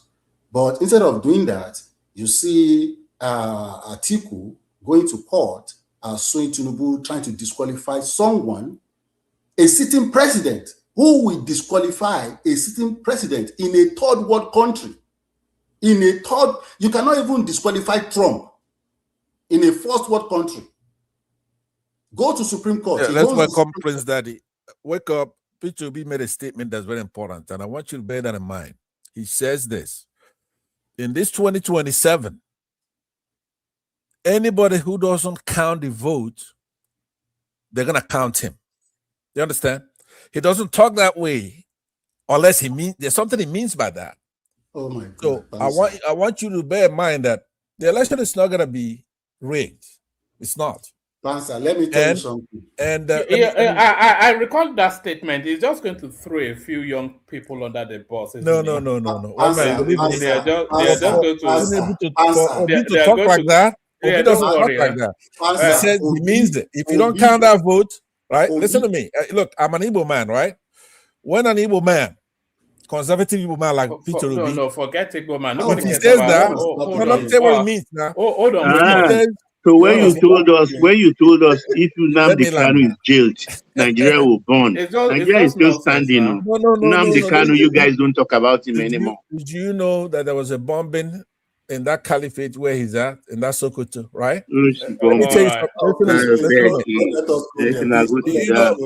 But instead of doing that, you see Atiku going to court, suing Tinubu, trying to disqualify someone, a sitting president. Who will disqualify a sitting president in a third world country? You cannot even disqualify Trump in a first world country. Go to Supreme Court. Yeah, let's welcome Prince Daddy. Wake up. P2B made a statement that's very important, and I want you to bear that in mind. He says this: in this 2027, anybody who doesn't count the vote, they're gonna count him. You understand? He doesn't talk that way unless there's something he means by that. Oh my God! So I want you to bear in mind that the election is not gonna be rigged. It's not. Pansa, let me tell you something. And I recall that statement. He's just going to throw a few young people under the bus. No. They are just going to talk like that. Obi doesn't talk like that. He says he means it. If you don't count that vote, right? Listen to me. Look, I'm an Igbo man, right? When an Igbo man, conservative Igbo man like Peter Obi, no, forget Igbo man. Nobody says that. Don't say what it means now. Hold on. So when you told us if Nnamdi Kanu is jailed, Nigeria will burn. Nigeria is still standing. Nnamdi Kanu, you guys don't talk about him anymore. Did you know that there was a bombing in that caliphate where he's at, in that Sokoto, right? Let me tell you something.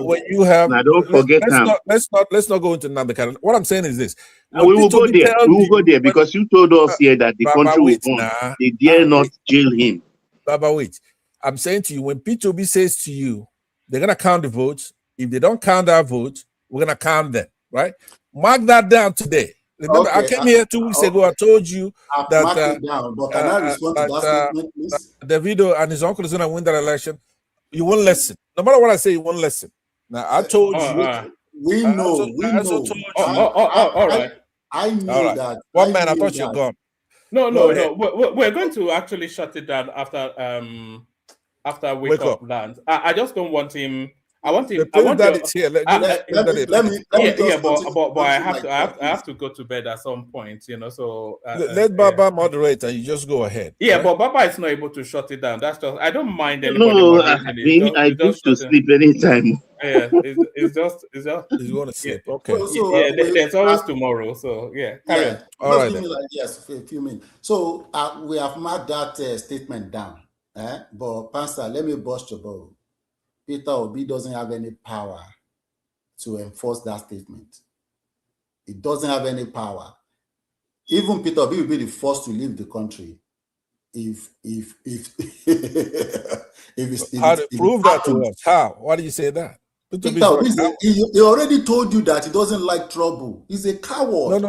When you have, don't forget let's not go into Nnamdi Kanu. What I'm saying is this: we will go there. We will go there because you told us here that the country will burn. They dare not jail him. Baba, wait. I'm saying to you, when P2B says to you, they're going to count the votes. If they don't count our vote, we're going to count them, right? Mark that down today. Remember, I came here 2 weeks ago. I told you that Davido and his uncle is going to win that election. You won't listen. No matter what I say, you won't listen. Now, I told you. We know. All right. I knew that. One man, I thought you're gone. No. We're going to actually shut it down after Wake Up lands. I just don't want him. I want him. But I have to go to bed at some point. So let Baba moderate and you just go ahead. Yeah, right? But Baba is not able to shut it down. That's just. I don't mind anybody. No, I used to sleep anytime. Yeah, it's just he's going to sleep. Yeah. Okay. There's always tomorrow. So carry on. All right. Yes, a few minutes. So we have marked that statement down. But Pastor, let me bust your bubble. Peter Obi doesn't have any power to enforce that statement. He doesn't have any power. Even Peter Obi will be the first to leave the country if How to prove that to us? How? Why do you say that? Peter Obi, he already told you that he doesn't like trouble. He's a coward. No,